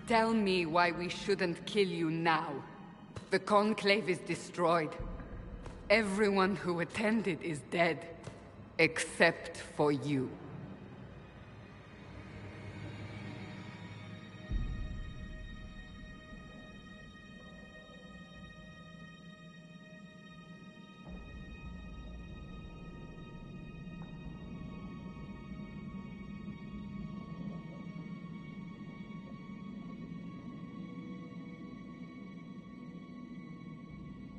Tell me why we shouldn't kill you now. The Conclave is destroyed. Everyone who attended is dead. Except for you.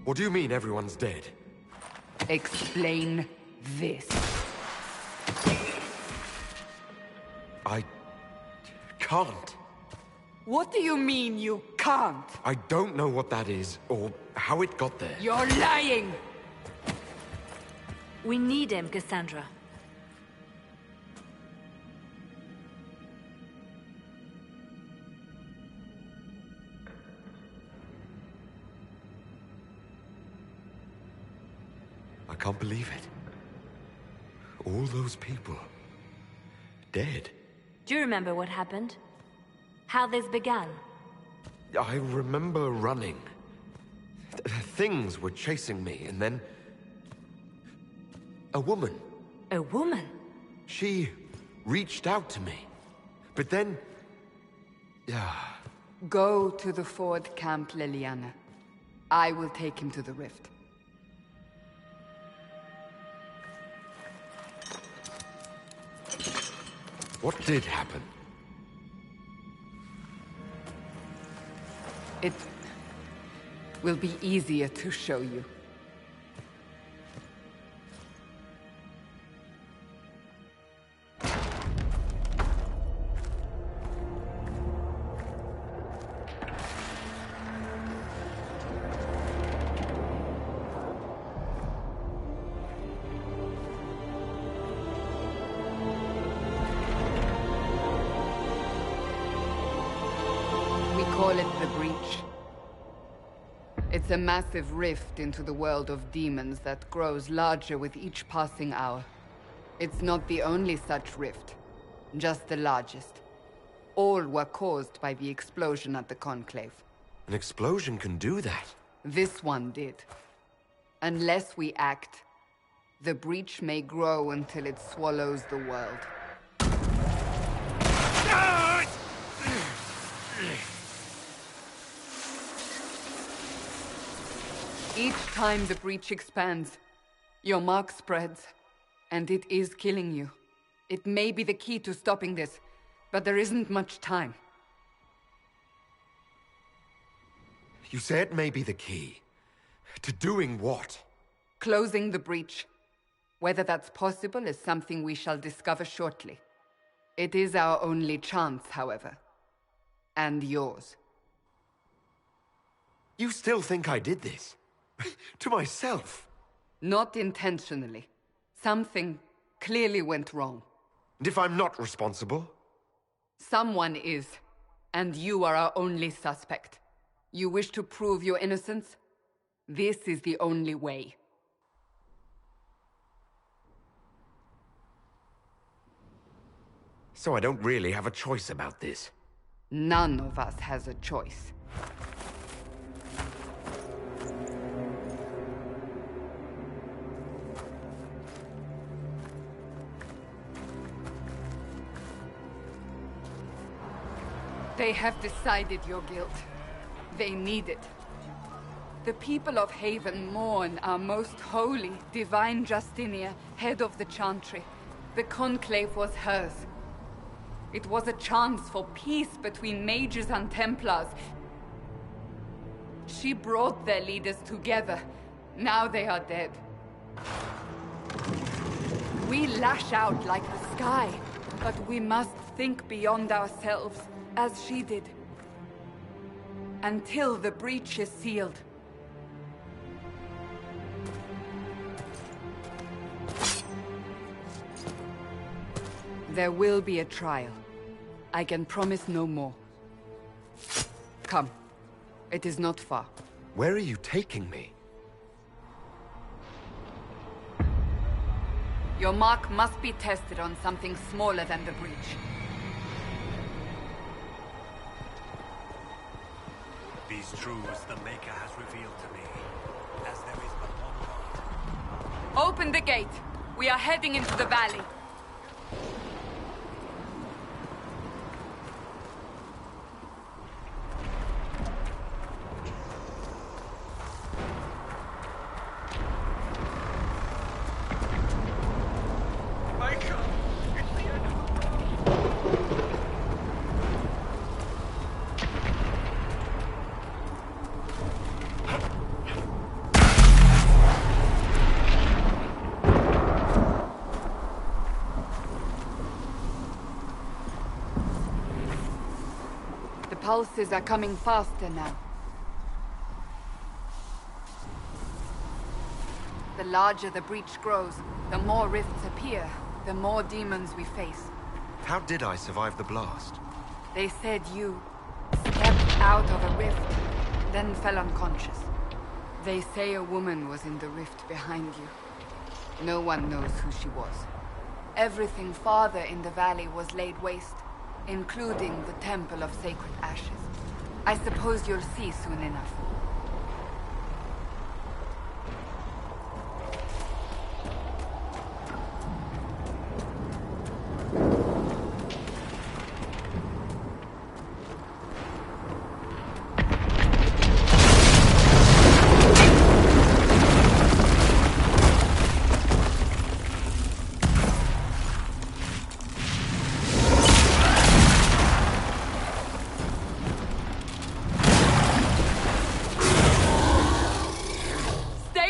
What do you mean everyone's dead? Explain this. I can't. What do you mean you can't? I don't know what that is, or how it got there. You're lying! We need him, Cassandra. I can't believe it. All those people... dead. Do you remember what happened? How this began? I remember running. Things were chasing me, and then... a woman. A woman? She reached out to me. But then... Go to the Ford camp, Liliana. I will take him to the rift. What did happen? It will be easier to show you. Call it the Breach. It's a massive rift into the world of demons that grows larger with each passing hour. It's not the only such rift, just the largest. All were caused by the explosion at the Conclave. An explosion can do that? This one did. Unless we act, the Breach may grow until it swallows the world. Each time the Breach expands, your mark spreads, and it is killing you. It may be the key to stopping this, but there isn't much time. You say it may be the key. To doing what? Closing the Breach. Whether that's possible is something we shall discover shortly. It is our only chance, however. And yours. You still think I did this? To myself? Not intentionally. Something clearly went wrong. And if I'm not responsible? Someone is, and you are our only suspect. You wish to prove your innocence? This is the only way. So I don't really have a choice about this? None of us has a choice. They have decided your guilt. They need it. The people of Haven mourn our most holy, divine Justinia, head of the Chantry. The Conclave was hers. It was a chance for peace between mages and Templars. She brought their leaders together. Now they are dead. We lash out like the sky, but we must think beyond ourselves, as she did. Until the Breach is sealed. There will be a trial. I can promise no more. Come. It is not far. Where are you taking me? Your mark must be tested on something smaller than the Breach. These truths the Maker has revealed to me, as there is but one God. Open the gate. We are heading into the valley. The pulses are coming faster now. The larger the breach grows, the more rifts appear, the more demons we face. How did I survive the blast? They said you stepped out of a rift, then fell unconscious. They say a woman was in the rift behind you. No one knows who she was. Everything farther in the valley was laid waste, including the Temple of Sacred Ashes. I suppose you'll see soon enough.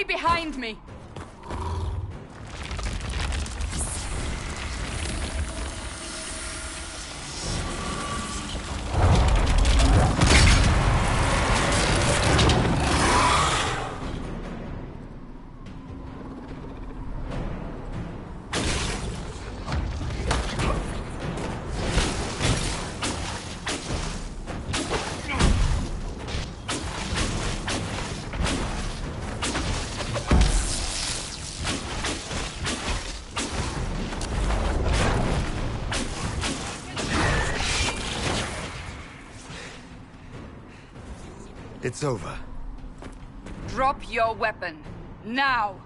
Behind me! It's over. Drop your weapon. Now!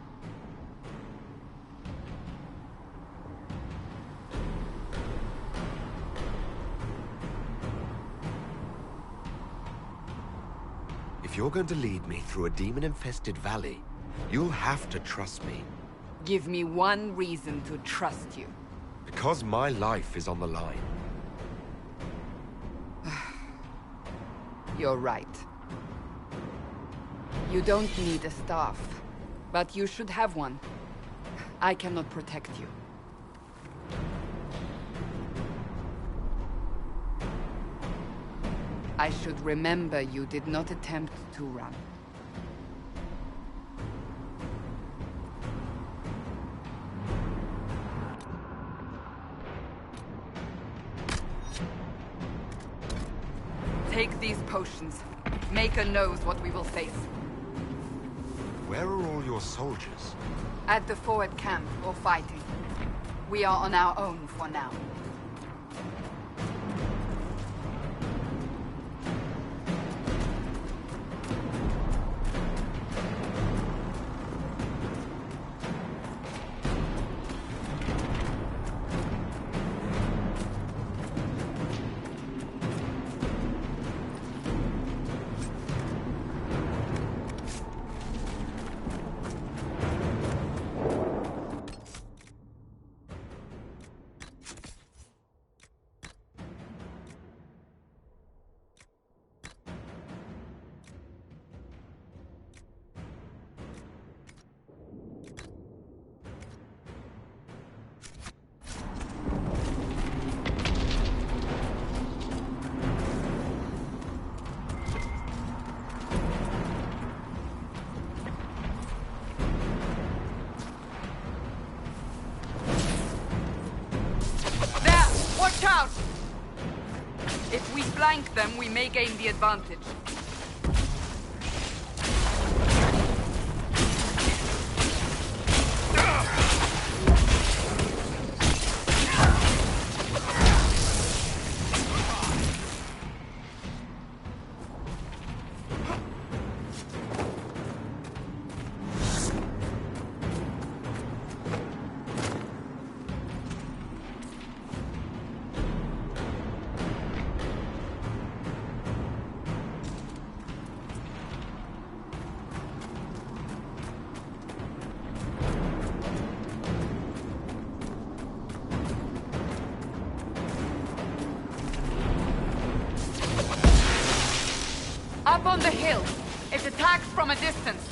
If you're going to lead me through a demon-infested valley, you'll have to trust me. Give me one reason to trust you. Because my life is on the line. You're right. You don't need a staff, but you should have one. I cannot protect you. I should remember you did not attempt to run. Take these potions. Maker knows what we will face. Where are all your soldiers? At the forward camp, or fighting. We are on our own for now. Watch out! If we flank them, we may gain the advantage. Up on the hill. It attacks from a distance.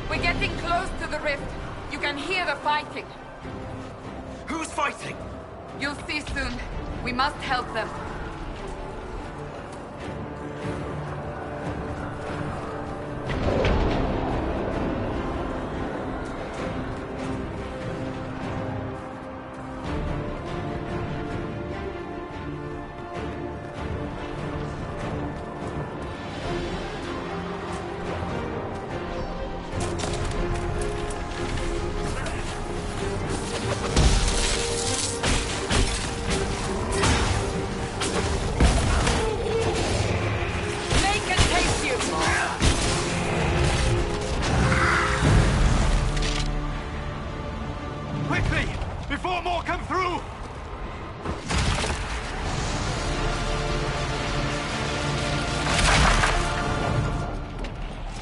We're getting close to the rift. You can hear the fighting. Who's fighting? You'll see soon. We must help them. Before more come through!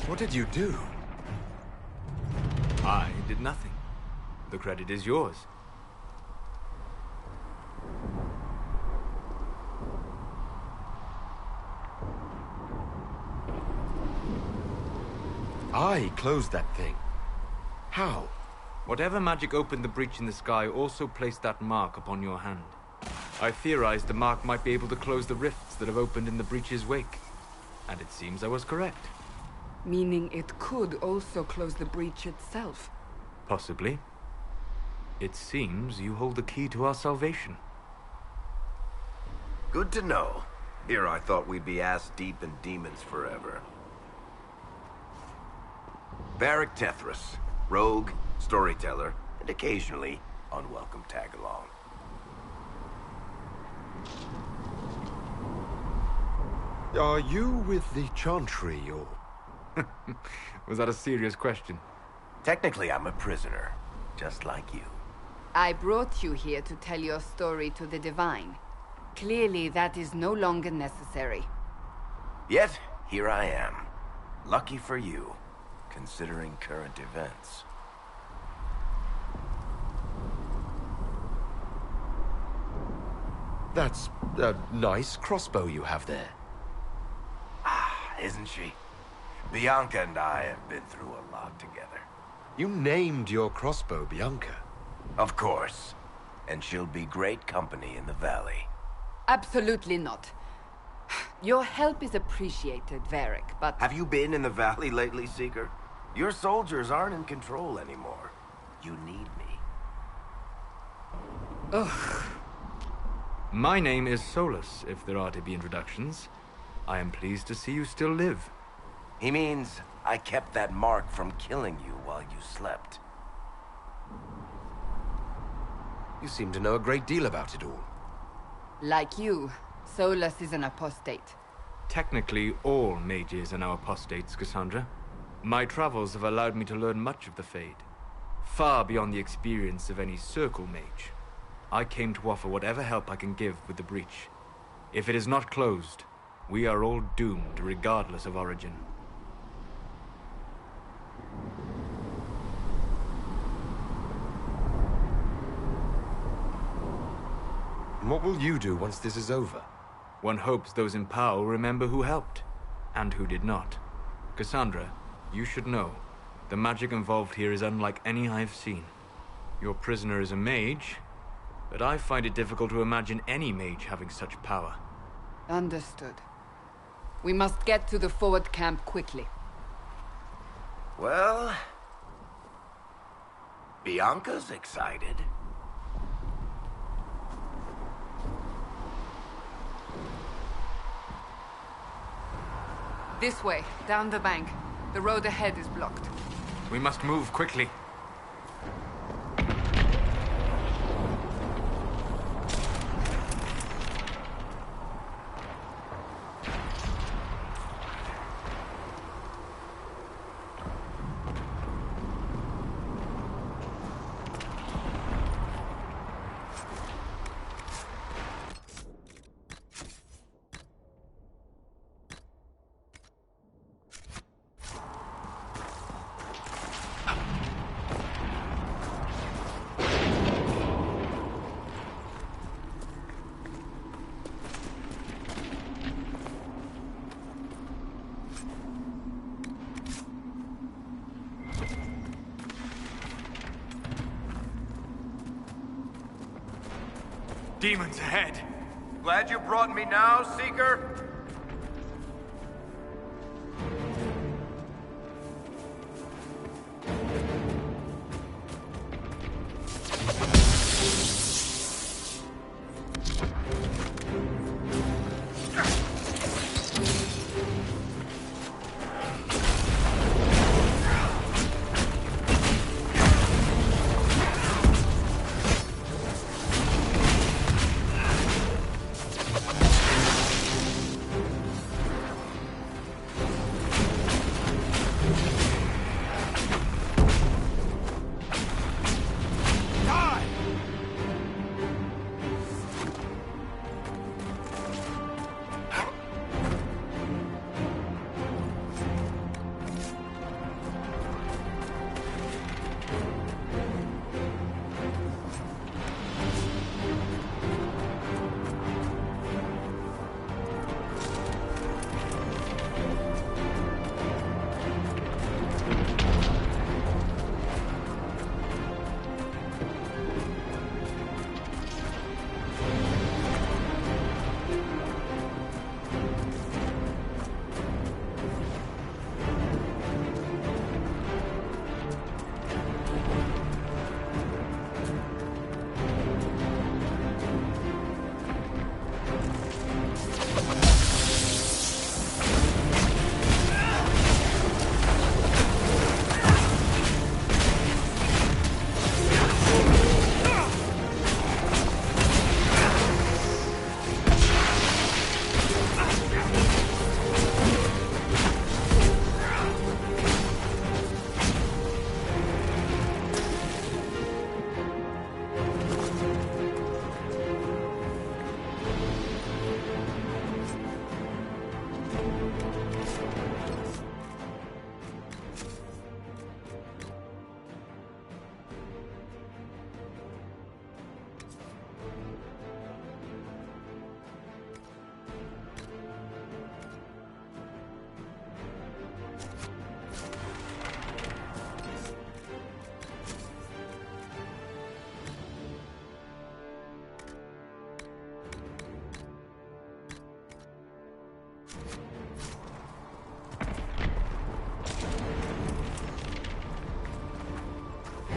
What did you do? I did nothing. The credit is yours. I closed that thing. How? Whatever magic opened the breach in the sky also placed that mark upon your hand. I theorized the mark might be able to close the rifts that have opened in the breach's wake. And it seems I was correct. Meaning it could also close the breach itself. Possibly. It seems you hold the key to our salvation. Good to know. Here I thought we'd be ass-deep in demons forever. Varric Tethras, rogue, storyteller, and occasionally unwelcome tag-along. Are you with the Chantry, or...? Was that a serious question? Technically, I'm a prisoner, just like you. I brought you here to tell your story to the Divine. Clearly, that is no longer necessary. Yet, here I am. Lucky for you, considering current events. That's a nice crossbow you have there. Ah, isn't she? Bianca and I have been through a lot together. You named your crossbow Bianca. Of course. And she'll be great company in the valley. Absolutely not. Your help is appreciated, Varric, but... Have you been in the valley lately, Seeker? Your soldiers aren't in control anymore. You need me. Ugh. My name is Solus, if there are to be introductions. I am pleased to see you still live. He means I kept that mark from killing you while you slept. You seem to know a great deal about it all. Like you, Solus is an apostate. Technically, all mages are now apostates, Cassandra. My travels have allowed me to learn much of the Fade, far beyond the experience of any Circle mage. I came to offer whatever help I can give with the breach. If it is not closed, we are all doomed, regardless of origin. And what will you do once this is over? One hopes those in power will remember who helped, and who did not. Cassandra, you should know, the magic involved here is unlike any I have seen. Your prisoner is a mage, but I find it difficult to imagine any mage having such power. Understood. We must get to the forward camp quickly. Well... Bianca's excited. This way, down the bank. The road ahead is blocked. We must move quickly. Demons ahead! Glad you brought me now, Seeker?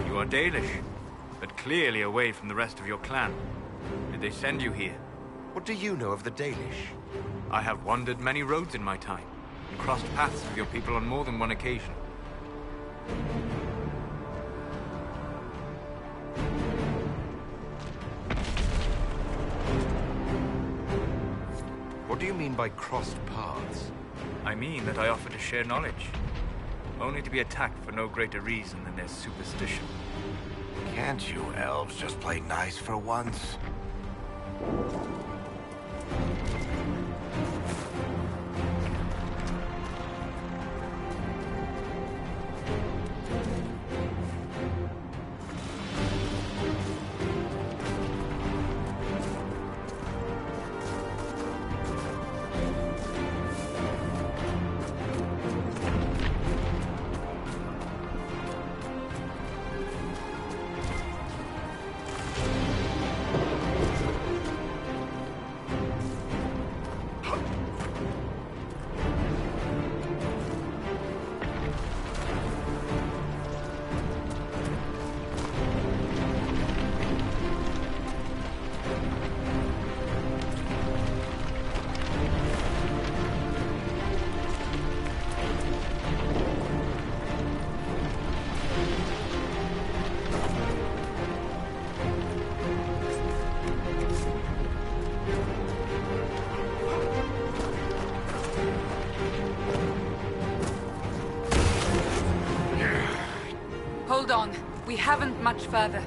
You are Dalish, but clearly away from the rest of your clan. Did they send you here? What do you know of the Danish? I have wandered many roads in my time, and crossed paths with your people on more than one occasion. What do you mean by crossed paths? I mean that I offer to share knowledge, only to be attacked for no greater reason than their superstition. Can't you elves just play nice for once? Hold on. We haven't much further.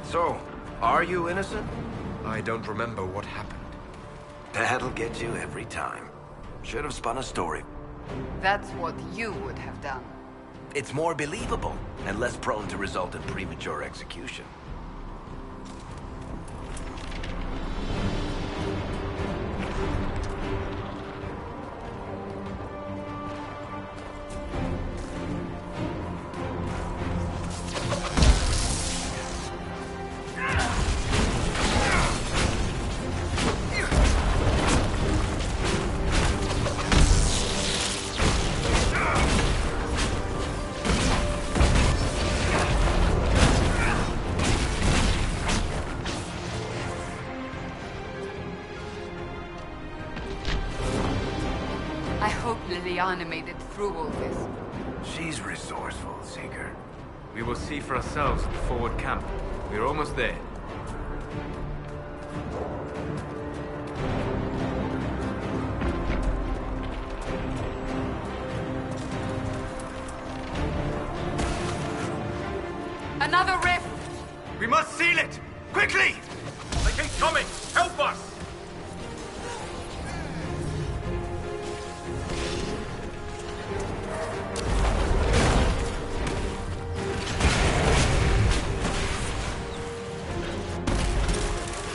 So, are you innocent? I don't remember what happened. That'll get you every time. Should have spun a story. That's what you would have done. It's more believable, and less prone to result in premature execution. I hope Liliana made it through all this. She's resourceful, Seeker. We will see for ourselves at the forward camp. We're almost there. Another rift! We must seal it! Quickly! They keep coming! Help us!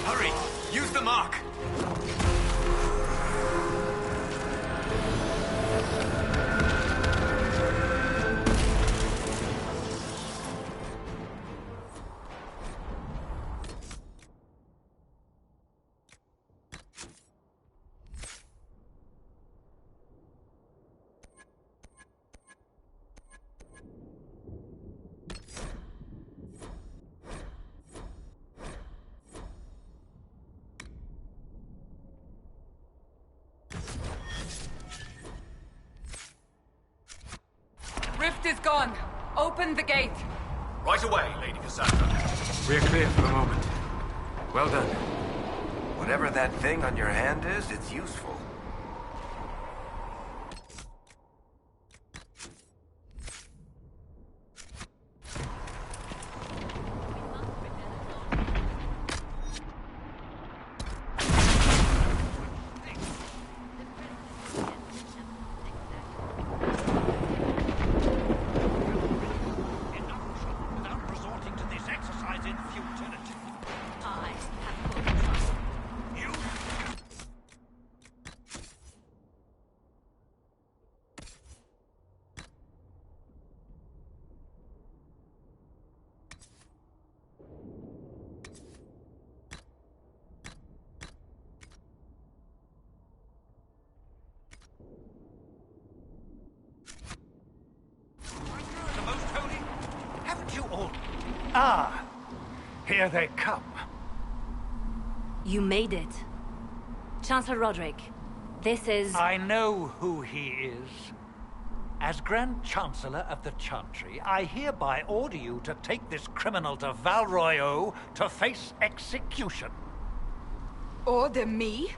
Hurry! Use the mark! Rift is gone. Open the gate. Right away, Lady Cassandra. We're clear for the moment. Well done. Whatever that thing on your hand is, it's useful. Ah, here they come. You made it. Chancellor Roderick, this is... I know who he is. As Grand Chancellor of the Chantry, I hereby order you to take this criminal to Val Royeaux to face execution. Order me?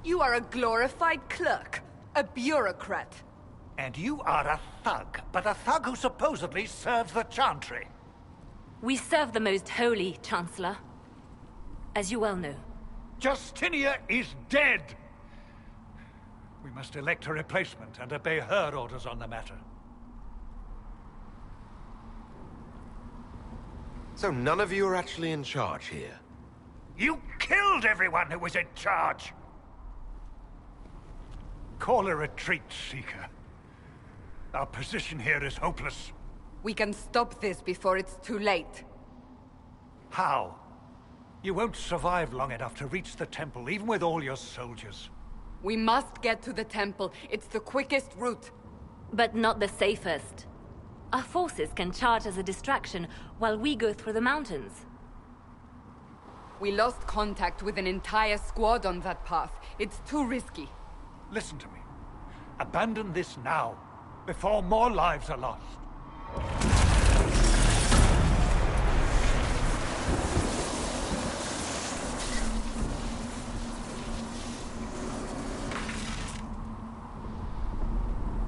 You are a glorified clerk, a bureaucrat. And you are a thug, but a thug who supposedly serves the Chantry. We serve the most holy, Chancellor. As you well know. Justinia is dead! We must elect a replacement and obey her orders on the matter. So none of you are actually in charge here? You killed everyone who was in charge! Call a retreat, Seeker. Our position here is hopeless. We can stop this before it's too late. How? You won't survive long enough to reach the temple, even with all your soldiers. We must get to the temple. It's the quickest route. But not the safest. Our forces can charge as a distraction while we go through the mountains. We lost contact with an entire squad on that path. It's too risky. Listen to me. Abandon this now, before more lives are lost.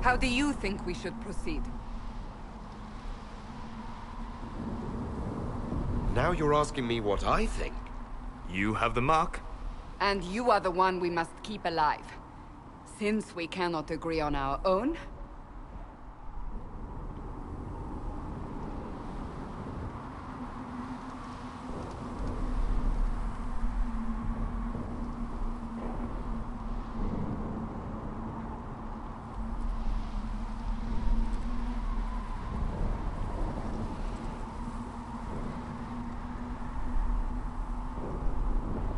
How do you think we should proceed? Now you're asking me what I think. You have the mark? And you are the one we must keep alive. Since we cannot agree on our own...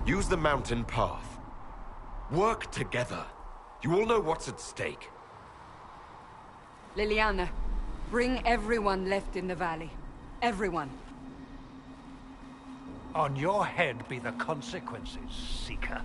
Use the mountain path. Work together. You all know what's at stake. Liliana, bring everyone left in the valley. Everyone. On your head be the consequences, Seeker.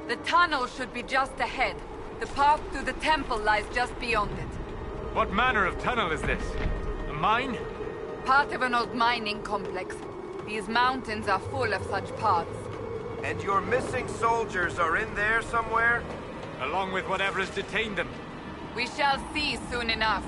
The tunnel should be just ahead. The path to the temple lies just beyond it. What manner of tunnel is this? A mine? Part of an old mining complex. These mountains are full of such paths. And your missing soldiers are in there somewhere? Along with whatever has detained them. We shall see soon enough.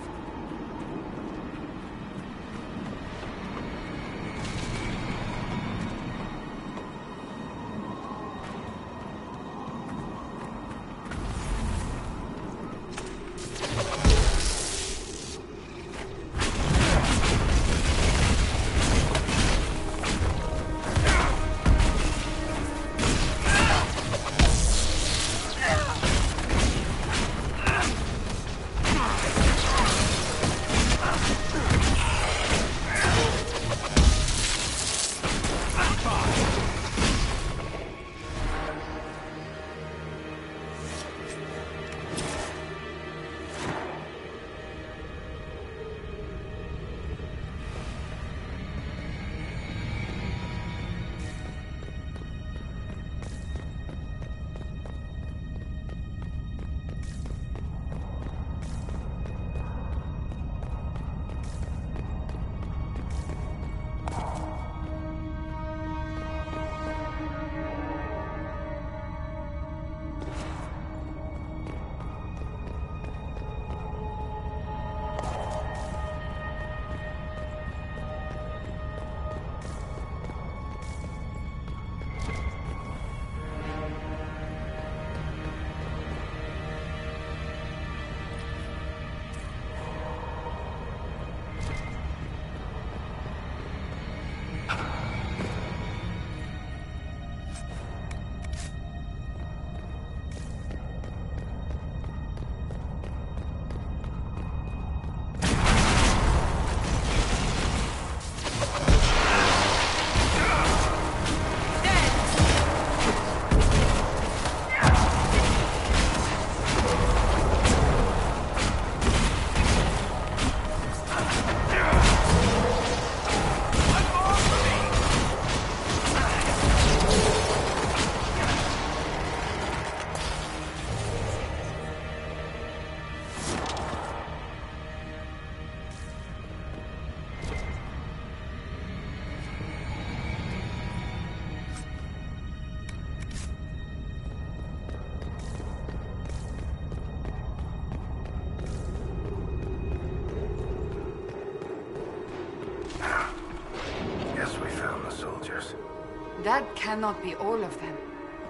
cannot be all of them.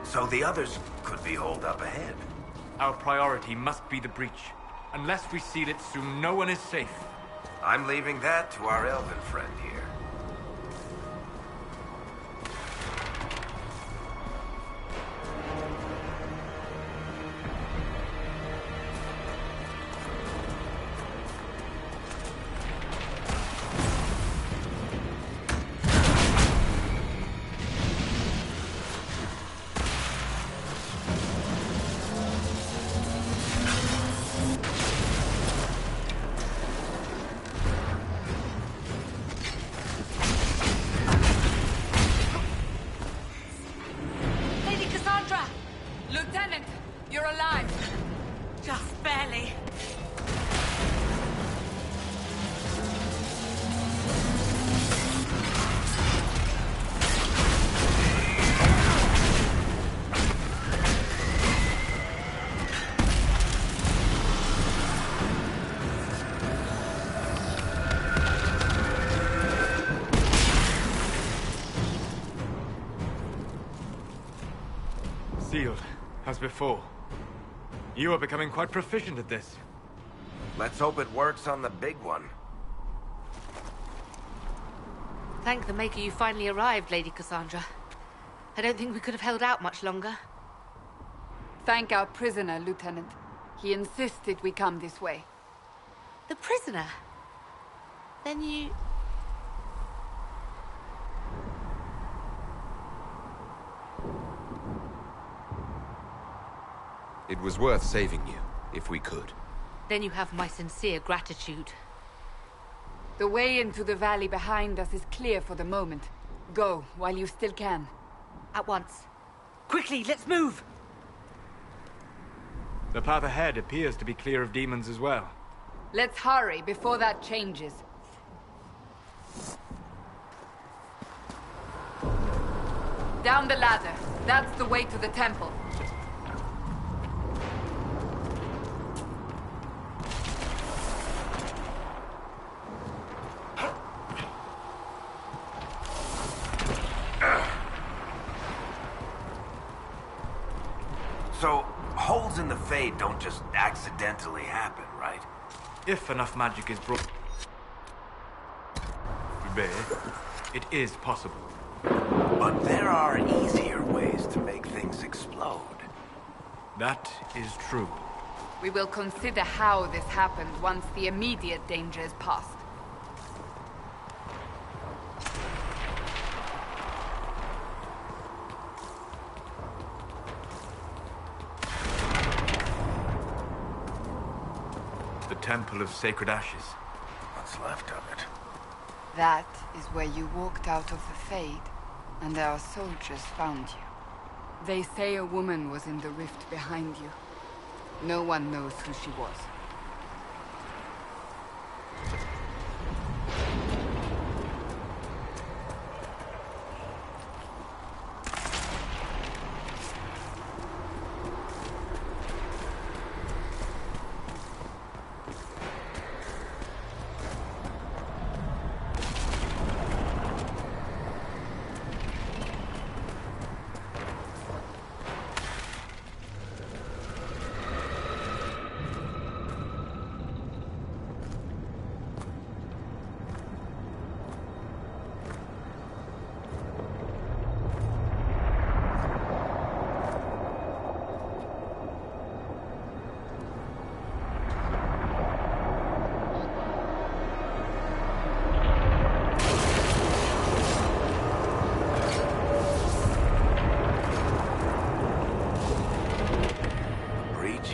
So the others could be holed up ahead. Our priority must be the breach. Unless we seal it soon, no one is safe. I'm leaving that to our elven friend here. Lady Cassandra! Lieutenant, you're alive. Just barely. Sealed, as before. You are becoming quite proficient at this. Let's hope it works on the big one. Thank the Maker you finally arrived, Lady Cassandra. I don't think we could have held out much longer. Thank our prisoner, Lieutenant. He insisted we come this way. The prisoner? Then you... It was worth saving you, if we could. Then you have my sincere gratitude. The way into the valley behind us is clear for the moment. Go, while you still can. At once. Quickly, let's move! The path ahead appears to be clear of demons as well. Let's hurry before that changes. Down the ladder. That's the way to the temple. So, holes in the Fade don't just accidentally happen, right? If enough magic is brought to bear, it is possible. But there are easier ways to make things explode. That is true. We will consider how this happened once the immediate danger is past. The Temple of Sacred Ashes. What's left of it? That is where you walked out of the Fade, and our soldiers found you. They say a woman was in the rift behind you. No one knows who she was.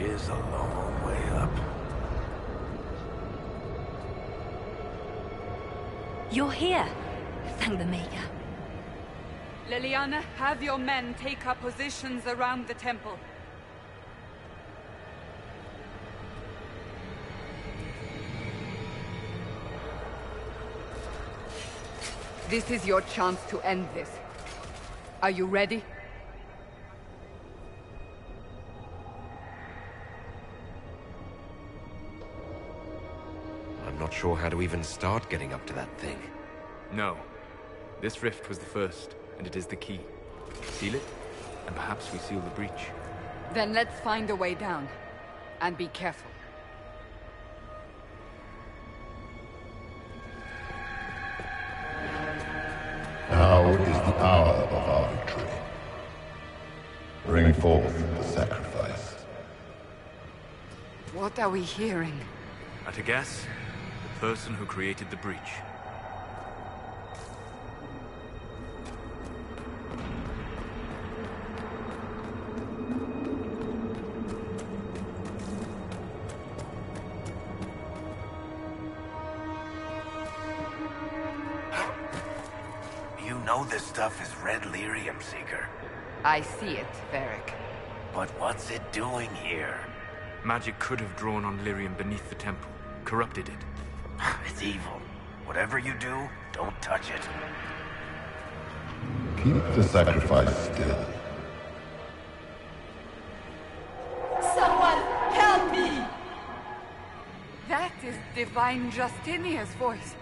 Is a long way up. You're here. Thank the Maker. Liliana, have your men take up positions around the temple. This is your chance to end this. Are you ready? I'm not sure how to even start getting up to that thing. No. This rift was the first, and it is the key. Seal it, and perhaps we seal the breach. Then let's find a way down. And be careful. Now is the hour of our victory. Bring forth the sacrifice. What are we hearing? At a guess, the person who created the breach. You know this stuff is red lyrium, Seeker. I see it, Varric. But what's it doing here? Magic could have drawn on lyrium beneath the temple, corrupted it. It's evil. Whatever you do, don't touch it. Keep the sacrifice still. Someone help me! That is Divine Justinia's voice.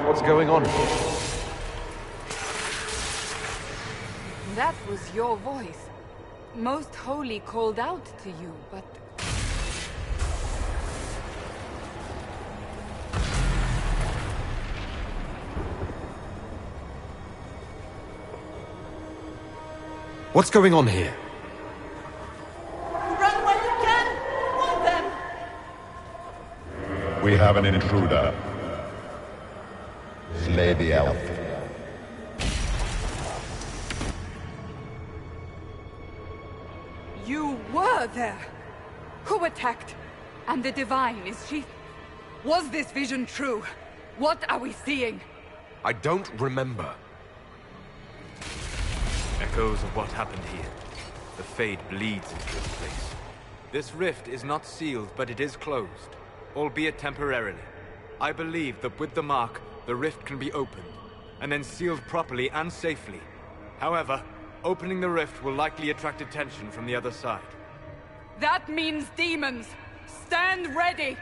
What's going on here? That was your voice. Most Holy called out to you, but... What's going on here? Run when you can! Want them! We have an intruder. Slay the elf. You were there! Who attacked? And the Divine, is she... Was this vision true? What are we seeing? I don't remember. Echoes of what happened here. The Fade bleeds into this place. This rift is not sealed, but it is closed, albeit temporarily. I believe that with the mark, the rift can be opened, and then sealed properly and safely. However, opening the rift will likely attract attention from the other side. That means demons! Stand ready!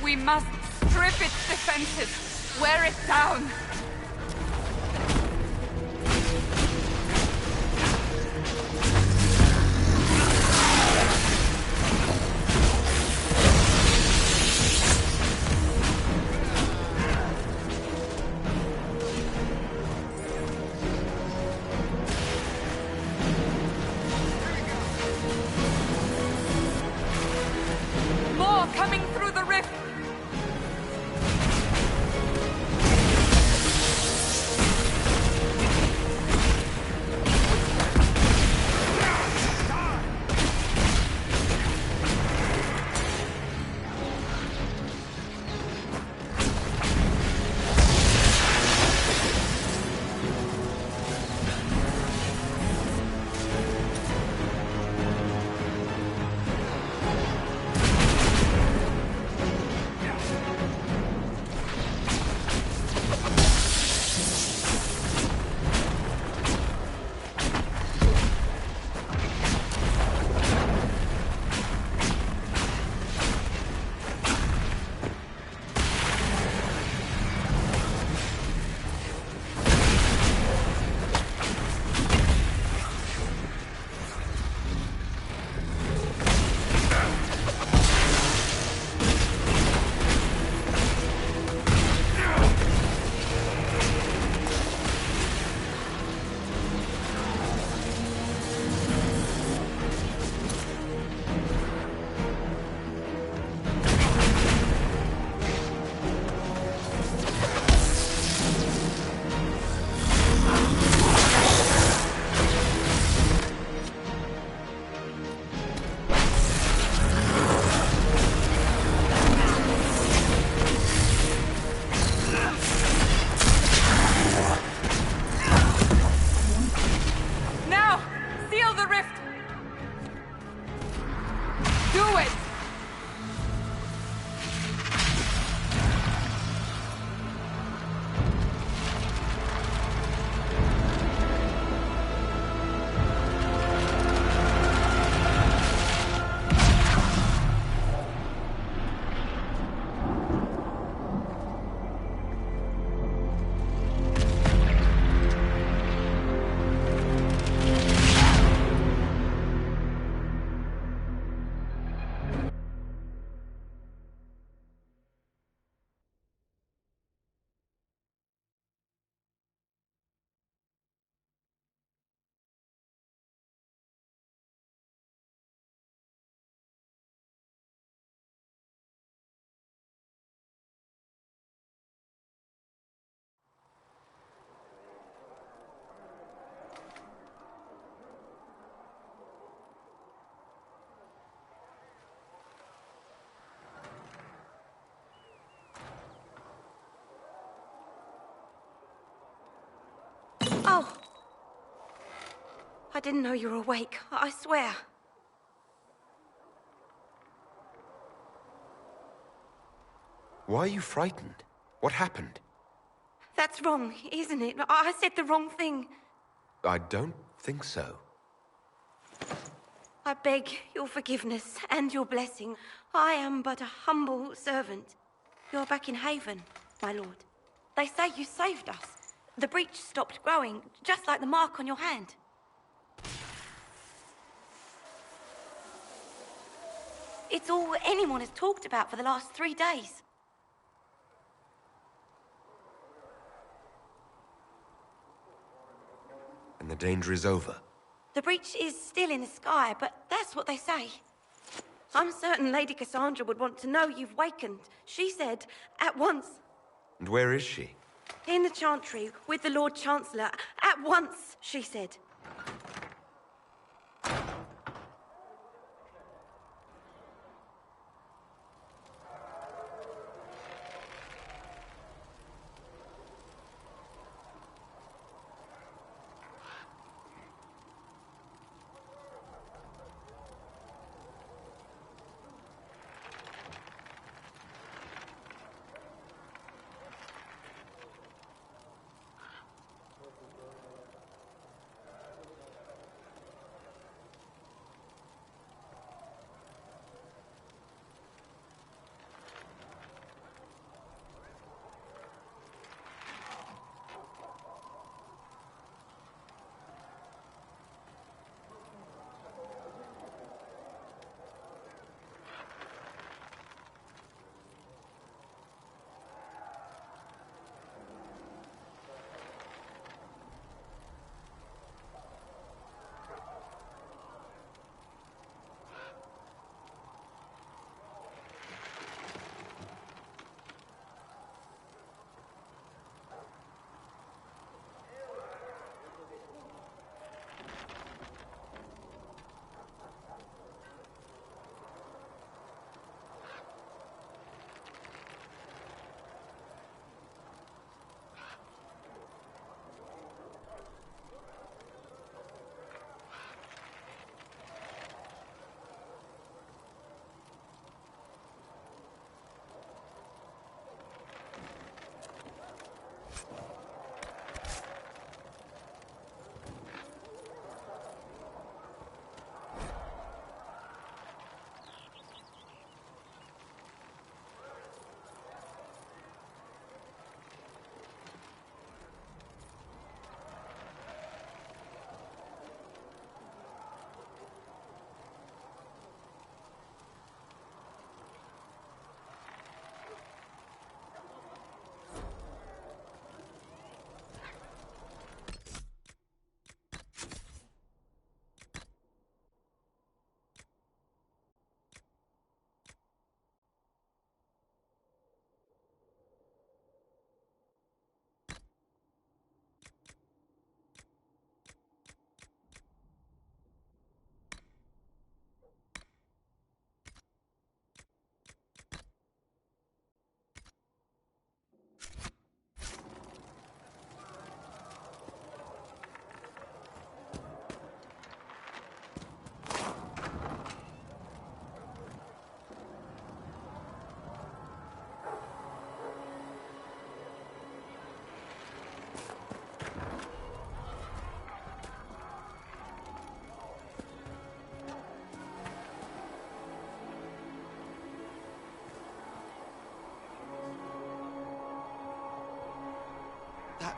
We must strip its defenses, wear it down. More coming through the rift. Do it! Oh! I didn't know you were awake, I swear. Why are you frightened? What happened? That's wrong, isn't it? I said the wrong thing. I don't think so. I beg your forgiveness and your blessing. I am but a humble servant. You're back in Haven, my lord. They say you saved us. The breach stopped growing, just like the mark on your hand. It's all anyone has talked about for the last 3 days. And the danger is over. The breach is still in the sky, but that's what they say. I'm certain Lady Cassandra would want to know you've wakened. She said, at once. And where is she? In the Chantry, with the Lord Chancellor. At once, she said.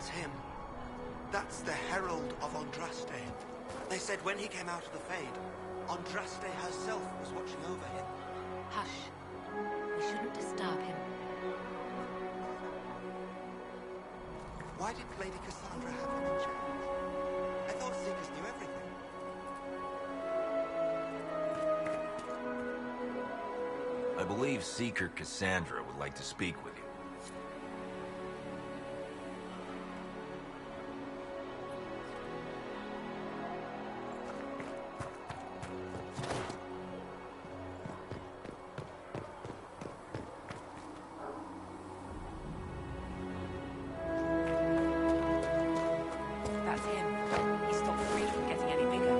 That's him. That's the Herald of Andraste. They said when he came out of the Fade, Andraste herself was watching over him. Hush. We shouldn't disturb him. Why did Lady Cassandra have him in charge? I thought Seekers knew everything. I believe Seeker Cassandra would like to speak with you. That's him. He's not free from getting any bigger.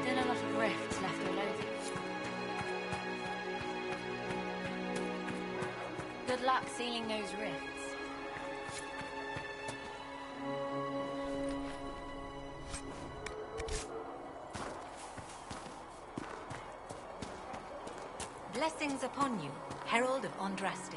Still a lot of rifts left all over. Good luck sealing those rifts. Blessings upon you, Herald of Andraste.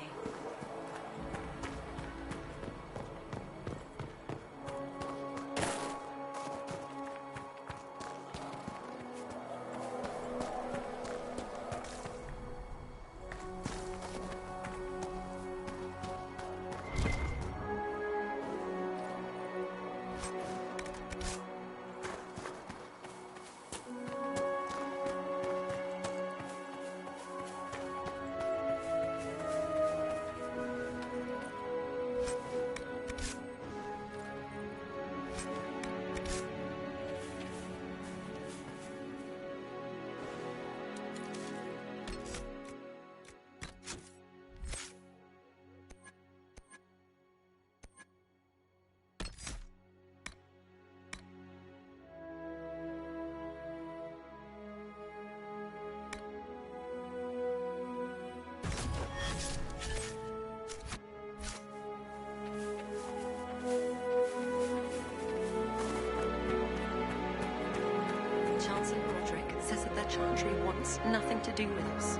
Chantry wants nothing to do with us.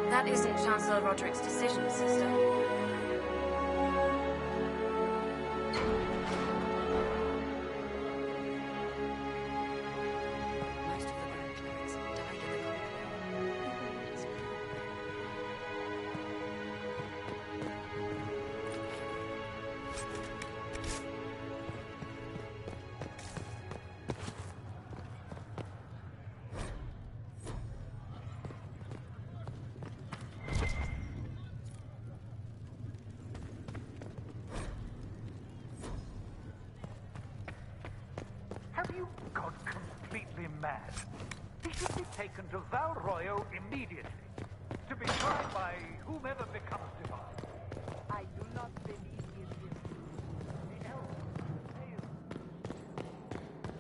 That isn't Chancellor Roderick's decision, sister. Most of the Grand Clerics have died in the conflict. Have you gone completely mad? He should be taken to Val Royo immediately, to be tried by whomever becomes divine. I do not believe in this. The elves failed.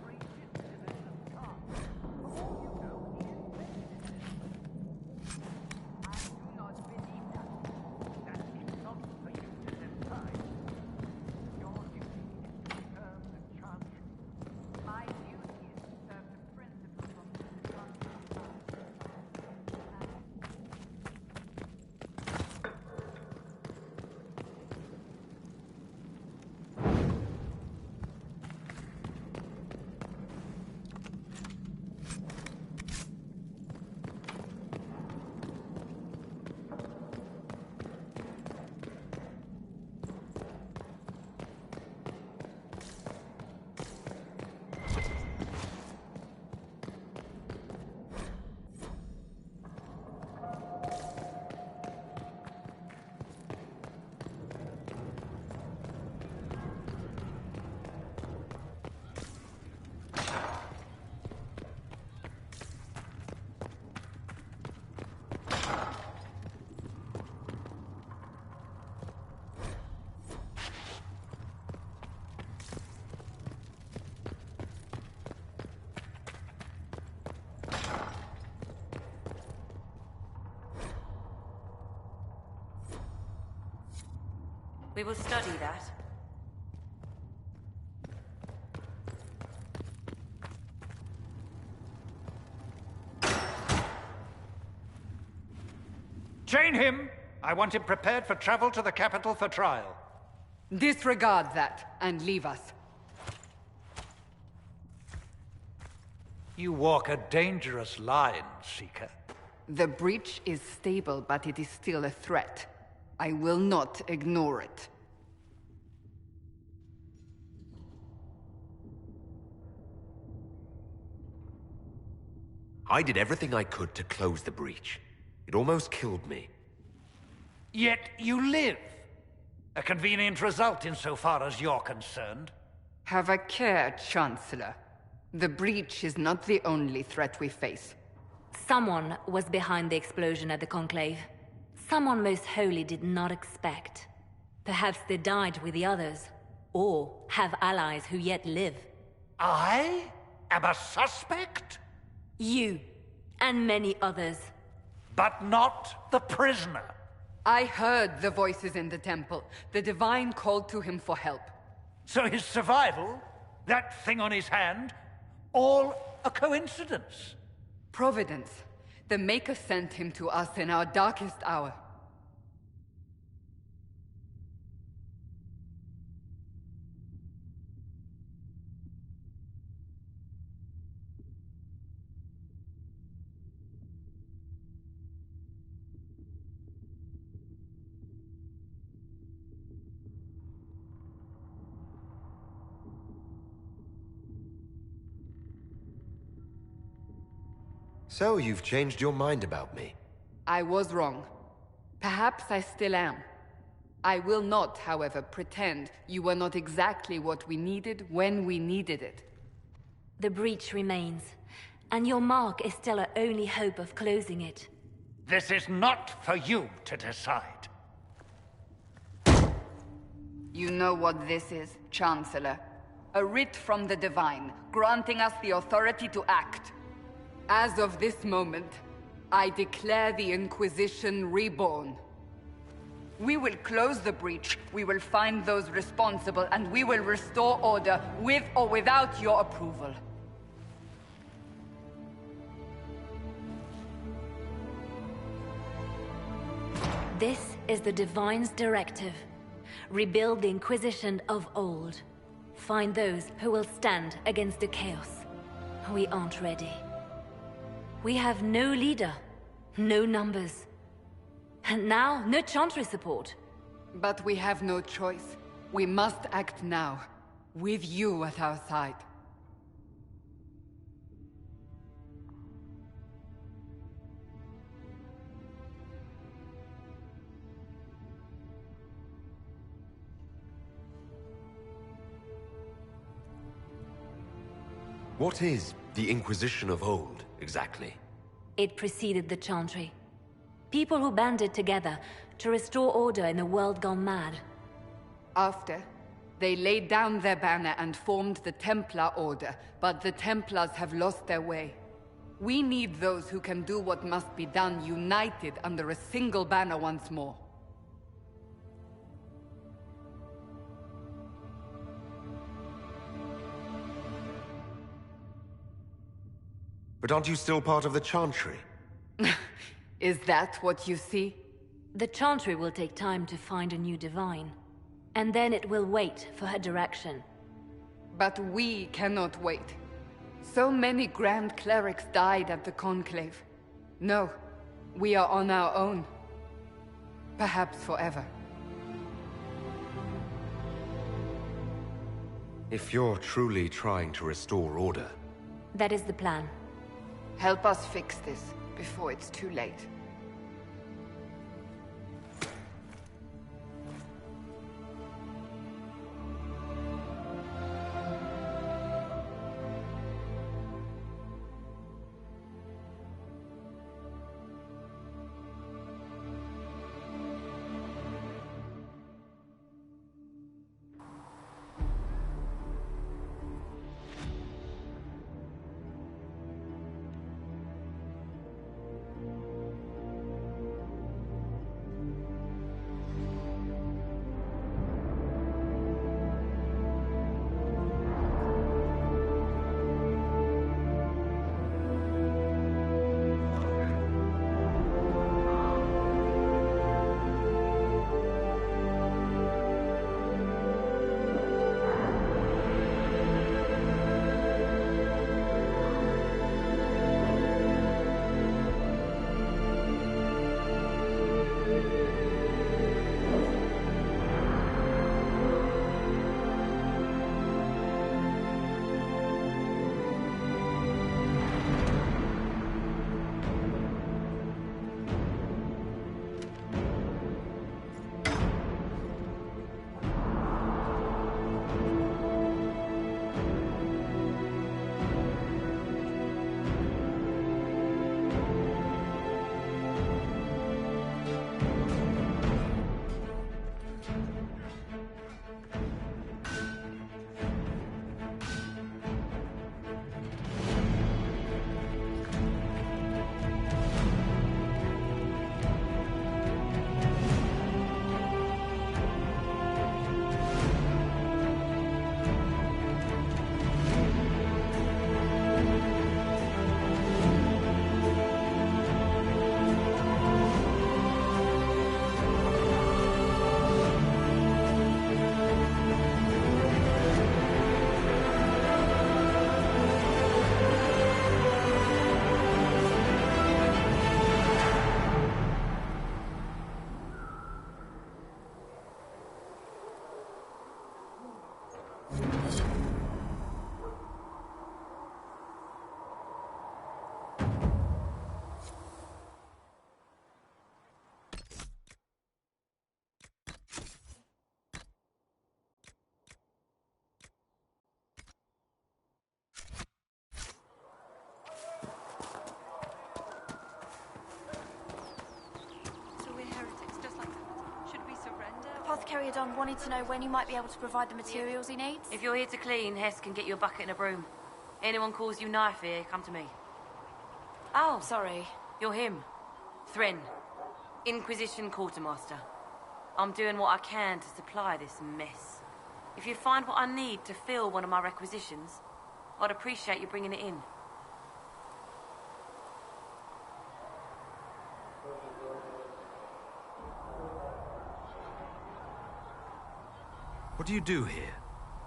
Resisted in the sky. For all you know, he invented it. I do not believe that. That is not for you to decide. Your duty is to turn the chantry. My duty is to serve the principles of this country. We will study that. Chain him! I want him prepared for travel to the capital for trial. Disregard that, and leave us. You walk a dangerous line, Seeker. The breach is stable, but it is still a threat. I will not ignore it. I did everything I could to close the breach. It almost killed me. Yet you live. A convenient result insofar as you're concerned. Have a care, Chancellor. The breach is not the only threat we face. Someone was behind the explosion at the Conclave. Someone most holy did not expect. Perhaps they died with the others, or have allies who yet live. I am a suspect? You, and many others. But not the prisoner. I heard the voices in the temple. The Divine called to him for help. So his survival, that thing on his hand, all a coincidence? Providence. The Maker sent him to us in our darkest hour. So you've changed your mind about me? I was wrong. Perhaps I still am. I will not, however, pretend you were not exactly what we needed when we needed it. The breach remains, and your mark is still our only hope of closing it. This is not for you to decide. You know what this is, Chancellor. A writ from the Divine, granting us the authority to act. As of this moment, I declare the Inquisition reborn. We will close the breach, we will find those responsible, and we will restore order with or without your approval. This is the Divine's directive. Rebuild the Inquisition of old. Find those who will stand against the chaos. We aren't ready. We have no leader, no numbers. And now, no Chantry support. But we have no choice. We must act now, with you at our side. What is the Inquisition of old, exactly? It preceded the Chantry. People who banded together to restore order in a world gone mad. After, they laid down their banner and formed the Templar Order, but the Templars have lost their way. We need those who can do what must be done, united under a single banner once more. But aren't you still part of the Chantry? Is that what you see? The Chantry will take time to find a new Divine. And then it will wait for her direction. But we cannot wait. So many Grand Clerics died at the Conclave. No, we are on our own. Perhaps forever. If you're truly trying to restore order... That is the plan. Help us fix this before it's too late. Don wanted to know when you might be able to provide the materials he needs. If you're here to clean, Hess can get you a bucket and a broom. Anyone calls you knife here, come to me. Oh, sorry. You're him. Thren. Inquisition quartermaster. I'm doing what I can to supply this mess. If you find what I need to fill one of my requisitions, I'd appreciate you bringing it in. What do you do here?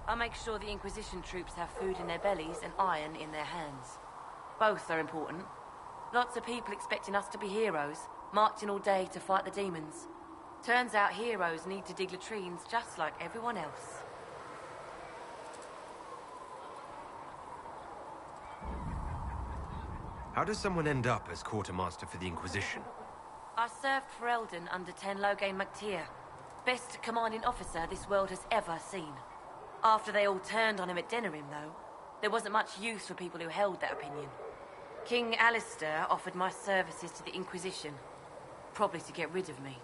I make sure the Inquisition troops have food in their bellies and iron in their hands. Both are important. Lots of people expecting us to be heroes, marching all day to fight the demons. Turns out heroes need to dig latrines just like everyone else. How does someone end up as quartermaster for the Inquisition? I served for Eldon under Ten Loghain MacTier. Best commanding officer this world has ever seen. After they all turned on him at Denerim, though, there wasn't much use for people who held that opinion. King Alistair offered my services to the Inquisition, probably to get rid of me.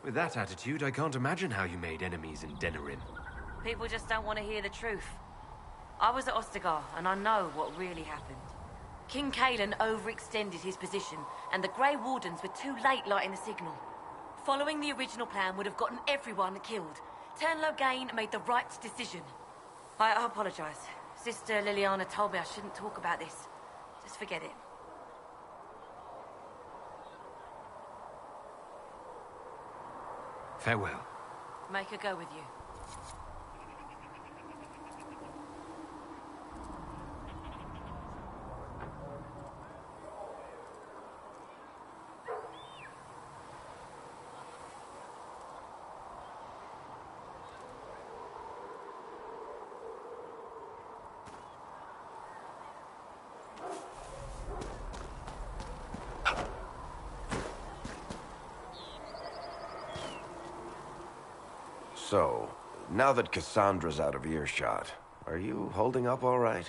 With that attitude, I can't imagine how you made enemies in Denerim. People just don't want to hear the truth. I was at Ostagar, and I know what really happened. King Cailan overextended his position, and the Grey Wardens were too late lighting the signal. Following the original plan would have gotten everyone killed. Ten Loghain made the right decision. I apologize. Sister Liliana told me I shouldn't talk about this. Just forget it. Farewell. Make her go with you. So, now that Cassandra's out of earshot, are you holding up all right?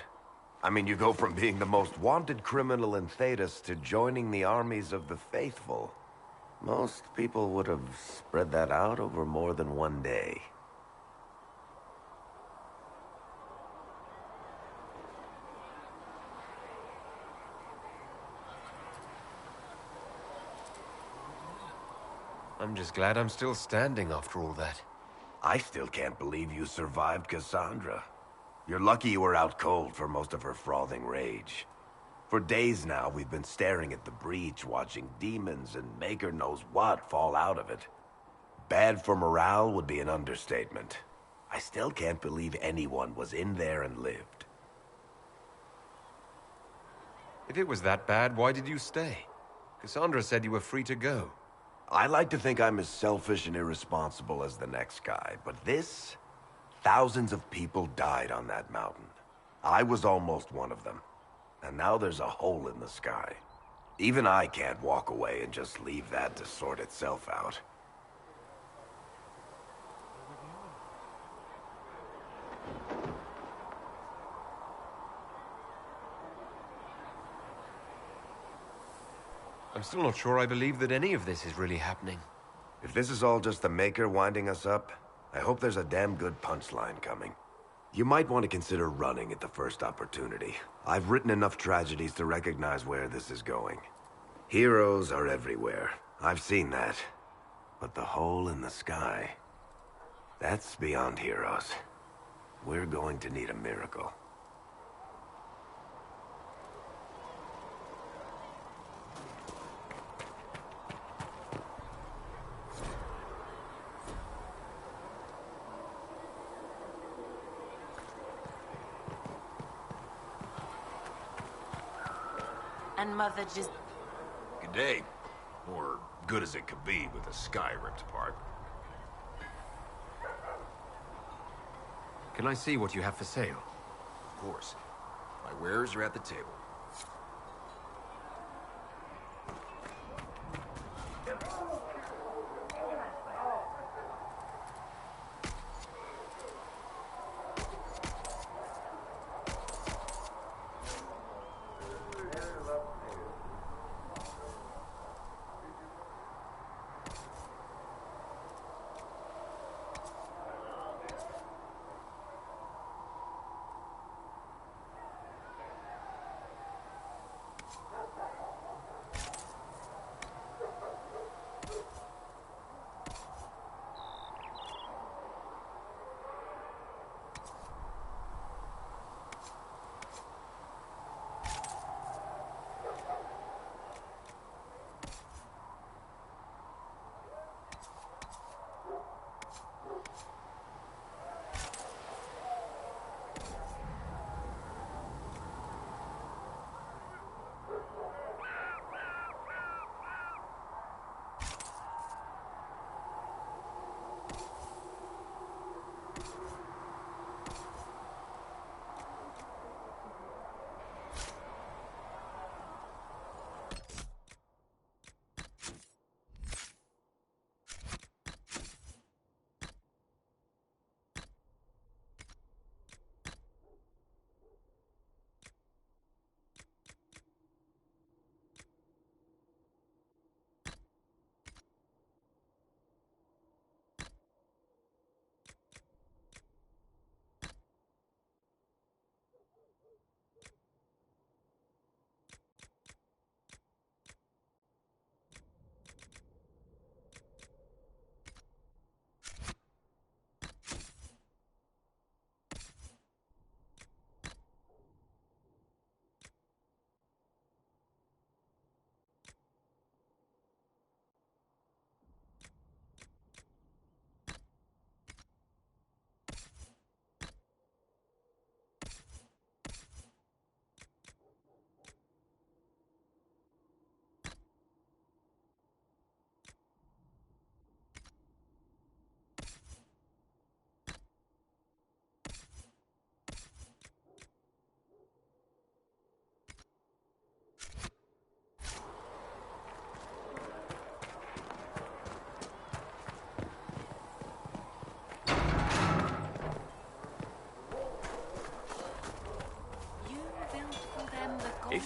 I mean, you go from being the most wanted criminal in Thedas to joining the armies of the faithful. Most people would have spread that out over more than one day. I'm just glad I'm still standing after all that. I still can't believe you survived Cassandra. You're lucky you were out cold for most of her frothing rage. For days now, we've been staring at the breach, watching demons and maker knows what fall out of it. Bad for morale would be an understatement. I still can't believe anyone was in there and lived. If it was that bad, why did you stay? Cassandra said you were free to go. I like to think I'm as selfish and irresponsible as the next guy, but this... Thousands of people died on that mountain. I was almost one of them. And now there's a hole in the sky. Even I can't walk away and just leave that to sort itself out. I'm still not sure I believe that any of this is really happening. If this is all just the Maker winding us up, I hope there's a damn good punchline coming. You might want to consider running at the first opportunity. I've written enough tragedies to recognize where this is going. Heroes are everywhere. I've seen that. But the hole in the sky... that's beyond heroes. We're going to need a miracle. And Mother just... Good day. Or good as it could be with the sky ripped apart. Can I see what you have for sale? Of course. My wares are at the table.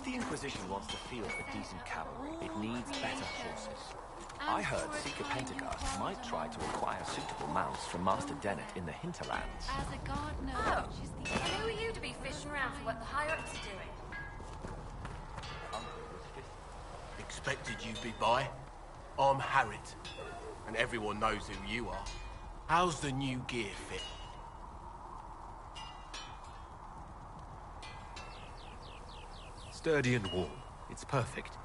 If the Inquisition wants to field a decent cavalry, it needs better horses. I heard Seeker Pentecost might try to acquire suitable mounts from Master Dennett in the hinterlands. As a gardener, Oh, she's the... who are you to be fishing around for what the higher-ups are doing? Expected you'd be by. I'm Harriet, and everyone knows who you are. How's the new gear fit? Sturdy and warm. It's perfect.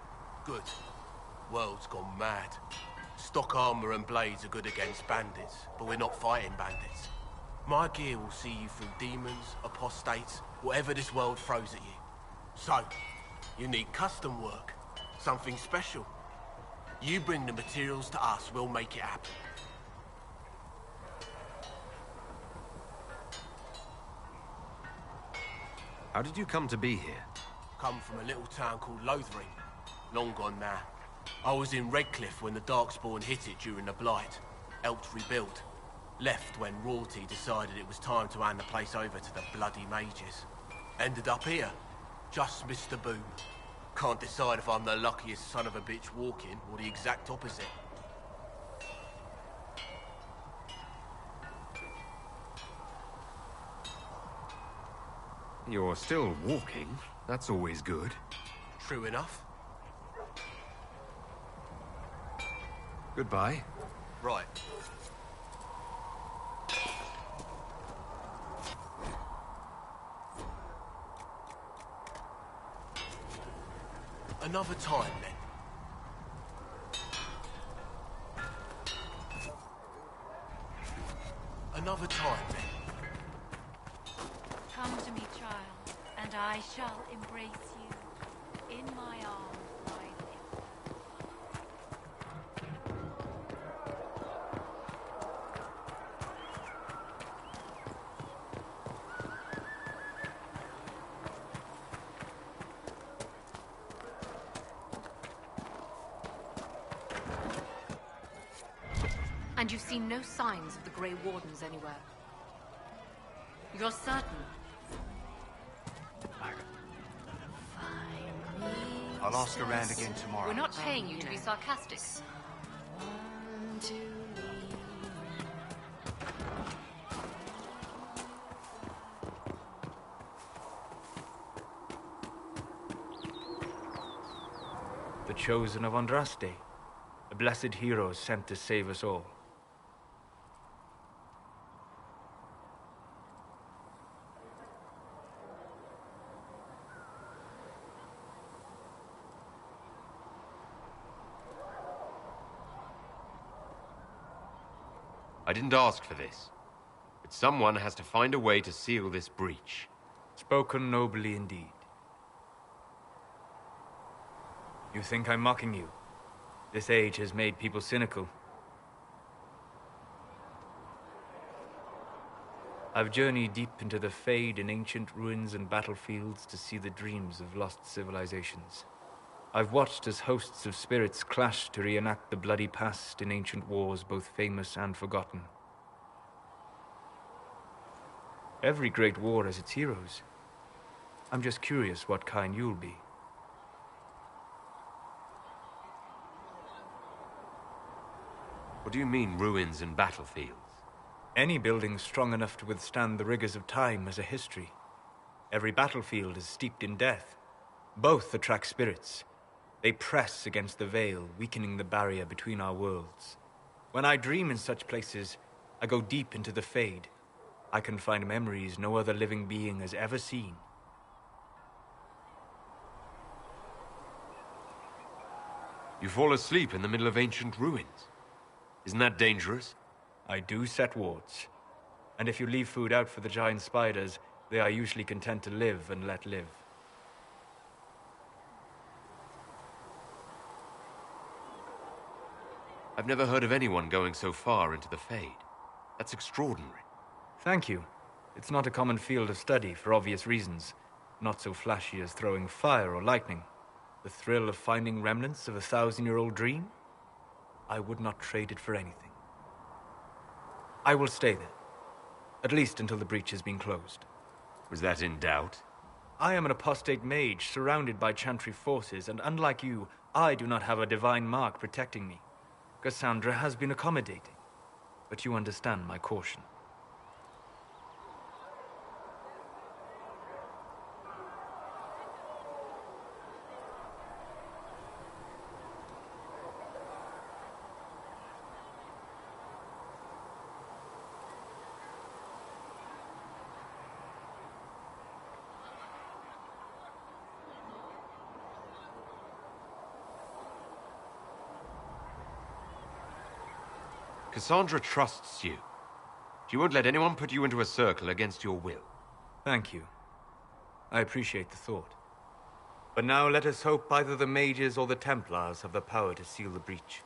Good. World's gone mad. Stock armor and blades are good against bandits, but we're not fighting bandits. My gear will see you through demons, apostates, whatever this world throws at you. So, you need custom work. Something special. You bring the materials to us, we'll make it happen. How did you come to be here? Come from a little town called Lothering. Long gone now. I was in Redcliffe when the Darkspawn hit it during the Blight. Helped rebuild. Left when royalty decided it was time to hand the place over to the bloody mages. Ended up here. Just missed the boom. Can't decide if I'm the luckiest son of a bitch walking or the exact opposite. You're still walking. That's always good. True enough. Goodbye. Right. Another time, then. Another time, then. Come to me, child, and I shall embrace you in my arms, my dear. And you've seen no signs of the Grey Wardens anywhere? You're certain? I'll ask around again tomorrow. We're not paying you to be sarcastic. The chosen of Andraste, a blessed hero sent to save us all. I didn't ask for this, but someone has to find a way to seal this breach. Spoken nobly indeed. You think I'm mocking you? This age has made people cynical. I've journeyed deep into the Fade in ancient ruins and battlefields to see the dreams of lost civilizations. I've watched as hosts of spirits clash to reenact the bloody past in ancient wars both famous and forgotten. Every great war has its heroes. I'm just curious what kind you'll be. What do you mean, ruins and battlefields? Any building strong enough to withstand the rigors of time has a history. Every battlefield is steeped in death. Both attract spirits. They press against the veil, weakening the barrier between our worlds. When I dream in such places, I go deep into the Fade. I can find memories no other living being has ever seen. You fall asleep in the middle of ancient ruins. Isn't that dangerous? I do set wards. And if you leave food out for the giant spiders, they are usually content to live and let live. I've never heard of anyone going so far into the Fade. That's extraordinary. Thank you. It's not a common field of study for obvious reasons. Not so flashy as throwing fire or lightning. The thrill of finding remnants of a 1,000-year-old dream? I would not trade it for anything. I will stay there. At least until the breach has been closed. Was that in doubt? I am an apostate mage surrounded by Chantry forces, and unlike you, I do not have a divine mark protecting me. Cassandra has been accommodating, but you understand my caution. Cassandra trusts you. She won't let anyone put you into a circle against your will. Thank you. I appreciate the thought. But now let us hope either the mages or the Templars have the power to seal the breach.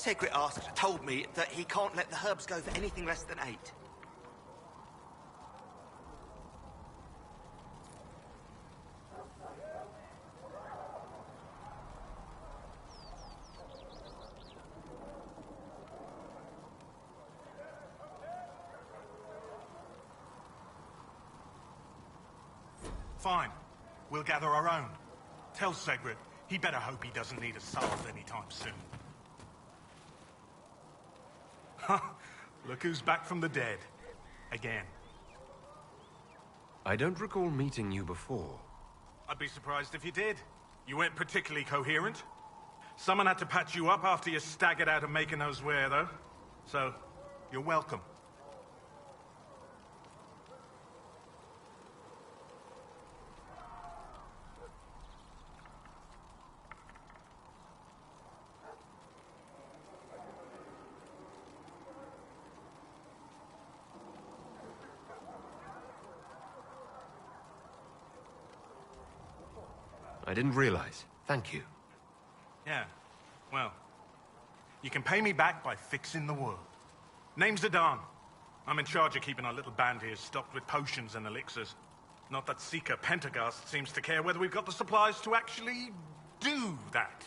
Segret told me that he can't let the herbs go for anything less than 8. Fine. We'll gather our own. Tell Segret he better hope he doesn't need a salve anytime soon. Look who's back from the dead. Again. I don't recall meeting you before. I'd be surprised if you did. You weren't particularly coherent. Someone had to patch you up after you staggered out of making those wear, though. So, you're welcome. I didn't realize. Thank you. Yeah, well, you can pay me back by fixing the world. Name's Adan. I'm in charge of keeping our little band here stocked with potions and elixirs. Not that Seeker Pentagast seems to care whether we've got the supplies to actually do that.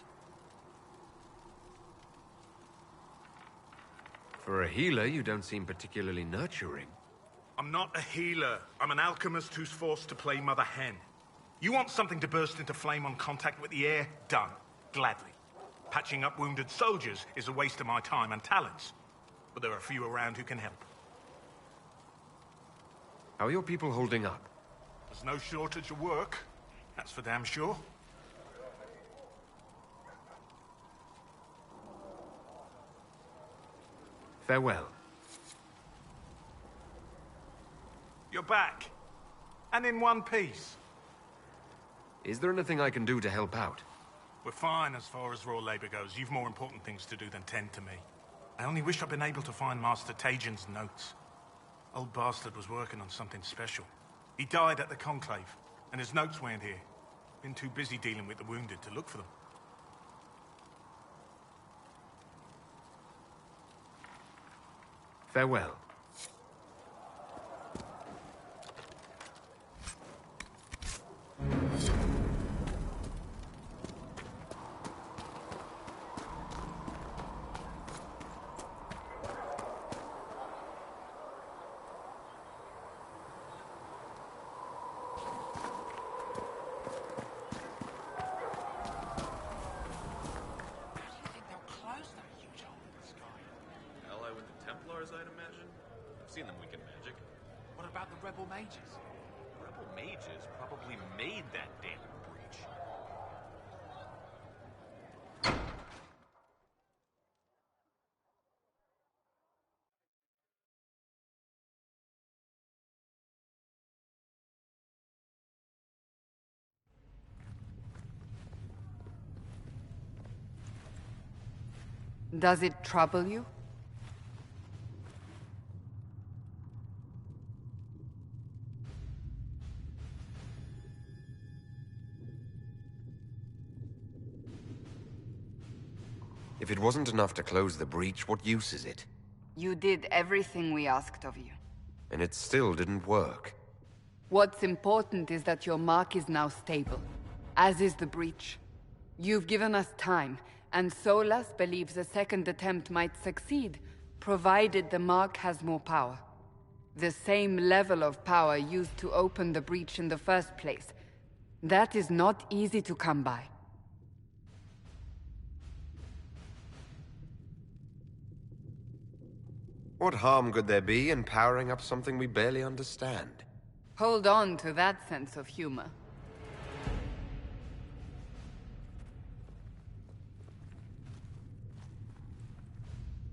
For a healer, you don't seem particularly nurturing. I'm not a healer. I'm an alchemist who's forced to play Mother Hen. You want something to burst into flame on contact with the air? Done. Gladly. Patching up wounded soldiers is a waste of my time and talents. But there are a few around who can help. How are your people holding up? There's no shortage of work. That's for damn sure. Farewell. You're back. And in one piece. Is there anything I can do to help out? We're fine as far as raw labor goes. You've more important things to do than tend to me. I only wish I'd been able to find Master Tajin's notes. Old bastard was working on something special. He died at the Conclave, and his notes weren't here. Been too busy dealing with the wounded to look for them. Farewell. I'd imagine. I've seen them weaken magic. What about the rebel mages? Rebel mages probably made that damn Does it trouble you? If it wasn't enough to close the breach, what use is it? You did everything we asked of you. And it still didn't work. What's important is that your mark is now stable, as is the breach. You've given us time, and Solas believes a second attempt might succeed, provided the mark has more power. The same level of power used to open the breach in the first place. That is not easy to come by. What harm could there be in powering up something we barely understand? Hold on to that sense of humor.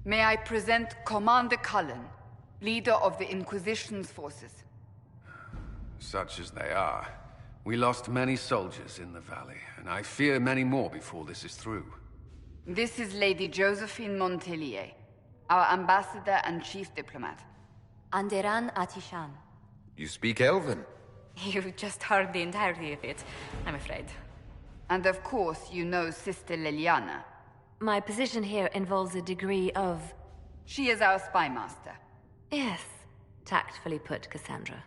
May I present Commander Cullen, leader of the Inquisition's forces. Such as they are. We lost many soldiers in the valley, and I fear many more before this is through. This is Lady Josephine Montelier, our ambassador and chief diplomat. Anderan Atishan. You speak Elven. You just heard the entirety of it, I'm afraid. And of course, you know Sister Liliana. My position here involves a degree of... She is our spy master. Yes, tactfully put, Cassandra.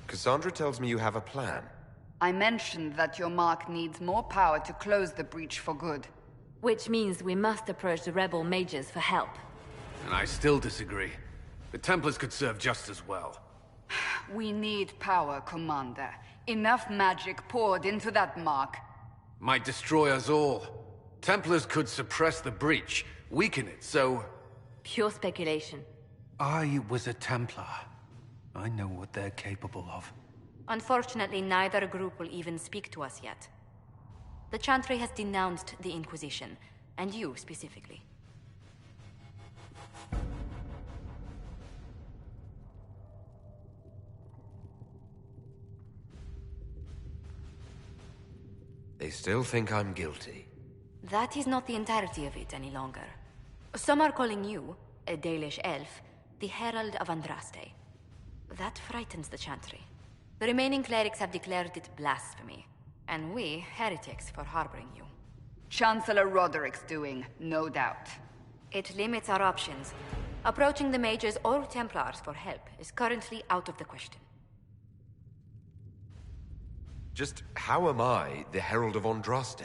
Cassandra tells me you have a plan. I mentioned that your mark needs more power to close the breach for good. Which means we must approach the rebel mages for help. And I still disagree. The Templars could serve just as well. We need power, Commander. Enough magic poured into that mark. Might destroy us all. Templars could suppress the breach, weaken it, so... Pure speculation. I was a Templar. I know what they're capable of. Unfortunately, neither group will even speak to us yet. The Chantry has denounced the Inquisition, and you specifically. They still think I'm guilty. That is not the entirety of it any longer. Some are calling you, a Dalish elf, the Herald of Andraste. That frightens the Chantry. The remaining clerics have declared it blasphemy, and we, heretics, for harboring you. Chancellor Roderick's doing, no doubt. It limits our options. Approaching the mages or Templars for help is currently out of the question. Just how am I the Herald of Andraste?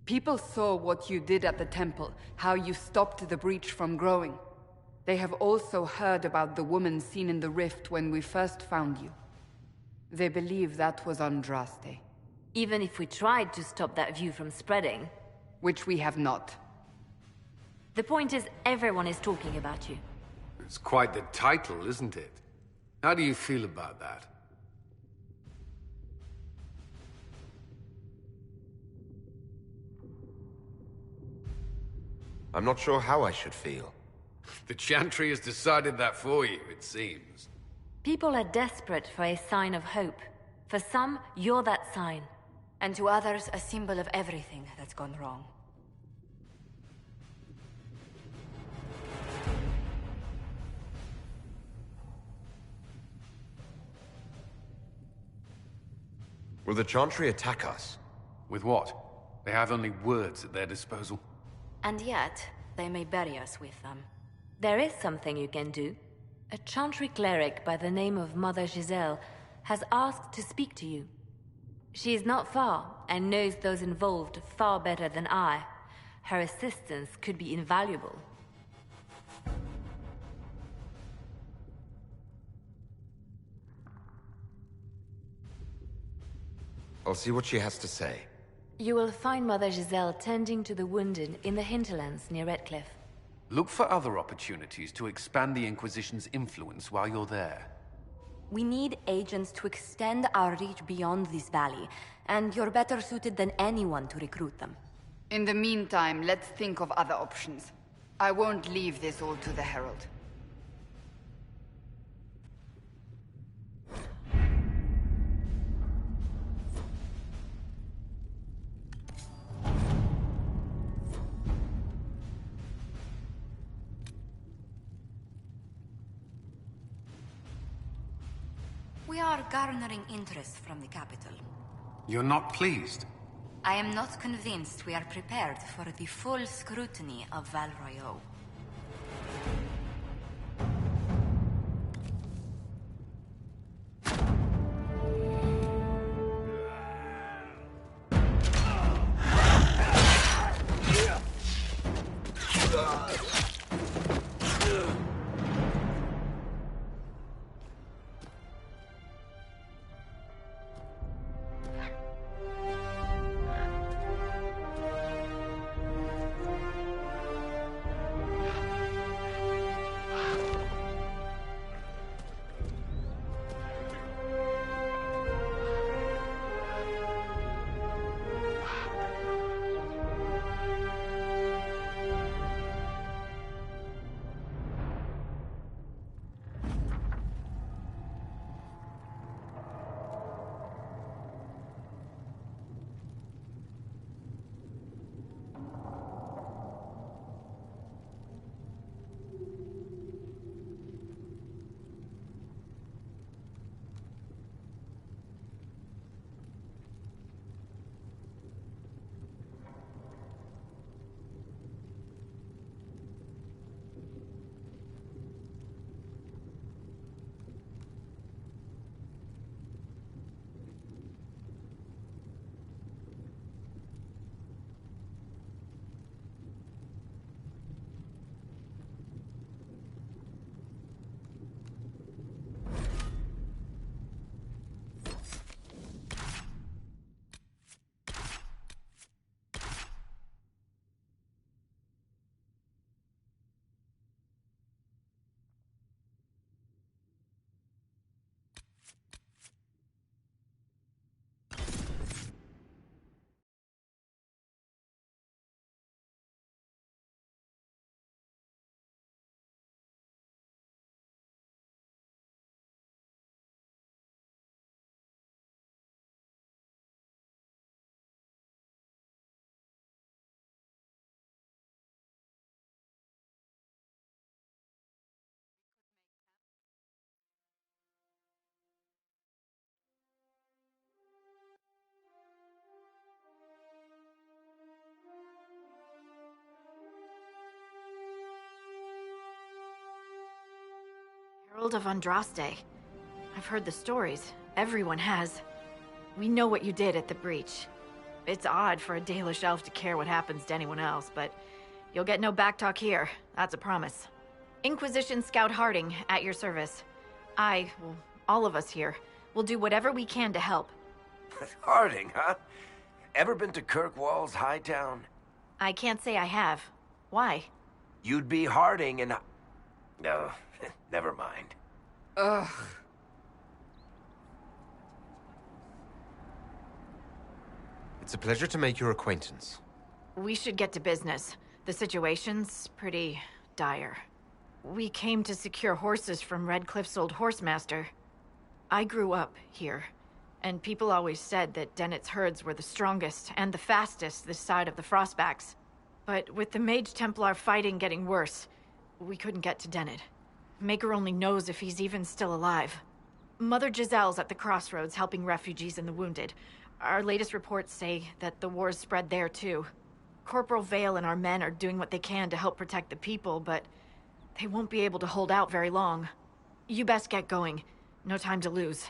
People saw what you did at the temple, how you stopped the breach from growing. They have also heard about the woman seen in the rift when we first found you. They believe that was Andraste. Even if we tried to stop that view from spreading... Which we have not. The point is, everyone is talking about you. It's quite the title, isn't it? How do you feel about that? I'm not sure how I should feel. The Chantry has decided that for you, it seems. People are desperate for a sign of hope. For some, you're that sign. And to others, a symbol of everything that's gone wrong. Will the Chantry attack us? With what? They have only words at their disposal. And yet, they may bury us with them. There is something you can do. A Chantry cleric by the name of Mother Giselle has asked to speak to you. She is not far, and knows those involved far better than I. Her assistance could be invaluable. I'll see what she has to say. You will find Mother Giselle tending to the wounded in the hinterlands near Redcliffe. Look for other opportunities to expand the Inquisition's influence while you're there. We need agents to extend our reach beyond this valley, and you're better suited than anyone to recruit them. In the meantime, let's think of other options. I won't leave this all to the Herald. We are garnering interest from the capital. You're not pleased? I am not convinced we are prepared for the full scrutiny of Val Royeaux. Herald of Andraste. I've heard the stories. Everyone has. We know what you did at the breach. It's odd for a Dalish elf to care what happens to anyone else, but you'll get no backtalk here. That's a promise. Inquisition Scout Harding, at your service. Well, all of us here, will do whatever we can to help. Harding, huh? Ever been to Kirkwall's Hightown? I can't say I have. Why? You'd be Harding and... No, never mind. Ugh. It's a pleasure to make your acquaintance. We should get to business. The situation's pretty dire. We came to secure horses from Redcliffe's old horsemaster. I grew up here, and people always said that Dennett's herds were the strongest and the fastest this side of the Frostbacks. But with the Mage Templar fighting getting worse, we couldn't get to Dennett. Maker only knows if he's even still alive. Mother Giselle's at the crossroads helping refugees and the wounded. Our latest reports say that the war's spread there too. Corporal Vale and our men are doing what they can to help protect the people, but they won't be able to hold out very long. You best get going. No time to lose.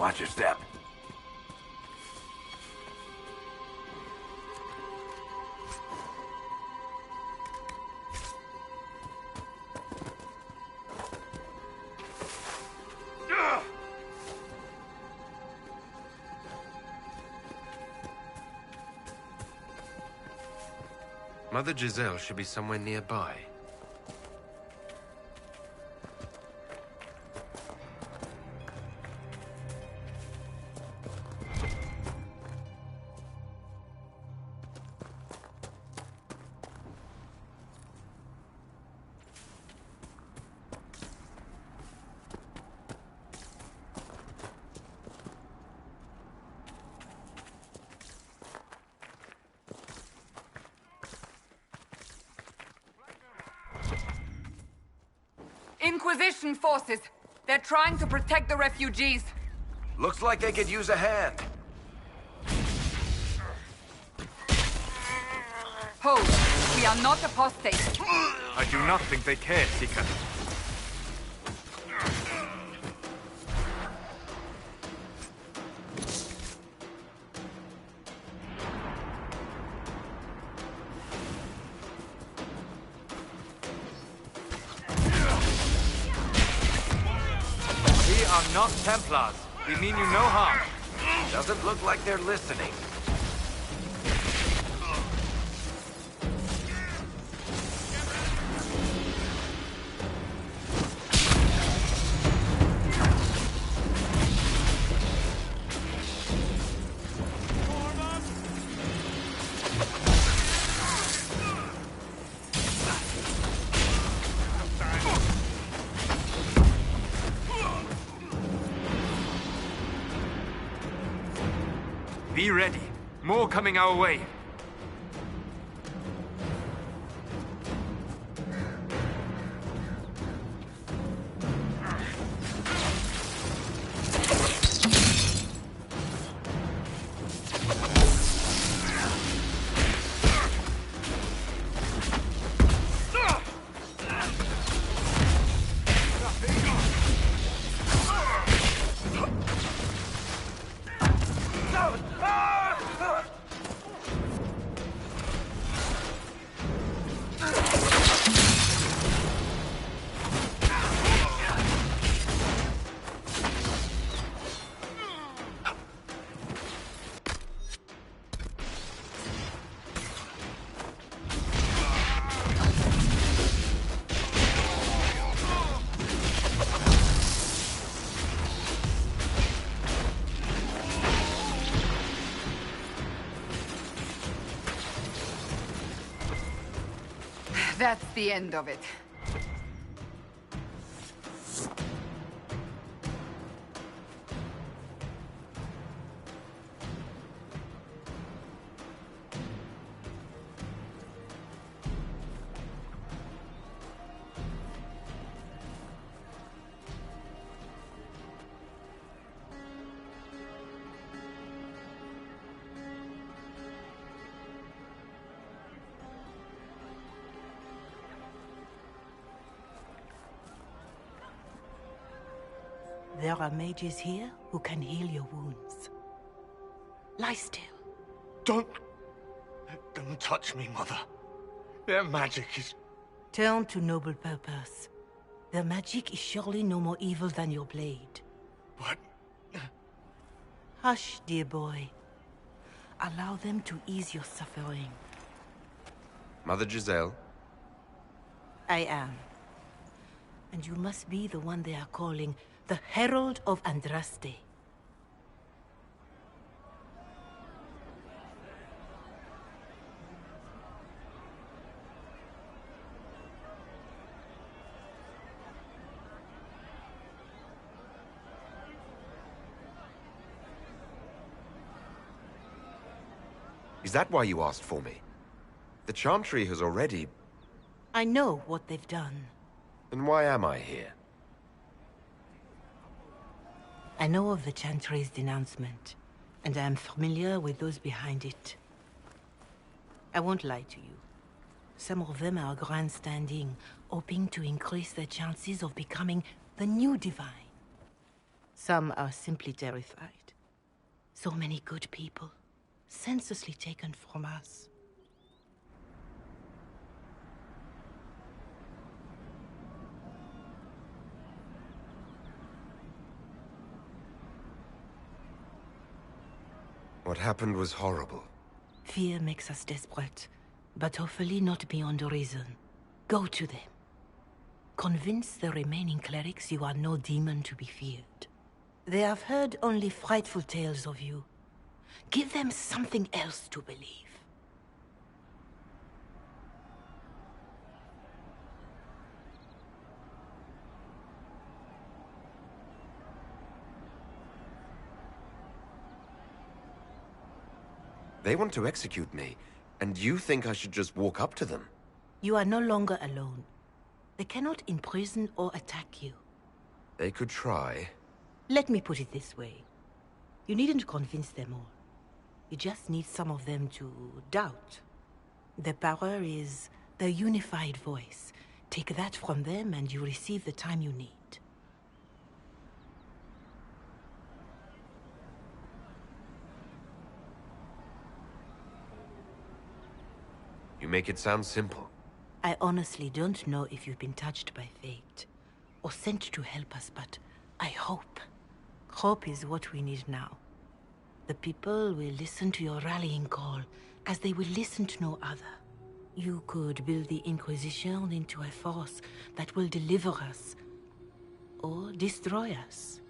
Watch your step. Mother Giselle should be somewhere nearby. Inquisition forces. They're trying to protect the refugees. Looks like they could use a hand. Hold. We are not apostates. I do not think they care, Seeker. We are not Templars. We mean you no harm. Doesn't look like they're listening. Be ready. More coming our way. That's the end of it. There are mages here who can heal your wounds. Lie still. Don't touch me, Mother. Their magic is... Turn to noble purpose. Their magic is surely no more evil than your blade. What? Hush, dear boy. Allow them to ease your suffering. Mother Giselle? I am. And you must be the one they are calling the Herald of Andraste. Is that why you asked for me? The Chantry has already... I know what they've done. Then why am I here? I know of the Chantry's denouncement, and I am familiar with those behind it. I won't lie to you. Some of them are grandstanding, hoping to increase their chances of becoming the new Divine. Some are simply terrified. So many good people, senselessly taken from us. What happened was horrible. Fear makes us desperate, but hopefully not beyond reason. Go to them. Convince the remaining clerics you are no demon to be feared. They have heard only frightful tales of you. Give them something else to believe. They want to execute me, and you think I should just walk up to them? You are no longer alone. They cannot imprison or attack you. They could try. Let me put it this way. You needn't convince them all. You just need some of them to doubt. Their power is their unified voice. Take that from them and you receive the time you need. You make it sound simple. I honestly don't know if you've been touched by fate, or sent to help us, but I hope. Hope is what we need now. The people will listen to your rallying call, as they will listen to no other. You could build the Inquisition into a force that will deliver us, or destroy us.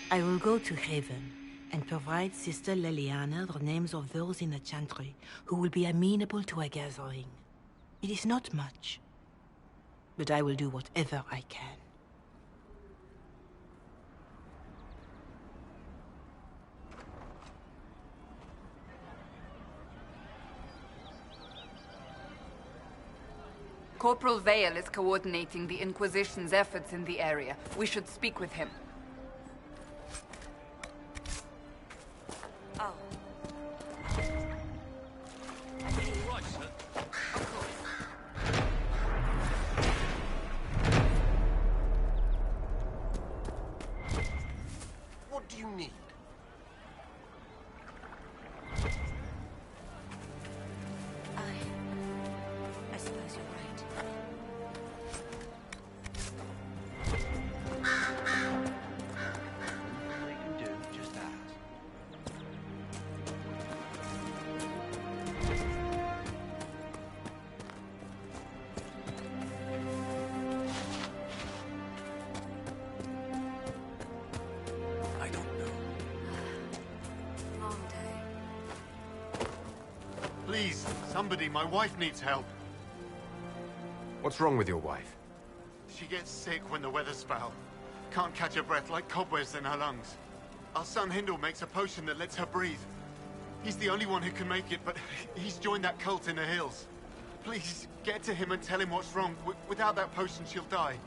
I will go to Haven, and provide Sister Leliana the names of those in the Chantry who will be amenable to a gathering. It is not much, but I will do whatever I can. Corporal Vale is coordinating the Inquisition's efforts in the area. We should speak with him. Oh. All right, sir. Of course. What do you need? I suppose you're right. They can do just that. I don't know. Long day. Please, somebody, my wife needs help. What's wrong with your wife? She gets sick when the weather's foul. Can't catch her breath, like cobwebs in her lungs. Our son Hindle makes a potion that lets her breathe. He's the only one who can make it, but he's joined that cult in the hills. Please, get to him and tell him what's wrong. Without that potion, she'll die.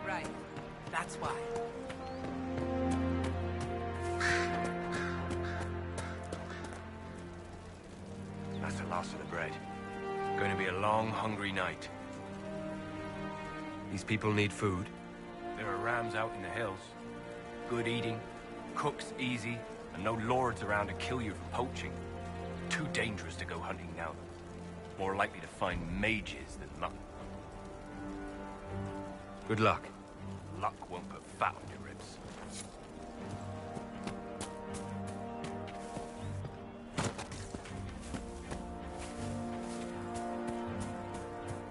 Right. That's why. That's the last of the bread. Going to be a long, hungry night. These people need food. There are rams out in the hills. Good eating, cooks easy, and no lords around to kill you for poaching. Too dangerous to go hunting now. More likely to find mages than mutton. Good luck. Luck won't put fat on your ribs.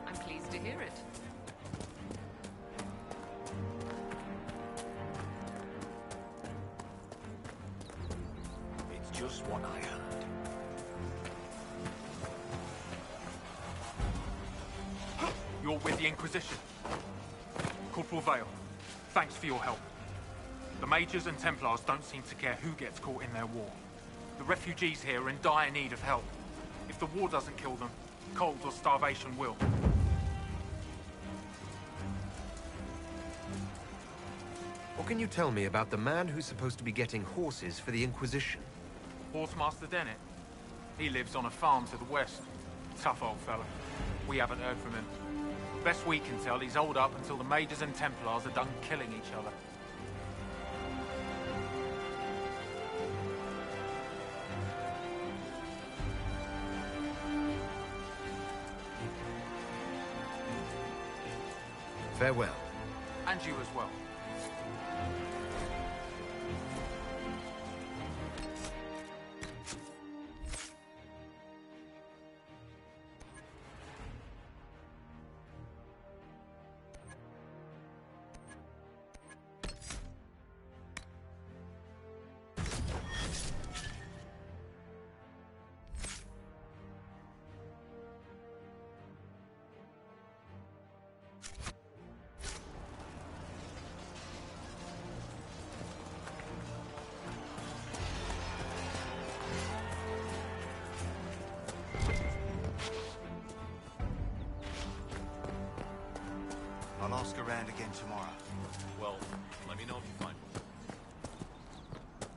I'm pleased to hear it. It's just what I heard. You're with the Inquisition. Corporal Vale, thanks for your help. The Mages and Templars don't seem to care who gets caught in their war. The refugees here are in dire need of help. If the war doesn't kill them, cold or starvation will. What can you tell me about the man who's supposed to be getting horses for the Inquisition? Horsemaster Dennett. He lives on a farm to the west. Tough old fella. We haven't heard from him. Best we can tell, he's holed up until the Mages and Templars are done killing each other. Farewell. And you as well. I'll ask around again tomorrow. Well, let me know if you find one.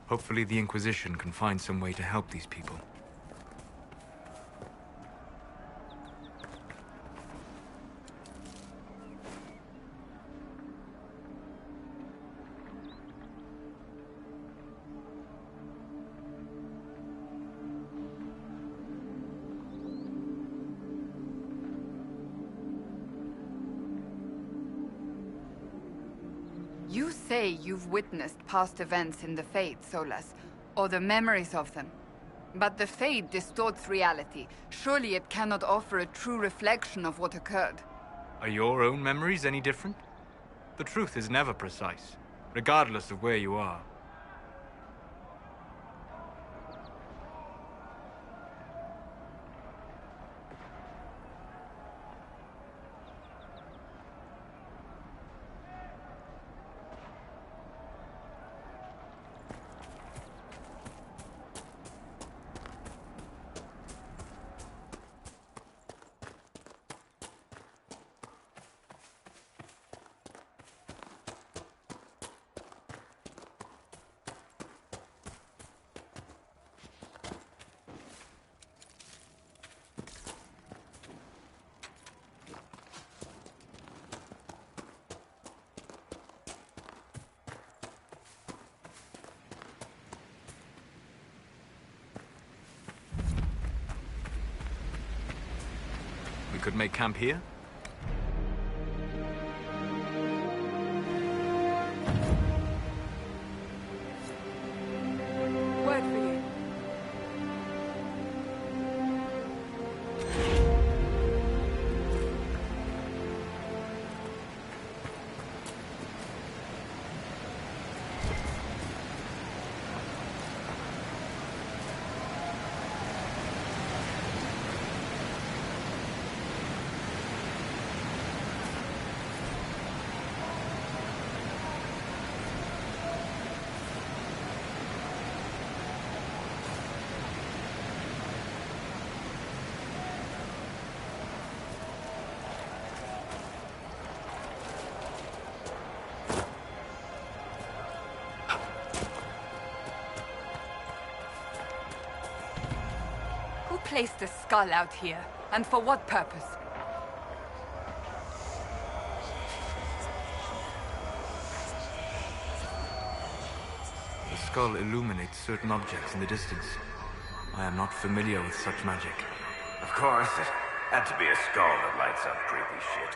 Hopefully the Inquisition can find some way to help these people. You say you've witnessed past events in the Fade, Solas, or the memories of them. But the Fade distorts reality. Surely it cannot offer a true reflection of what occurred. Are your own memories any different? The truth is never precise, regardless of where you are. We could make camp here? Word for you. Placed the skull out here, and for what purpose? The skull illuminates certain objects in the distance. I am not familiar with such magic. Of course, it had to be a skull that lights up creepy shit.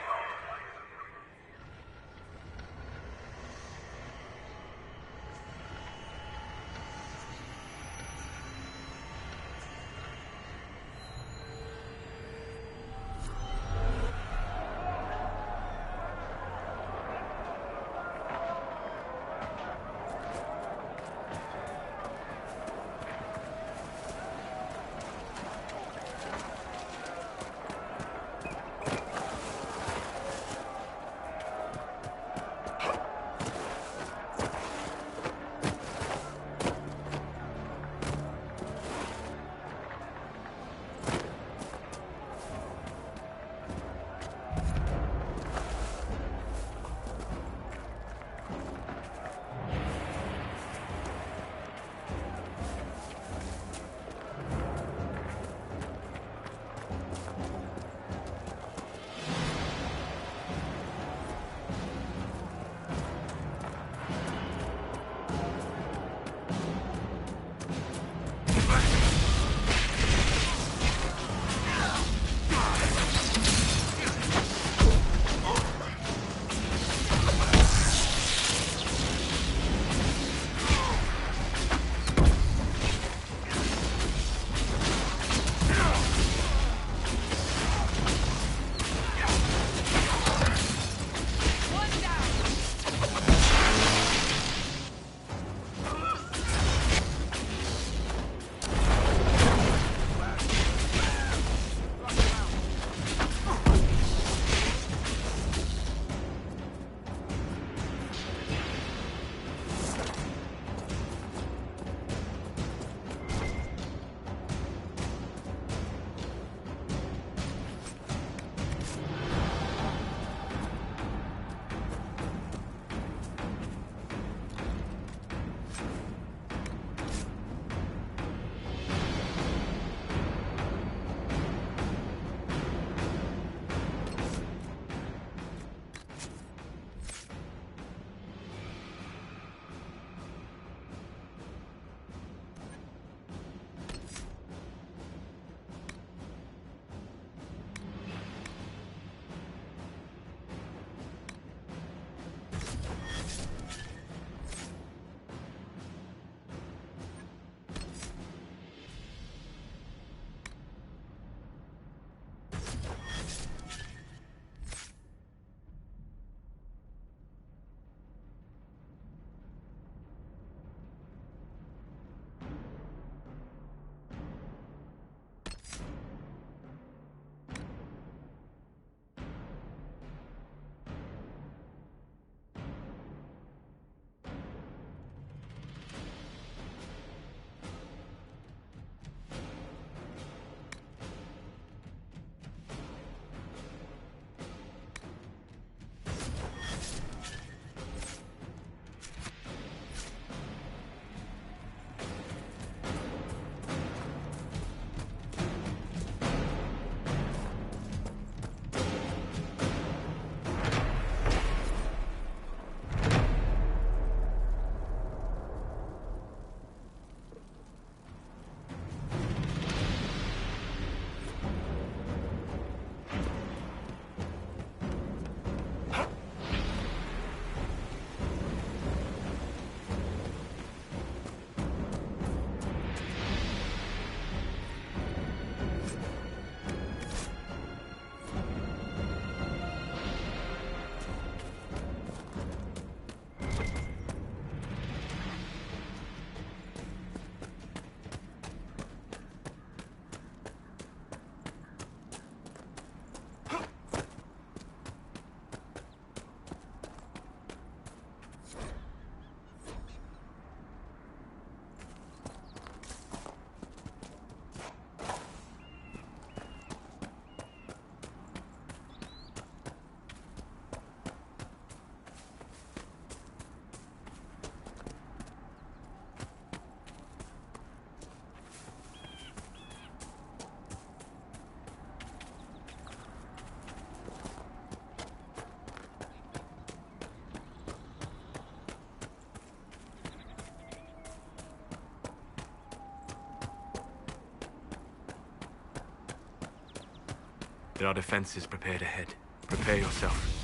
There are defenses prepared ahead. Prepare yourself.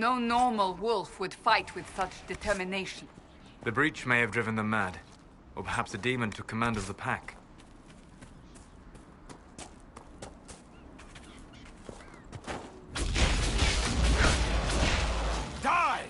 No normal wolf would fight with such determination. The breach may have driven them mad. Or perhaps a demon took command of the pack. Die!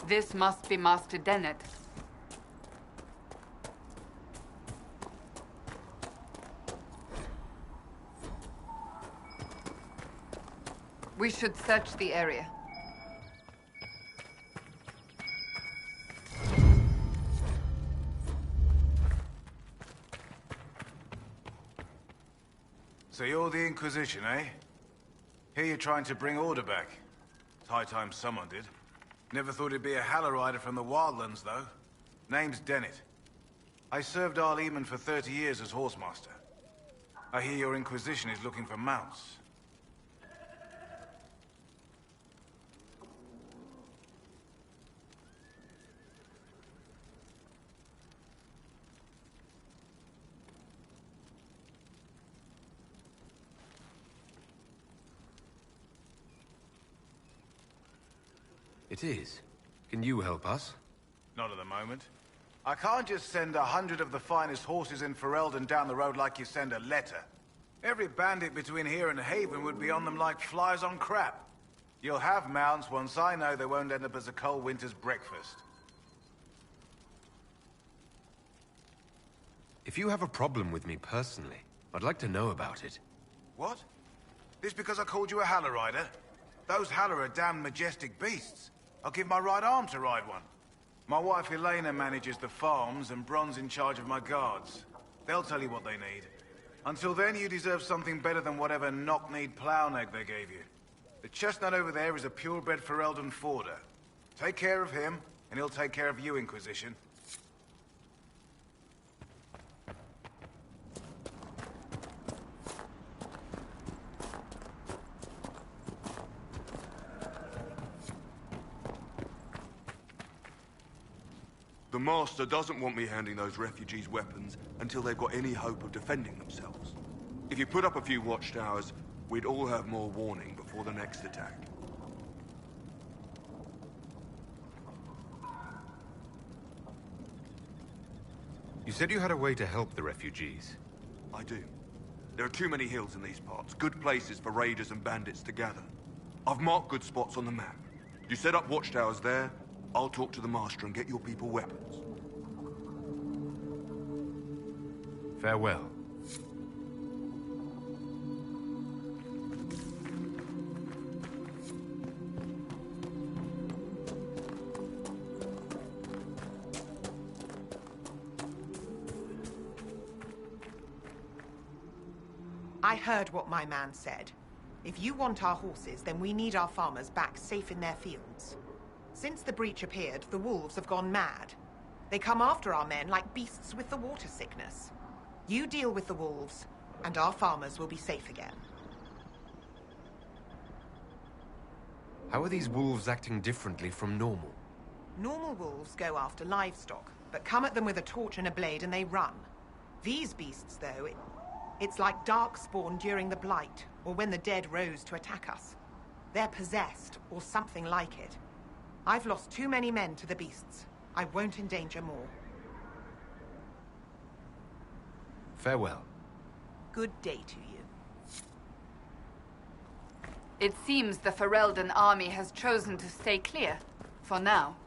This must be Master Dennett. We should search the area. So you're the Inquisition, eh? Here you're trying to bring order back. It's high time someone did. Never thought it'd be a Hallow-Rider from the Wildlands, though. Name's Dennett. I served Arleman for 30 years as horsemaster. I hear your Inquisition is looking for mounts. It is. Can you help us? Not at the moment. I can't just send 100 of the finest horses in Ferelden down the road like you send a letter. Every bandit between here and Haven would be on them like flies on crap. You'll have mounts once I know they won't end up as a cold winter's breakfast. If you have a problem with me personally, I'd like to know about it. What? This because I called you a Hallow-Rider? Those Hallow are damn majestic beasts. I'll give my right arm to ride one. My wife Elena manages the farms, and Bron's in charge of my guards. They'll tell you what they need. Until then, you deserve something better than whatever knock-kneed plow-neck they gave you. The chestnut over there is a purebred Ferelden forder. Take care of him, and he'll take care of you, Inquisition. The Master doesn't want me handing those refugees weapons until they've got any hope of defending themselves. If you put up a few watchtowers, we'd all have more warning before the next attack. You said you had a way to help the refugees. I do. There are too many hills in these parts, good places for raiders and bandits to gather. I've marked good spots on the map. You set up watchtowers there, I'll talk to the Master and get your people weapons. Farewell. I heard what my man said. If you want our horses, then we need our farmers back safe in their fields. Since the breach appeared, the wolves have gone mad. They come after our men like beasts with the water sickness. You deal with the wolves, and our farmers will be safe again. How are these wolves acting differently from normal? Normal wolves go after livestock, but come at them with a torch and a blade and they run. These beasts, though, it's like darkspawn during the Blight, or when the dead rose to attack us. They're possessed, or something like it. I've lost too many men to the beasts. I won't endanger more. Farewell. Good day to you. It seems the Ferelden army has chosen to stay clear, for now.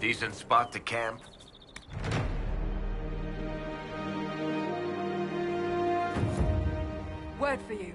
Decent spot to camp? Word for you.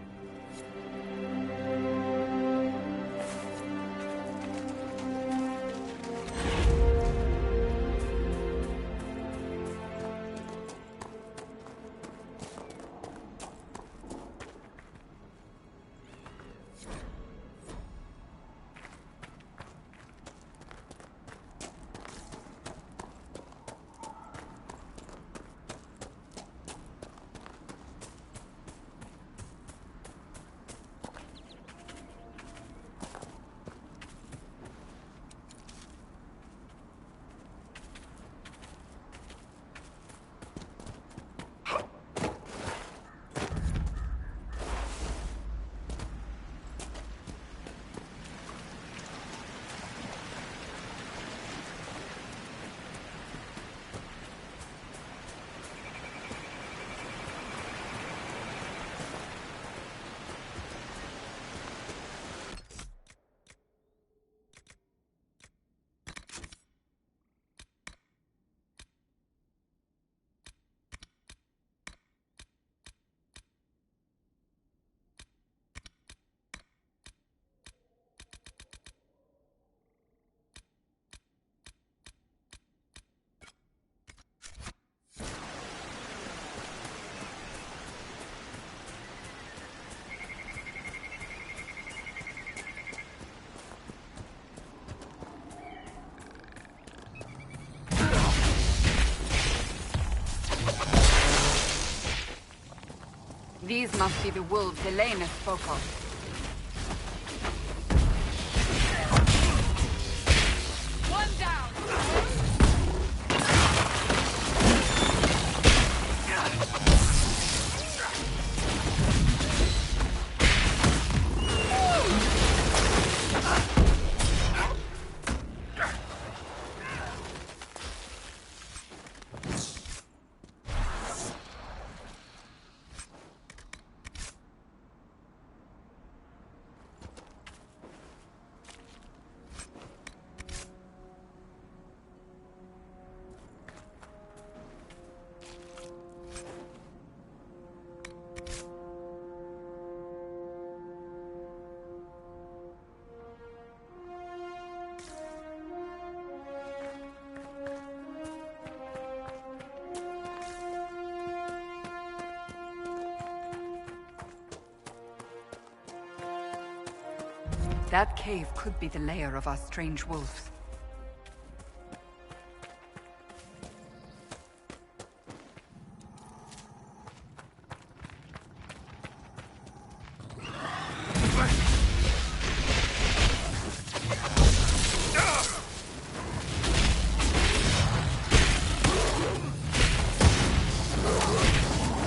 These must be the wolves Elena spoke of. That cave could be the lair of our strange wolves.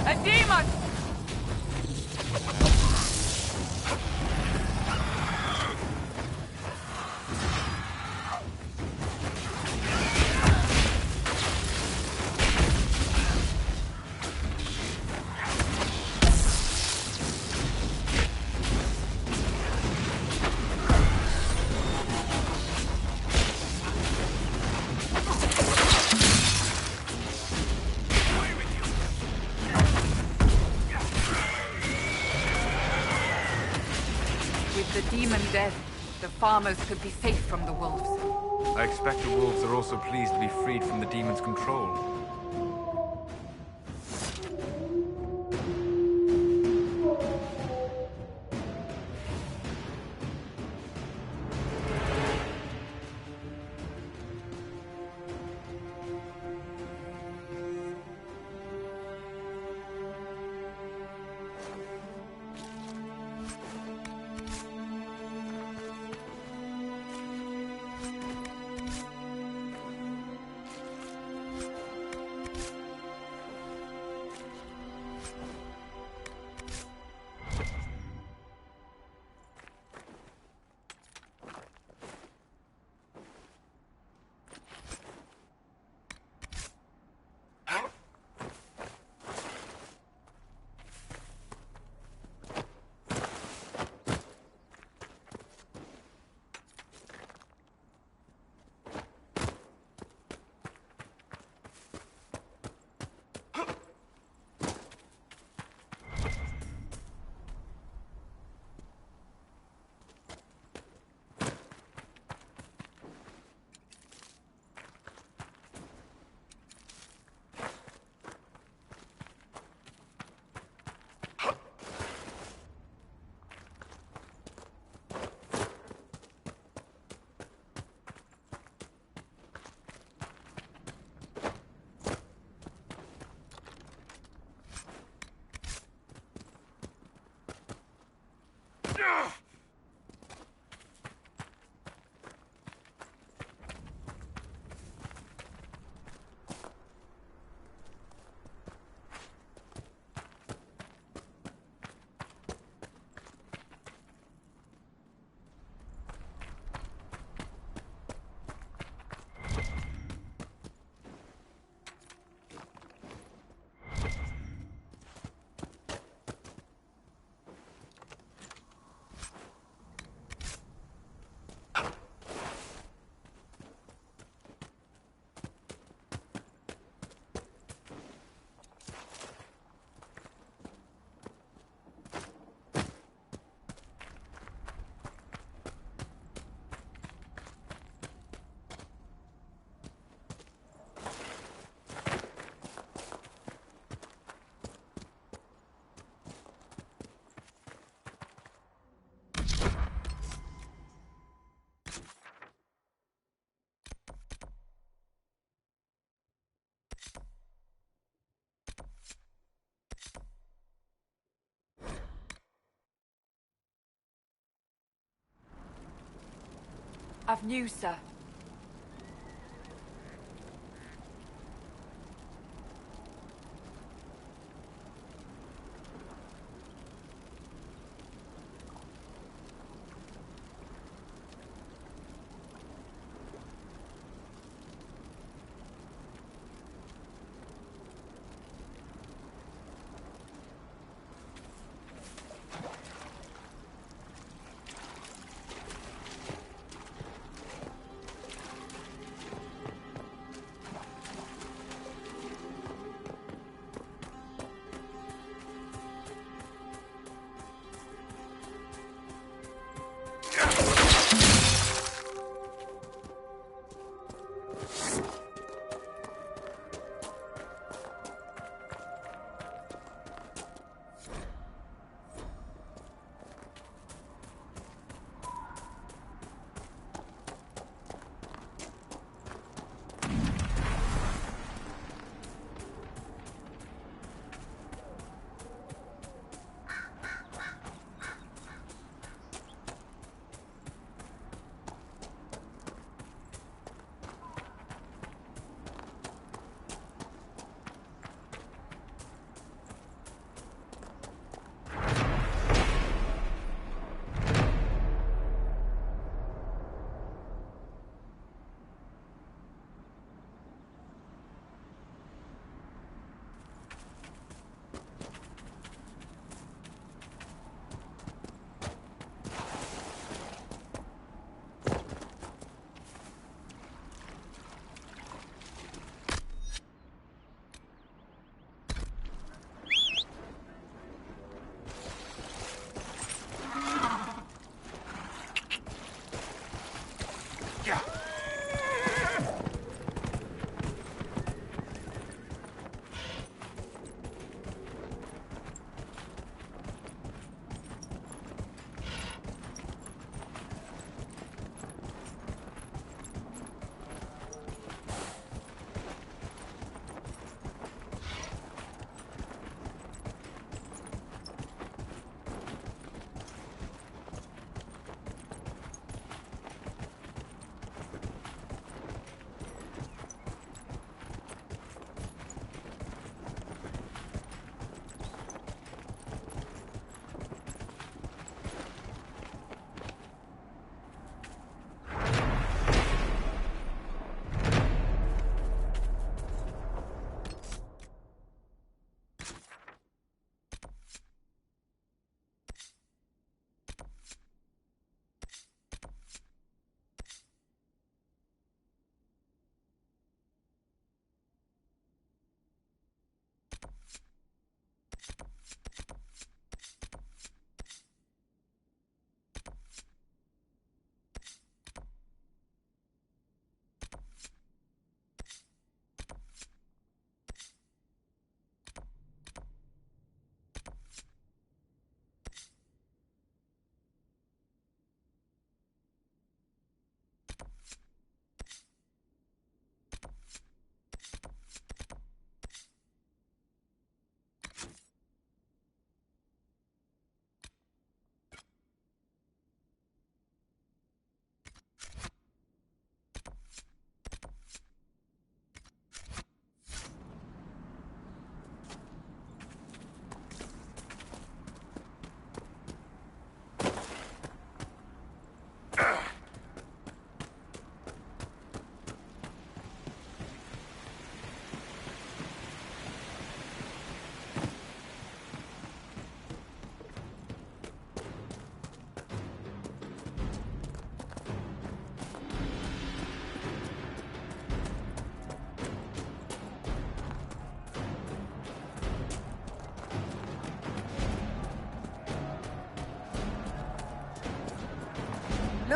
A demon! With the demon dead, the farmers could be safe from the wolves. I expect the wolves are also pleased to be freed from the demon's control. I've news, sir.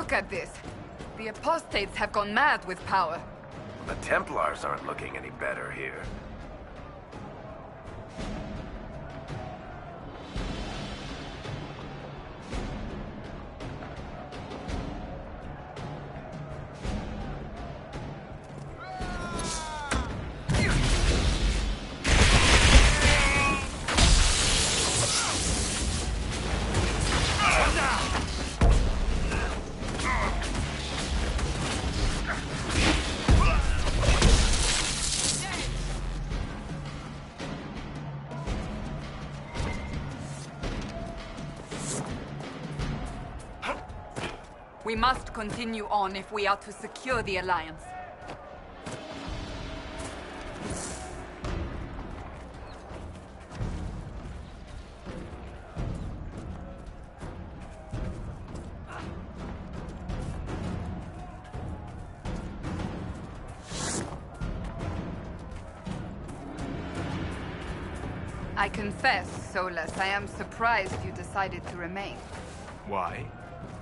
Look at this. The apostates have gone mad with power. The Templars aren't looking any better here. We must continue on if we are to secure the Alliance. I confess, Solus, I am surprised you decided to remain. Why?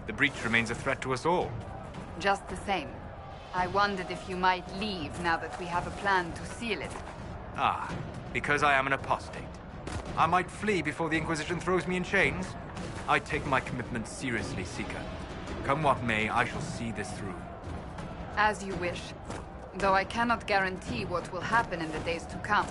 The breach remains a threat to us all. Just the same. I wondered if you might leave now that we have a plan to seal it. Ah, because I am an apostate. I might flee before the Inquisition throws me in chains. I take my commitment seriously, Seeker. Come what may, I shall see this through. As you wish. Though I cannot guarantee what will happen in the days to come.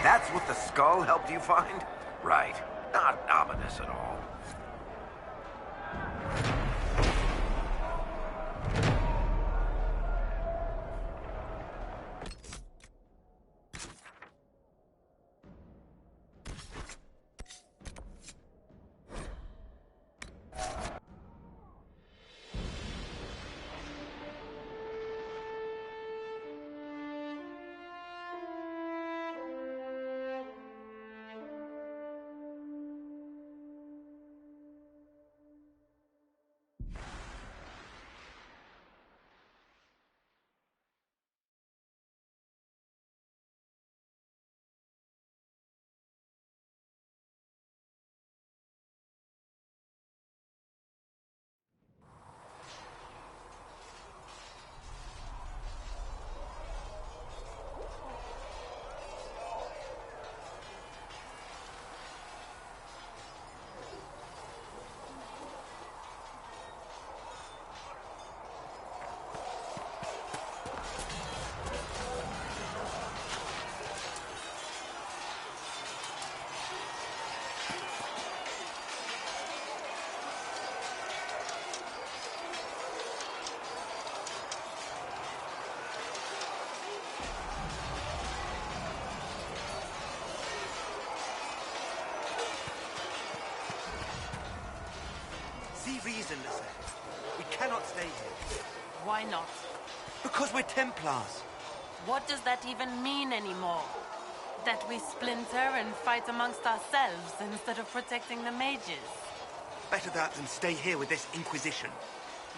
That's what the skull helped you find? Right. Not ominous at all. See reason, Lisa. We cannot stay here. Why not? Because we're Templars. What does that even mean anymore? That we splinter and fight amongst ourselves instead of protecting the mages? Better that than stay here with this Inquisition.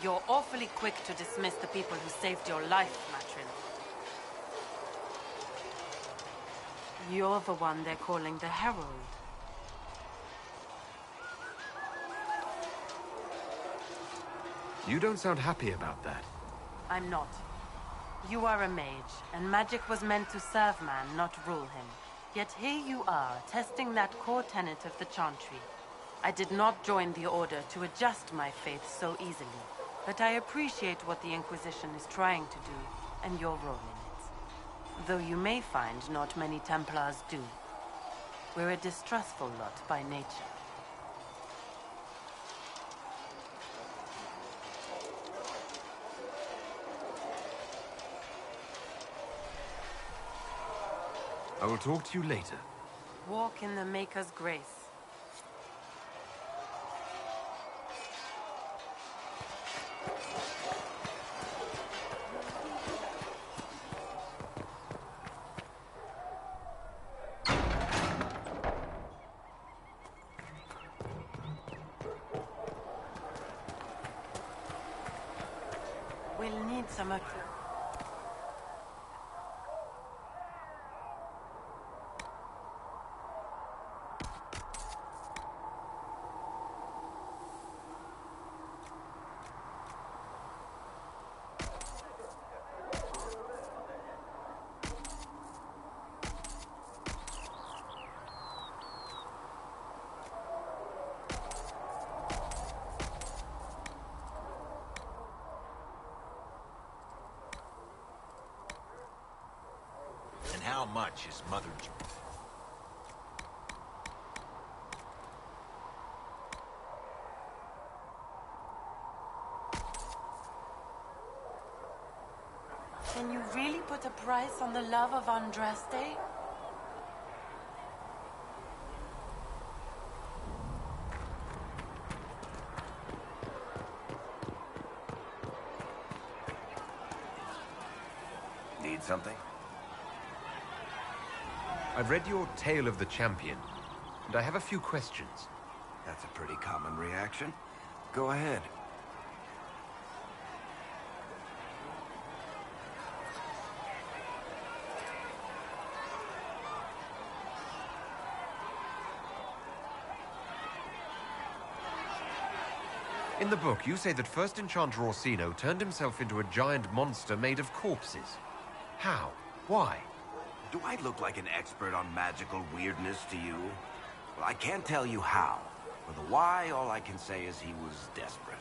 You're awfully quick to dismiss the people who saved your life, Matrin. You're the one they're calling the Herald. You don't sound happy about that. I'm not. You are a mage, and magic was meant to serve man, not rule him. Yet here you are, testing that core tenet of the Chantry. I did not join the Order to adjust my faith so easily, but I appreciate what the Inquisition is trying to do, and your role in it. Though you may find not many Templars do. We're a distrustful lot by nature. I will talk to you later. Walk in the Maker's grace. summer. And how much is Mother Judith? Can you really put a price on the love of Andraste? Need something? I've read your Tale of the Champion, and I have a few questions. That's a pretty common reaction. Go ahead. In the book, you say that First Enchanter Orsino turned himself into a giant monster made of corpses. How? Why? Do I look like an expert on magical weirdness to you? Well, I can't tell you how. For the why, all I can say is he was desperate.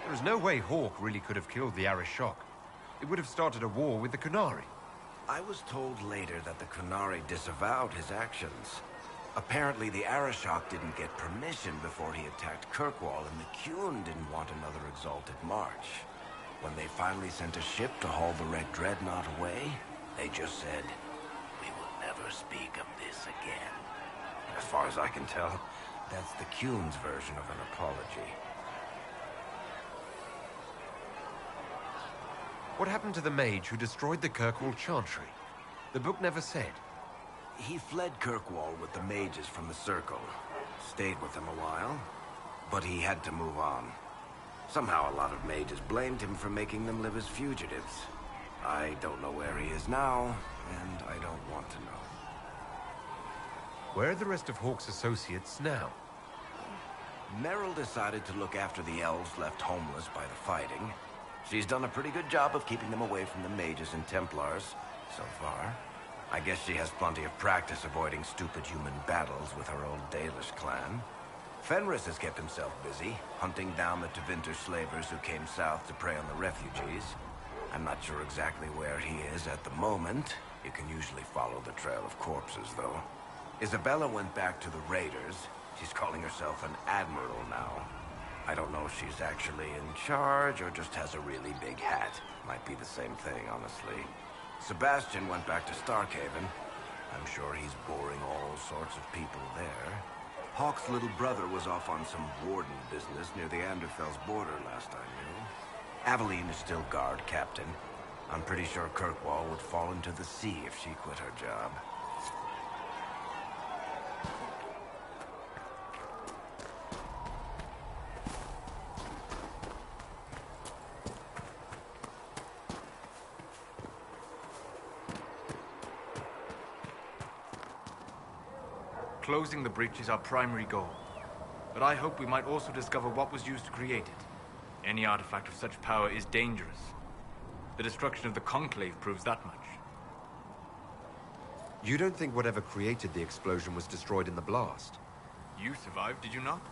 There is no way Hawk really could have killed the Arishok. It would have started a war with the Qunari. I was told later that the Qunari disavowed his actions. Apparently, the Arishok didn't get permission before he attacked Kirkwall, and the Qun didn't want another exalted march. When they finally sent a ship to haul the Red Dreadnought away, they just said, "We will never speak of this again." As far as I can tell, that's the Qun's version of an apology. What happened to the mage who destroyed the Kirkwall Chantry? The book never said. He fled Kirkwall with the mages from the Circle. Stayed with them a while, but he had to move on. Somehow a lot of mages blamed him for making them live as fugitives. I don't know where he is now, and I don't want to know. Where are the rest of Hawk's associates now? Meryl decided to look after the elves left homeless by the fighting. She's done a pretty good job of keeping them away from the mages and Templars, so far. I guess she has plenty of practice avoiding stupid human battles with her old Dalish clan. Fenris has kept himself busy, hunting down the Tevinter slavers who came south to prey on the refugees. I'm not sure exactly where he is at the moment. You can usually follow the trail of corpses, though. Isabella went back to the raiders. She's calling herself an admiral now. I don't know if she's actually in charge or just has a really big hat. Might be the same thing, honestly. Sebastian went back to Starkhaven. I'm sure he's boring all sorts of people there. Hawk's little brother was off on some warden business near the Anderfell's border last I knew. Aveline is still guard captain. I'm pretty sure Kirkwall would fall into the sea if she quit her job. Closing the breach is our primary goal. But I hope we might also discover what was used to create it. Any artifact of such power is dangerous. The destruction of the Conclave proves that much. You don't think whatever created the explosion was destroyed in the blast? You survived, did you not?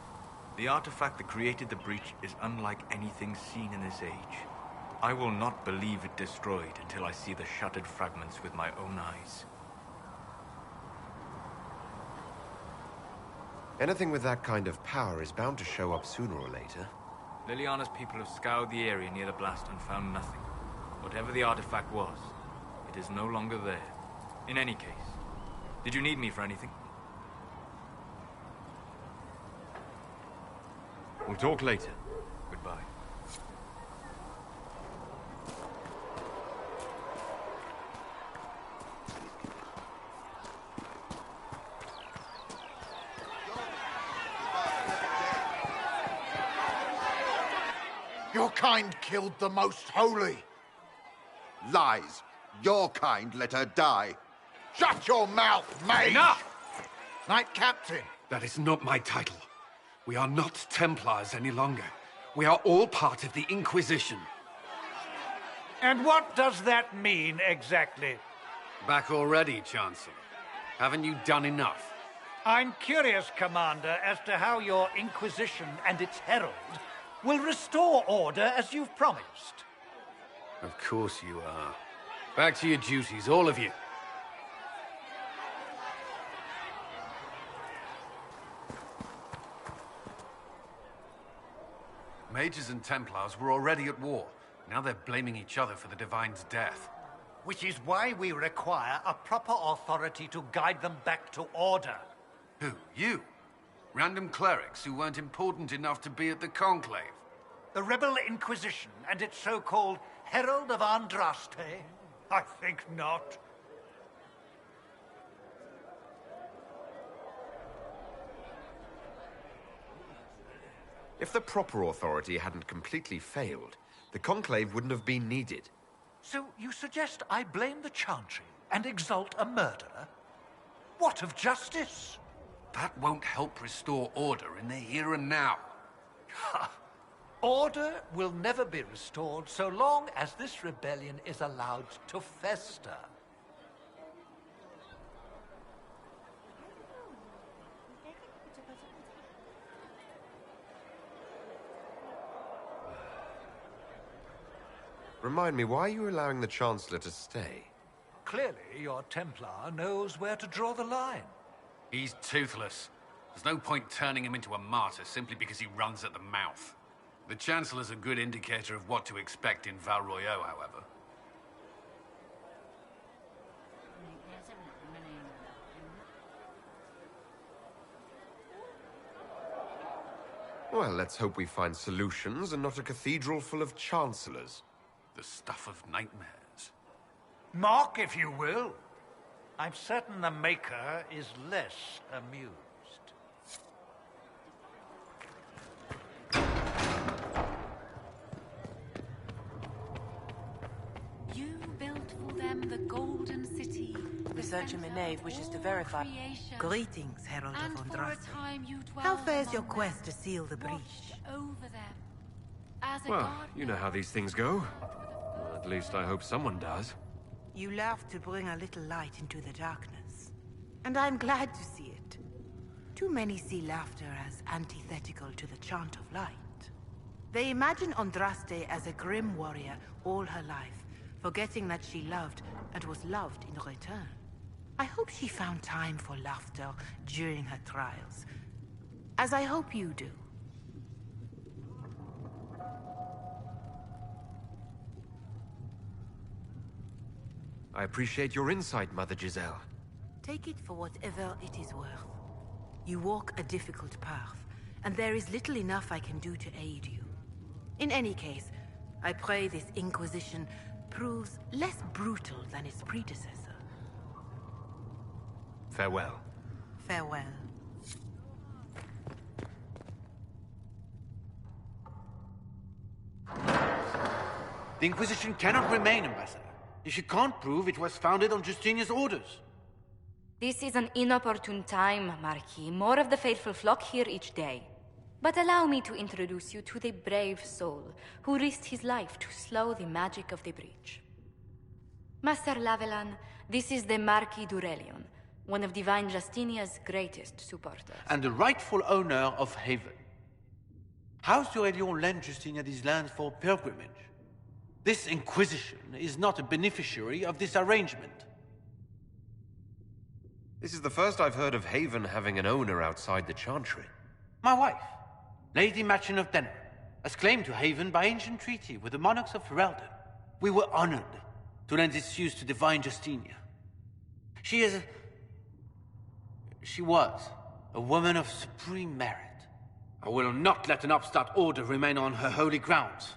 The artifact that created the breach is unlike anything seen in this age. I will not believe it destroyed until I see the shattered fragments with my own eyes. Anything with that kind of power is bound to show up sooner or later. Liliana's people have scoured the area near the blast and found nothing. Whatever the artifact was, it is no longer there. In any case, did you need me for anything? We'll talk later. Goodbye. Your kind killed the Most Holy. Lies. Your kind let her die. Shut your mouth, mage! Enough! Knight Captain. That is not my title. We are not Templars any longer. We are all part of the Inquisition. And what does that mean, exactly? Back already, Chancellor. Haven't you done enough? I'm curious, Commander, as to how your Inquisition and its herald will restore order as you've promised. Of course you are. Back to your duties, all of you. Mages and Templars were already at war. Now they're blaming each other for the Divine's death. Which is why we require a proper authority to guide them back to order. Who? You? Random clerics who weren't important enough to be at the Conclave? The Rebel Inquisition and its so-called Herald of Andraste? I think not. If the proper authority hadn't completely failed, the Conclave wouldn't have been needed. So you suggest I blame the Chantry and exalt a murderer? What of justice? That won't help restore order in the here and now. Order will never be restored so long as this rebellion is allowed to fester. Remind me, why are you allowing the Chancellor to stay? Clearly, your Templar knows where to draw the line. He's toothless. There's no point turning him into a martyr simply because he runs at the mouth. The Chancellor's a good indicator of what to expect in Val Royeaux, however. Well, let's hope we find solutions and not a cathedral full of chancellors. The stuff of nightmares. Mock, if you will. I'm certain the Maker is less amused. You built for them the Golden City. Researcher Meneve wishes to verify. Greetings, Herald of Andraste. How fares your quest to seal the breach? Well, you know how these things go. At least I hope someone does. You love to bring a little light into the darkness. And I'm glad to see it. Too many see laughter as antithetical to the chant of light. They imagine Andraste as a grim warrior all her life, forgetting that she loved and was loved in return. I hope she found time for laughter during her trials, as I hope you do. I appreciate your insight, Mother Giselle. Take it for whatever it is worth. You walk a difficult path, and there is little enough I can do to aid you. In any case, I pray this Inquisition proves less brutal than its predecessor. Farewell. Farewell. The Inquisition cannot remain, Ambassador, if you can't prove it was founded on Justinian's orders. This is an inopportune time, Marquis. More of the faithful flock here each day. But allow me to introduce you to the brave soul who risked his life to slow the magic of the breach. Master Lavelan, this is the Marquis d'Aurelion, one of Divine Justinia's greatest supporters. And the rightful owner of Haven. House d'Aurelion lent Justinia these lands for pilgrimage. This Inquisition is not a beneficiary of this arrangement. This is the first I've heard of Haven having an owner outside the Chantry. My wife, Lady Machin of Denner, has claimed to Haven by ancient treaty with the monarchs of Ferelden. We were honored to lend its use to Divine Justinia. She was a woman of supreme merit. I will not let an upstart order remain on her holy grounds.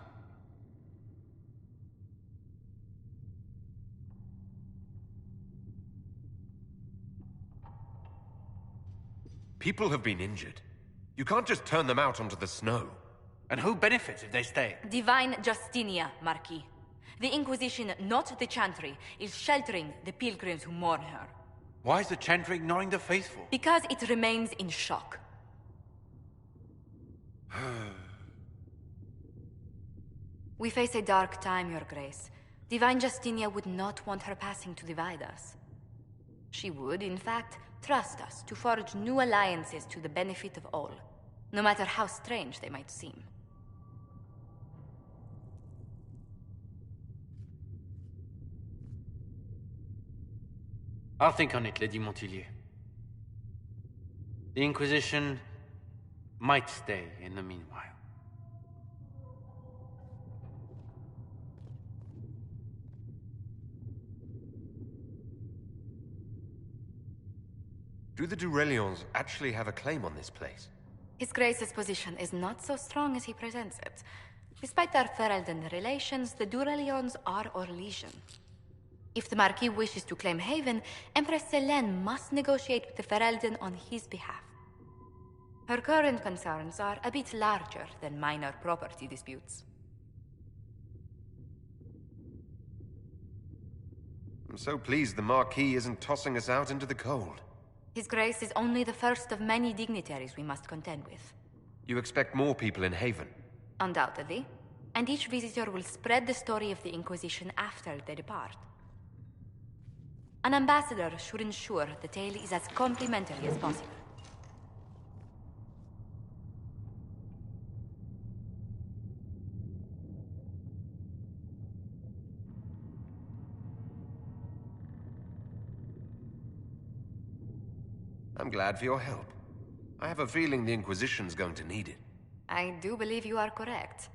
People have been injured. You can't just turn them out onto the snow. And who benefits if they stay? Divine Justinia, Marquis. The Inquisition, not the Chantry, is sheltering the pilgrims who mourn her. Why is the Chantry ignoring the faithful? Because it remains in shock. We face a dark time, Your Grace. Divine Justinia would not want her passing to divide us. She would, in fact, trust us to forge new alliances to the benefit of all, no matter how strange they might seem. I'll think on it, Lady Montillier. The Inquisition might stay in the meanwhile. Do the Durelions actually have a claim on this place? His Grace's position is not so strong as he presents it. Despite their Ferelden relations, the Durelions are our legion. If the Marquis wishes to claim Haven, Empress Selene must negotiate with the Ferelden on his behalf. Her current concerns are a bit larger than minor property disputes. I'm so pleased the Marquis isn't tossing us out into the cold. His Grace is only the first of many dignitaries we must contend with. You expect more people in Haven? Undoubtedly. And each visitor will spread the story of the Inquisition after they depart. An ambassador should ensure the tale is as complimentary as possible. I'm glad for your help. I have a feeling the Inquisition's going to need it. I do believe you are correct.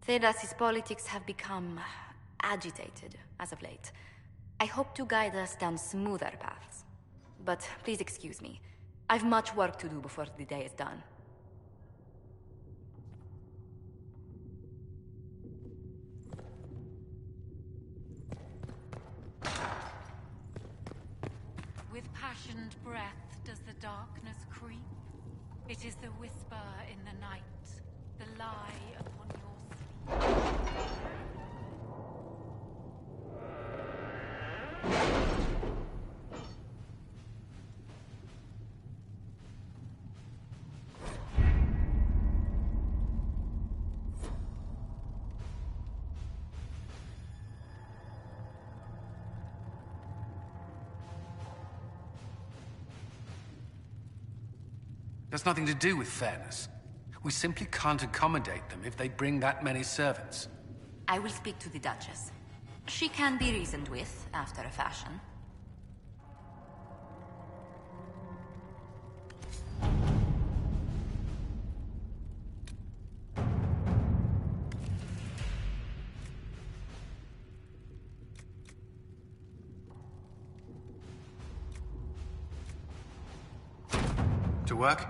Thedas's politics have become agitated as of late. I hope to guide us down smoother paths. But please excuse me. I've much work to do before the day is done. With passioned breath does the darkness creep. It is the whisper in the night, the lie upon your sleep. That's nothing to do with fairness. We simply can't accommodate them if they bring that many servants. I will speak to the Duchess. She can be reasoned with, after a fashion. To work?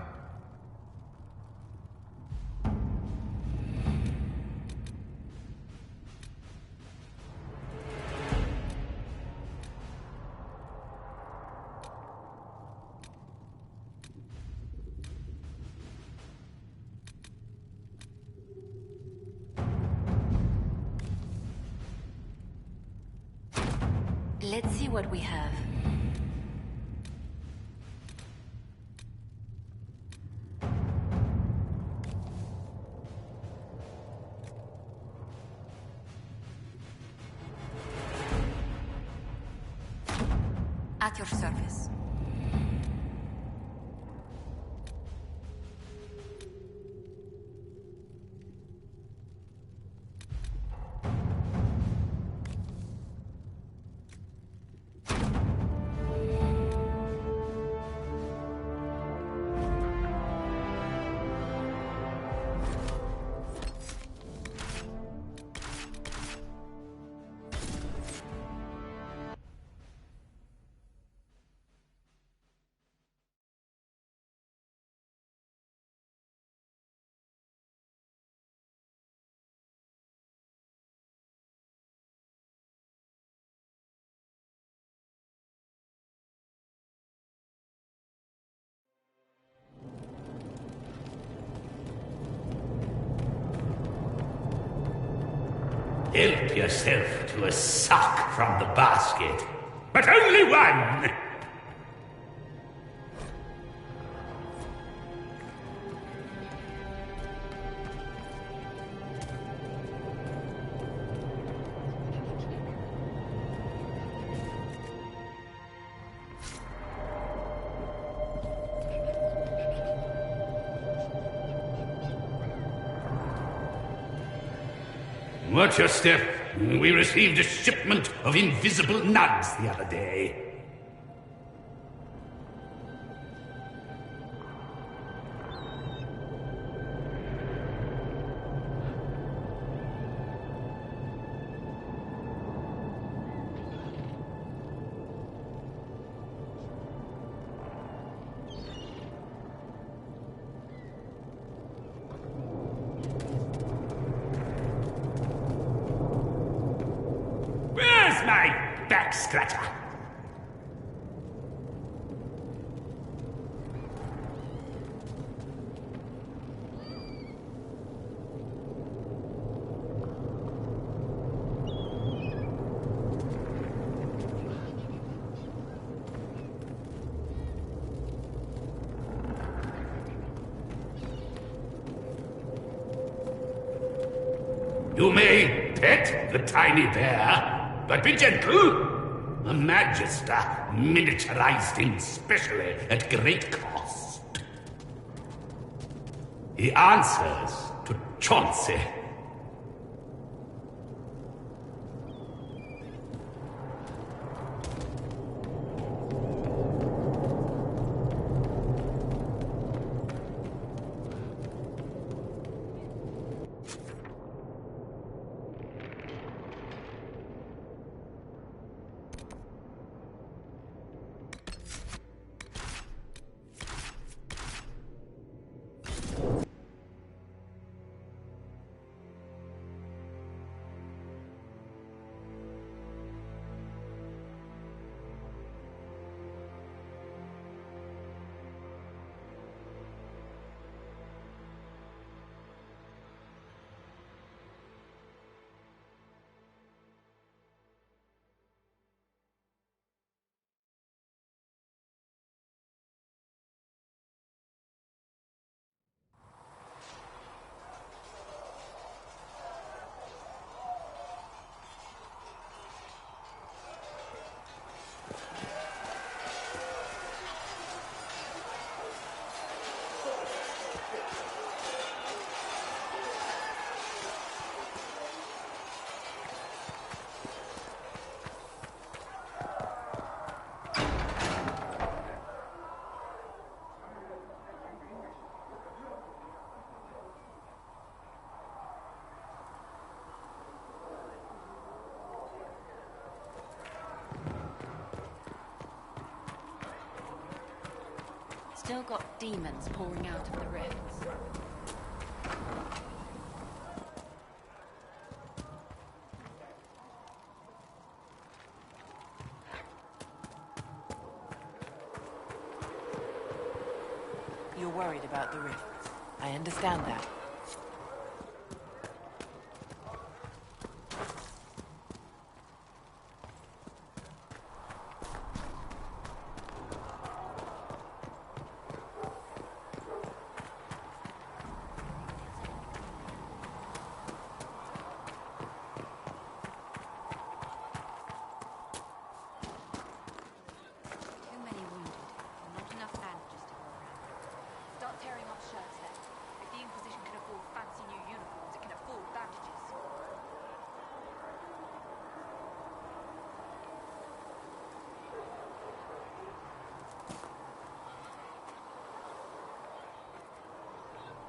Let's see what we have. At your service. Help yourself to a sock from the basket. But only one! Watch your step. We received a shipment of invisible nugs the other day. Where's my back scratcher? You may pet the tiny bear, but be gentle. A Magister, miniaturized him specially at great cost. He answers to Chauncey. Still got demons pouring out of the rifts. You're worried about the rifts. I understand that.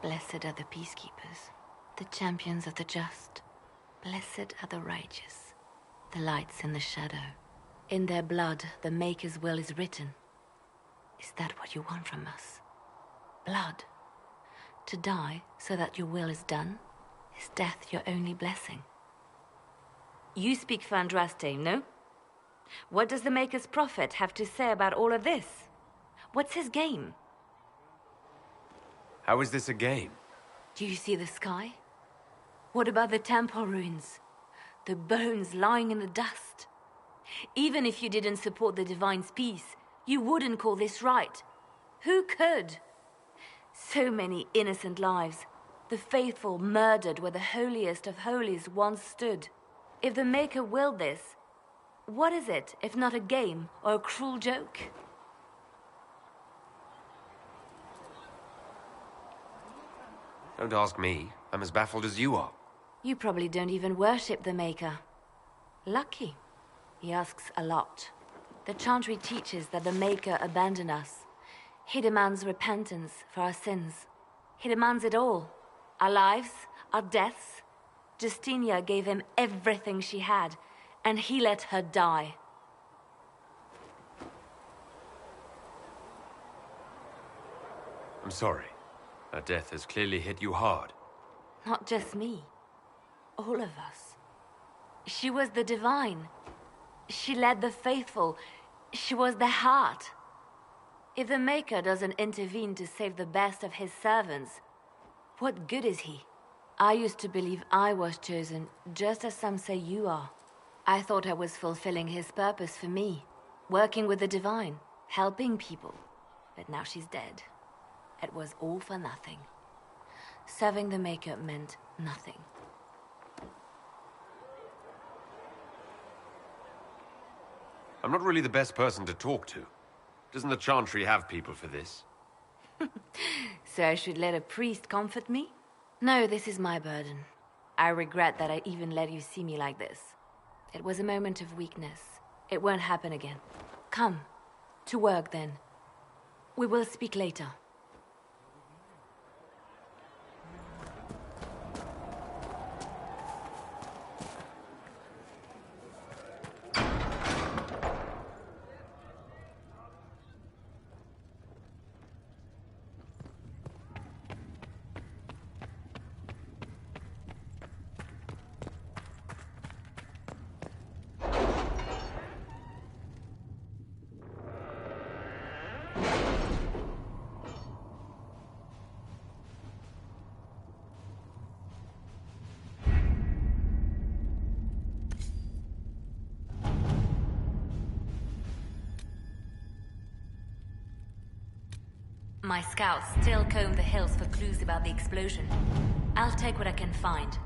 Blessed are the peacekeepers, the champions of the just. Blessed are the righteous, the lights in the shadow. In their blood, the Maker's will is written. Is that what you want from us? Blood? To die so that your will is done? Is death your only blessing? You speak for Andraste, no? What does the Maker's prophet have to say about all of this? What's his game? How is this a game? Do you see the sky? What about the temple ruins? the bones lying in the dust. Even if you didn't support the Divine's peace, you wouldn't call this right. Who could? So many innocent lives. The faithful murdered where the holiest of holies once stood. If the Maker willed this, what is it if not a game or a cruel joke? Don't ask me. I'm as baffled as you are. You probably don't even worship the Maker. Lucky. He asks a lot. The Chantry teaches that the Maker abandoned us. He demands repentance for our sins. He demands it all. Our lives, our deaths. Justinia gave him everything she had, and he let her die. I'm sorry. Her death has clearly hit you hard. Not just me. All of us. She was the Divine. She led the faithful. She was their heart. If the Maker doesn't intervene to save the best of his servants, what good is he? I used to believe I was chosen, just as some say you are. I thought I was fulfilling his purpose for me, working with the Divine, helping people. But now she's dead. It was all for nothing. Serving the Maker meant nothing. I'm not really the best person to talk to. Doesn't the Chantry have people for this? So I should let a priest comfort me? No, this is my burden. I regret that I even let you see me like this. It was a moment of weakness. It won't happen again. Come. To work, then. We will speak later. My scouts still comb the hills for clues about the explosion. I'll take what I can find.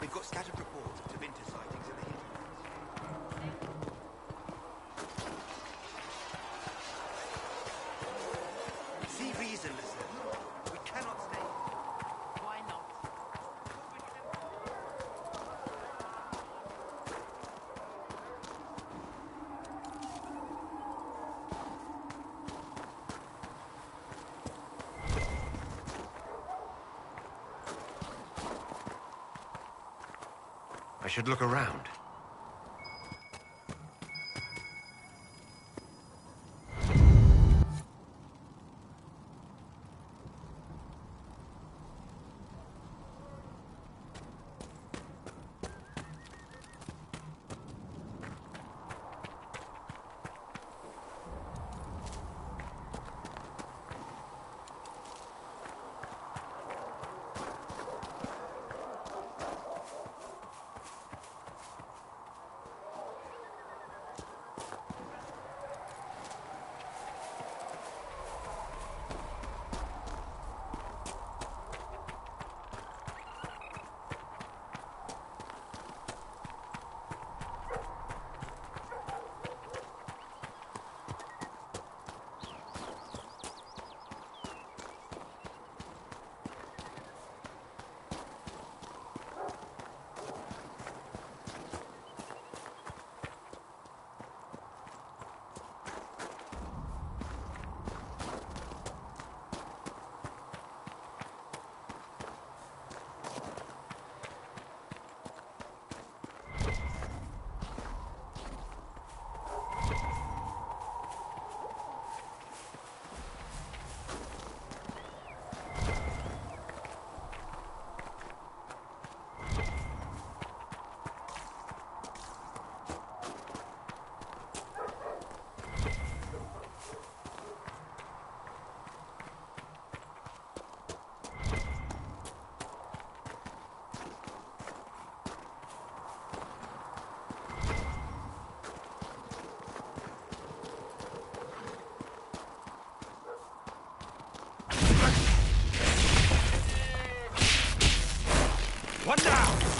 We've got scattered reports of Tevinter sightings in the hinterlands. See reason, listen. We cannot stay. Why not? I should look around. One down!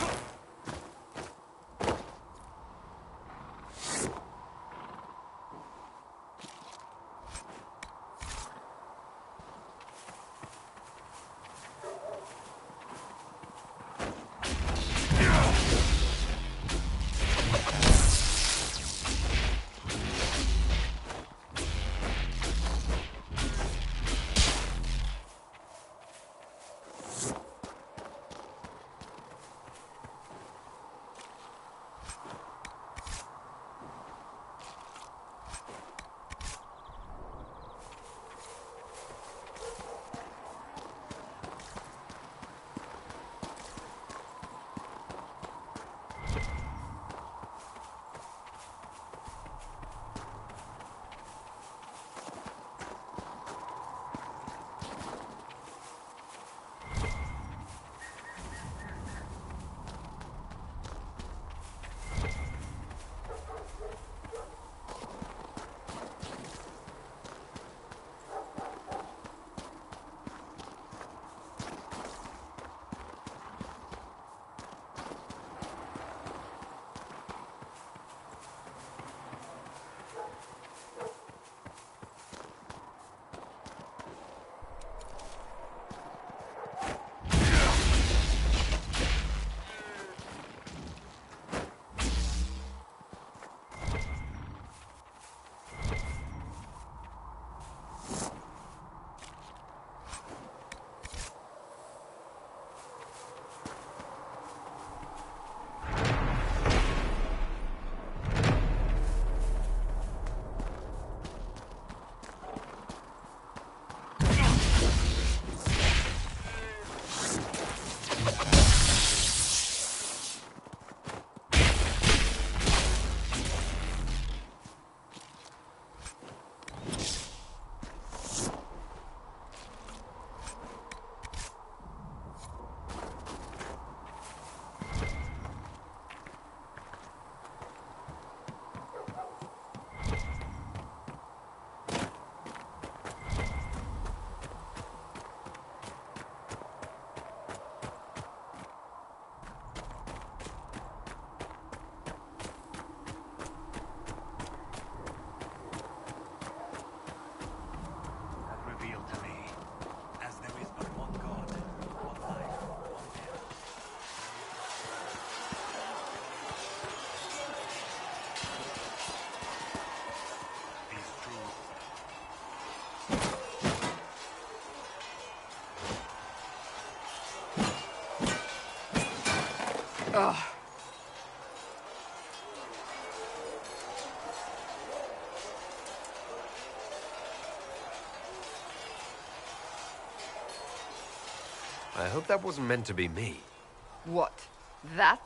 Ugh. I hope that wasn't meant to be me. What? That?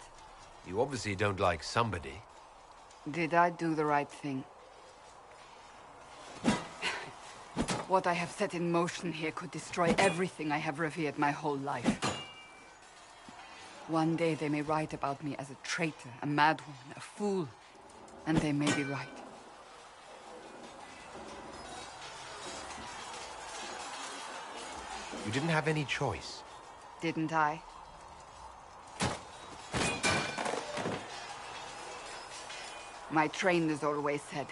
You obviously don't like somebody. Did I do the right thing? What I have set in motion here could destroy everything I have revered my whole life. One day they may write about me as a traitor, a madwoman, a fool, and they may be right. You didn't have any choice. Didn't I? My trainers always said,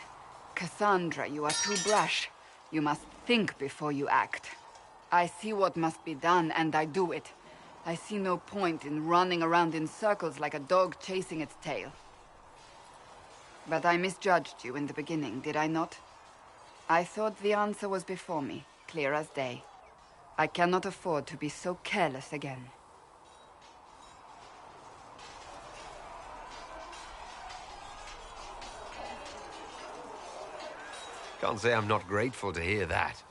Cassandra, you are too brash. You must think before you act. I see what must be done, and I do it. I see no point in running around in circles like a dog chasing its tail. But I misjudged you in the beginning, did I not? I thought the answer was before me, clear as day. I cannot afford to be so careless again. Can't say I'm not grateful to hear that.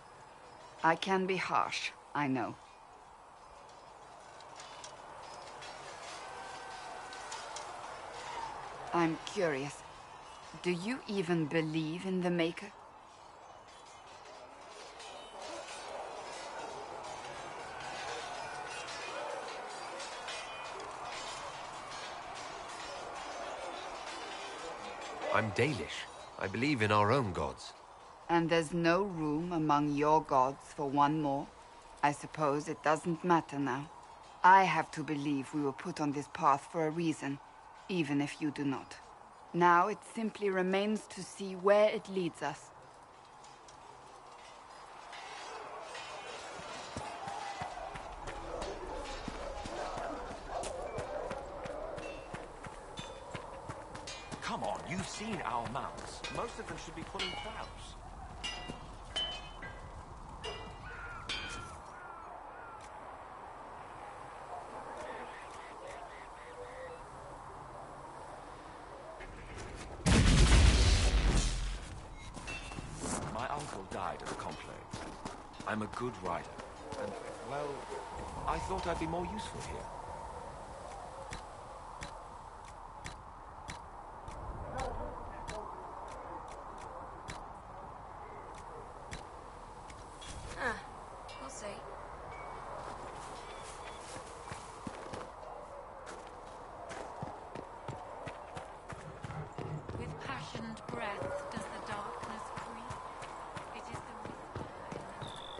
I can be harsh, I know. I'm curious. Do you even believe in the Maker? I'm Dalish. I believe in our own gods. And there's no room among your gods for one more? I suppose it doesn't matter now. I have to believe we were put on this path for a reason, even if you do not. Now it simply remains to see where it leads us. Come on, you've seen our mounts. Most of them should be pulling plows. My uncle died at the conclave. I'm a good rider, and, well, I thought I'd be more useful here. We'll see. With passioned breath does the darkness creep. It is the whisper in the night.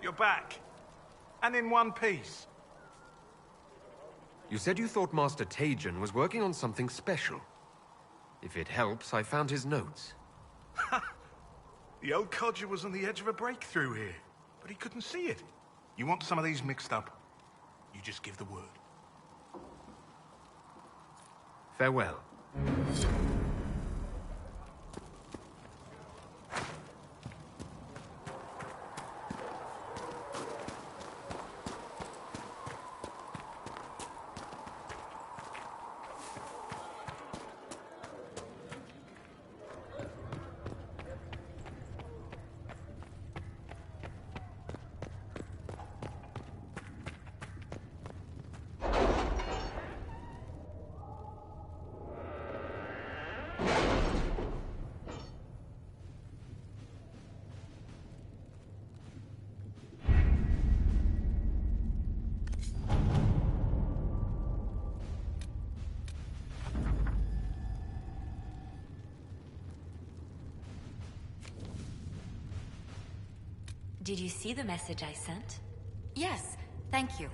You're back. And in one piece. You said you thought Master Tajan was working on something special. If it helps, I found his notes. The old codger was on the edge of a breakthrough here, but he couldn't see it. You want some of these mixed up? You just give the word. Farewell. Did you see the message I sent? Yes, thank you.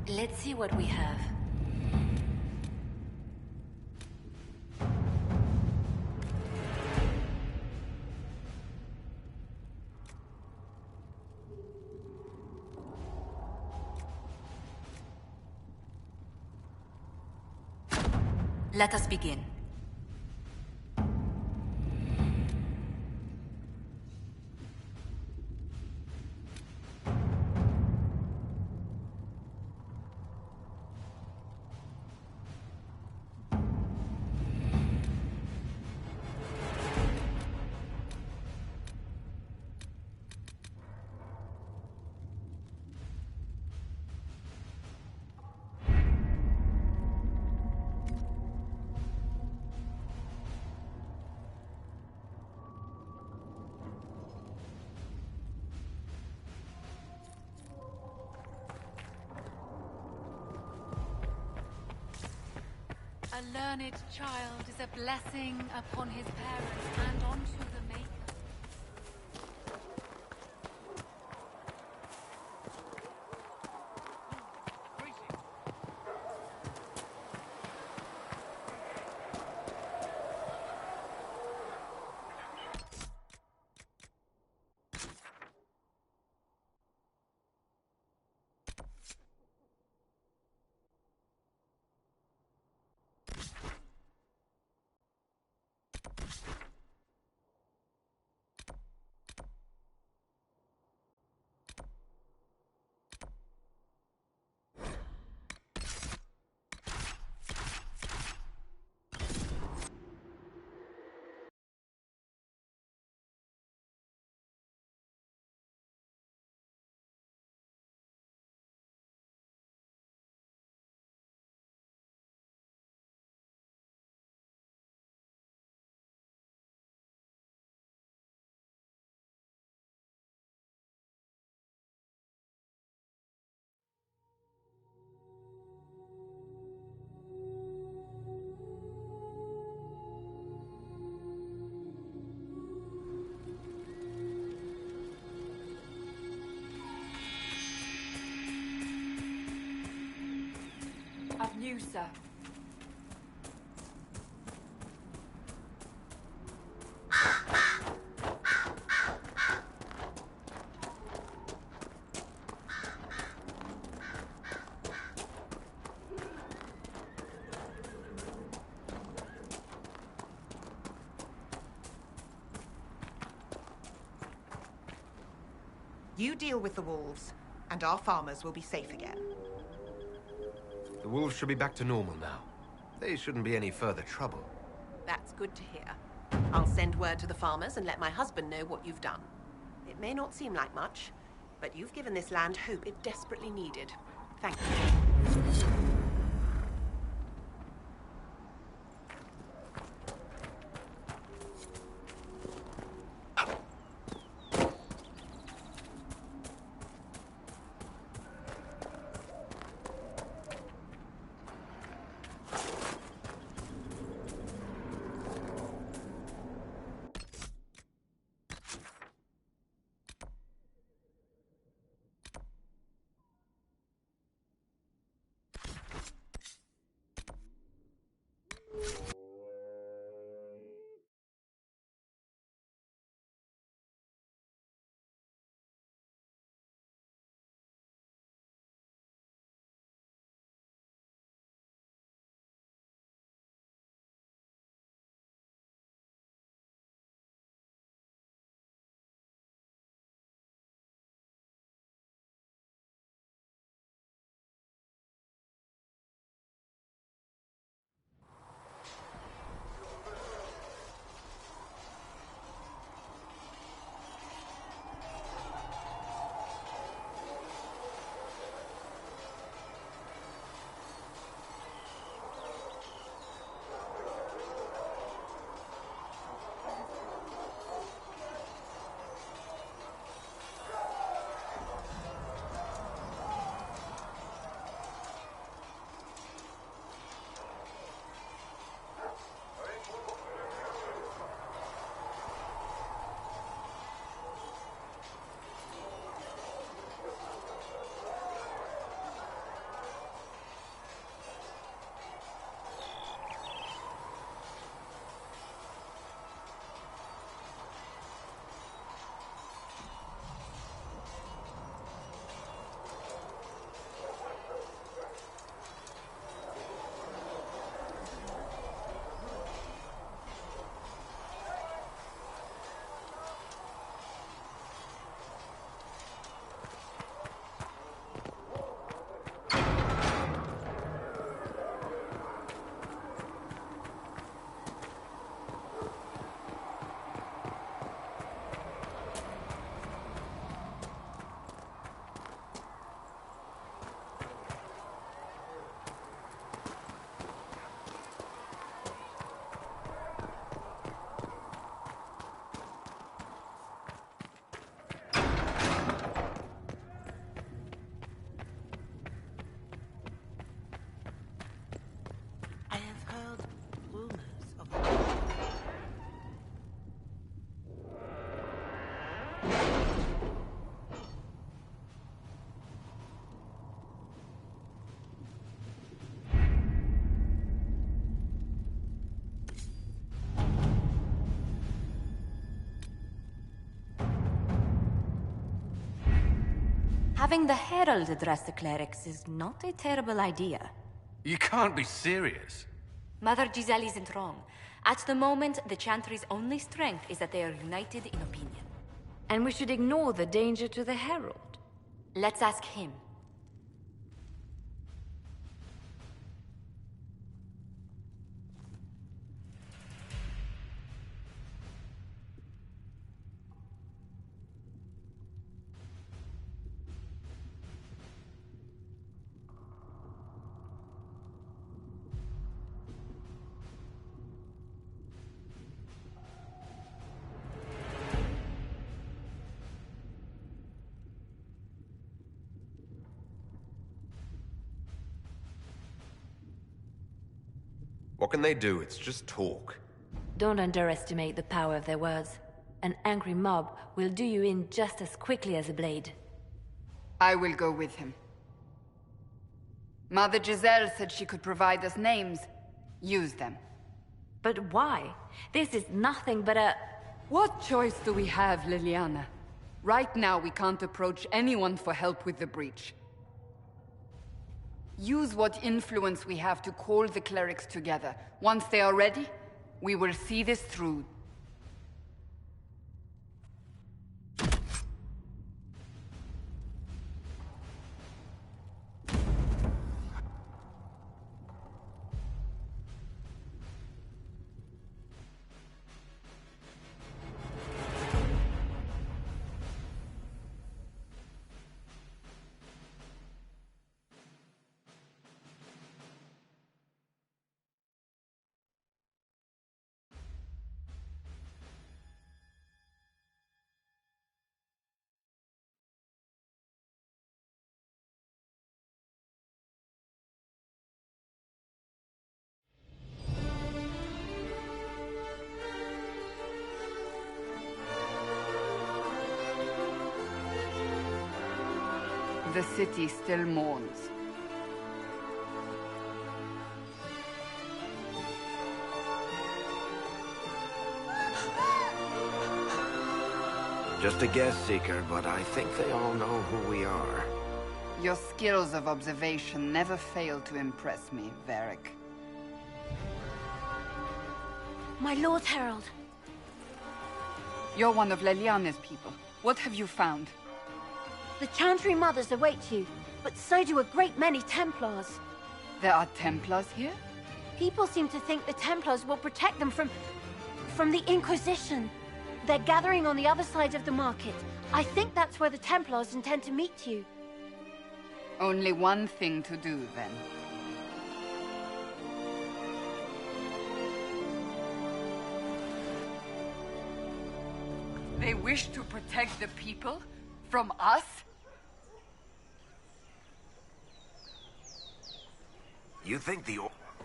Let's see what we have. Let us begin. A learned child is a blessing upon his parents and onto the Maker. Of you, sir. You deal with the wolves, and our farmers will be safe again. The wolves should be back to normal now. They shouldn't be any further trouble. That's good to hear. I'll send word to the farmers and let my husband know what you've done. It may not seem like much, but you've given this land hope it desperately needed. Thank you. Having the Herald address the clerics is not a terrible idea. You can't be serious. Mother Giselle isn't wrong. At the moment, the Chantry's only strength is that they are united in opinion. And we should ignore the danger to the Herald. Let's ask him. What can they do? It's just talk. Don't underestimate the power of their words. An angry mob will do you in just as quickly as a blade. I will go with him. Mother Giselle said she could provide us names. Use them. But why? This is nothing but a... What choice do we have, Liliana? Right now, we can't approach anyone for help with the breach. Use what influence we have to call the clerics together. Once they are ready, we will see this through. The city still mourns. Just a guess, Seeker, but I think they all know who we are. Your skills of observation never fail to impress me, Varric. My Lord Herald. You're one of Leliana's people. What have you found? The Chantry Mothers await you, but so do a great many Templars. There are Templars here? People seem to think the Templars will protect them from the Inquisition. They're gathering on the other side of the market. I think that's where the Templars intend to meet you. Only one thing to do, then. They wish to protect the people? From us? You think the...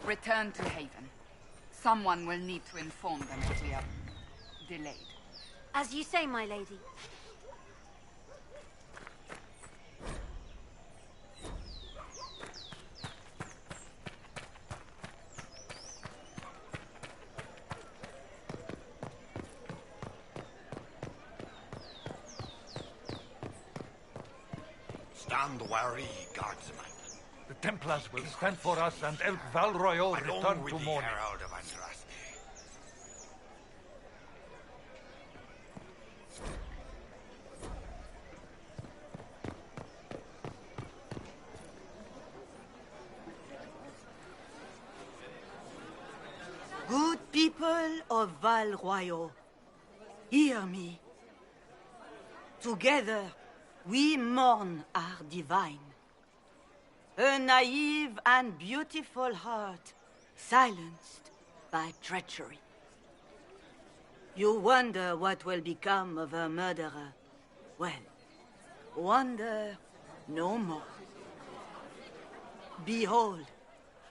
Return to Haven. Someone will need to inform them if we are delayed. As you say, my lady. Stand wary, guardsmen. The Templars will stand for us and help Val Royal return with to the mourning. Herald of Andraste. Good people of Val Royal, hear me. Together, we mourn our divine. A naive and beautiful heart, silenced by treachery. You wonder what will become of a murderer. Well, wonder no more. Behold,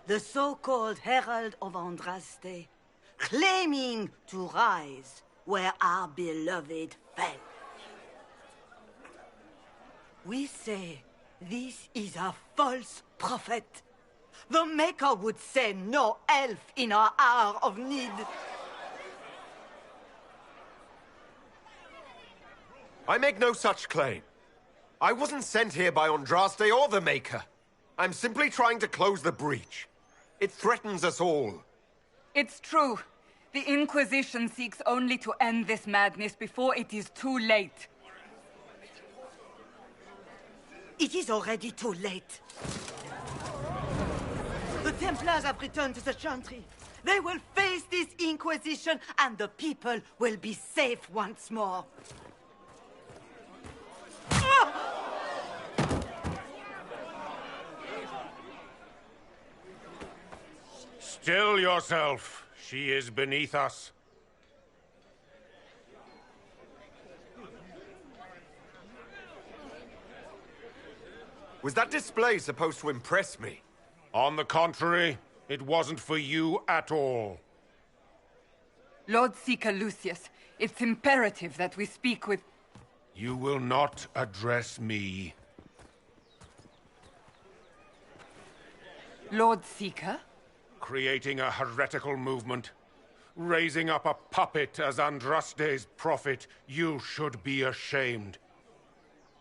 the so-called Herald of Andraste, claiming to rise where our beloved fell. We say this is a false prophet. The Maker would send no elf in our hour of need. I make no such claim. I wasn't sent here by Andraste or the Maker. I'm simply trying to close the breach. It threatens us all. It's true. The Inquisition seeks only to end this madness before it is too late. It is already too late. The Templars have returned to the Chantry. They will face this Inquisition, and the people will be safe once more. Still yourself. She is beneath us. Was that display supposed to impress me? On the contrary, it wasn't for you at all. Lord Seeker Lucius, it's imperative that we speak with... You will not address me. Lord Seeker? Creating a heretical movement. Raising up a puppet as Andraste's prophet. You should be ashamed.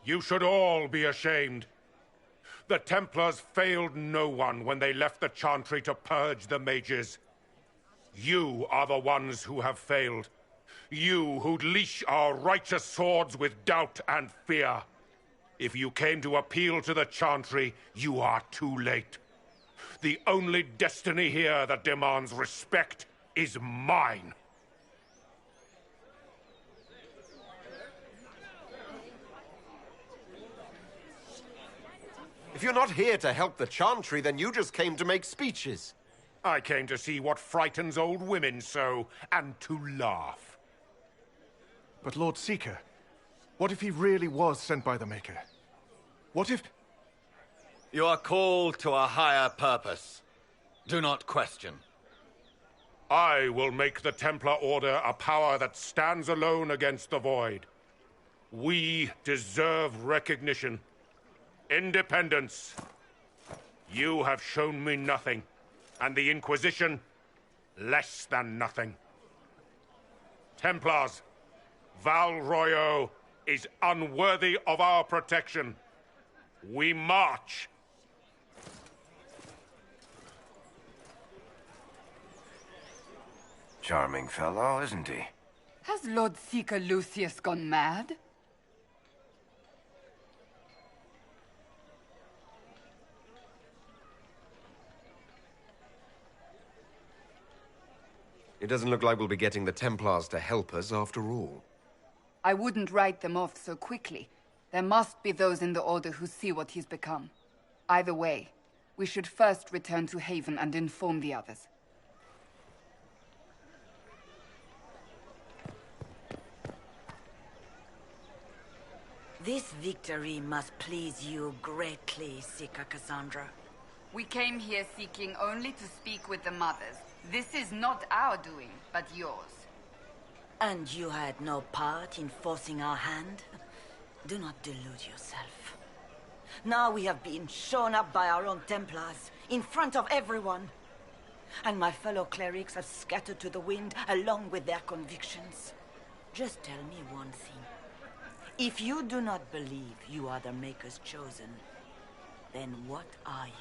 You should all be ashamed. The Templars failed no one when they left the Chantry to purge the mages. You are the ones who have failed. You who'd leash our righteous swords with doubt and fear. If you came to appeal to the Chantry, you are too late. The only destiny here that demands respect is mine. If you're not here to help the Chantry, then you just came to make speeches. I came to see what frightens old women so, and to laugh. But Lord Seeker, what if he really was sent by the Maker? What if... You are called to a higher purpose. Do not question. I will make the Templar Order a power that stands alone against the Void. We deserve recognition. Independence. You have shown me nothing, and the Inquisition, less than nothing. Templars, Val Royo is unworthy of our protection. We march. Charming fellow, isn't he? Has Lord Seeker Lucius gone mad? It doesn't look like we'll be getting the Templars to help us after all. I wouldn't write them off so quickly. There must be those in the Order who see what he's become. Either way, we should first return to Haven and inform the others. This victory must please you greatly, Seeker Cassandra. We came here seeking only to speak with the mothers. This is not our doing, but yours. And you had no part in forcing our hand? Do not delude yourself. Now we have been shown up by our own Templars, in front of everyone. And my fellow clerics have scattered to the wind along with their convictions. Just tell me one thing. If you do not believe you are the Maker's chosen, then what are you?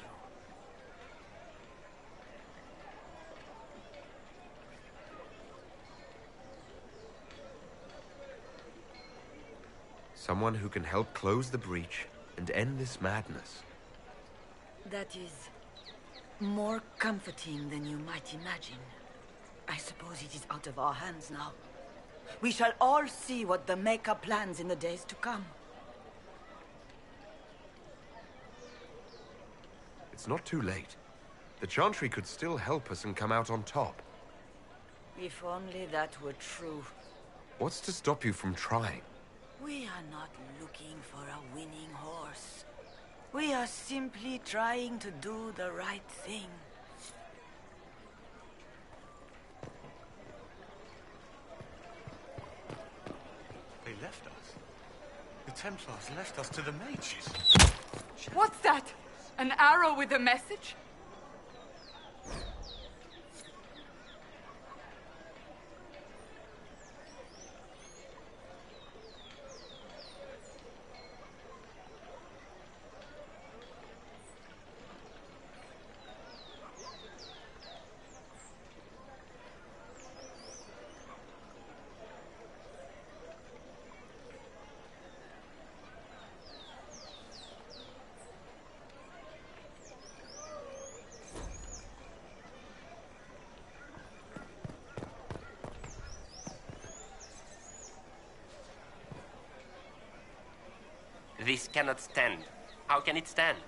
Someone who can help close the breach and end this madness. That is more comforting than you might imagine. I suppose it is out of our hands now. We shall all see what the Maker plans in the days to come. It's not too late. The Chantry could still help us and come out on top. If only that were true. What's to stop you from trying? We are not looking for a winning horse. We are simply trying to do the right thing. They left us. The Templars left us to the mages. What's that? An arrow with a message? This cannot stand. How can it stand?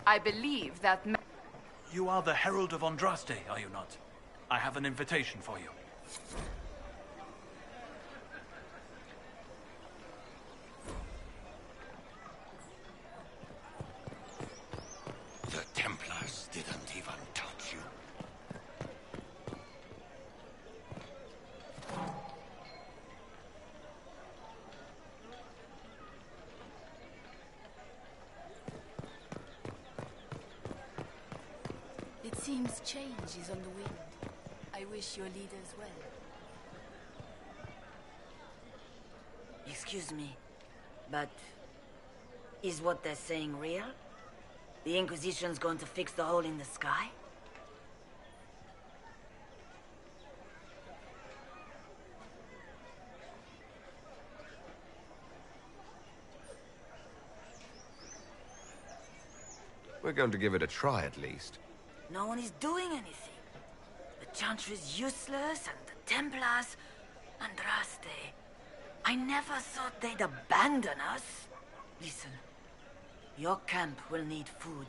I believe that... You are the Herald of Andraste, are you not? I have an invitation for you. The Templars didn't even touch you. seems change is on the wind. I wish your leaders well. Excuse me, but is what they're saying real? The Inquisition's going to fix the hole in the sky? We're going to give it a try, at least. No one is doing anything. The Chantry's useless, and the Templars... Andraste. I never thought they'd abandon us. Listen, your camp will need food.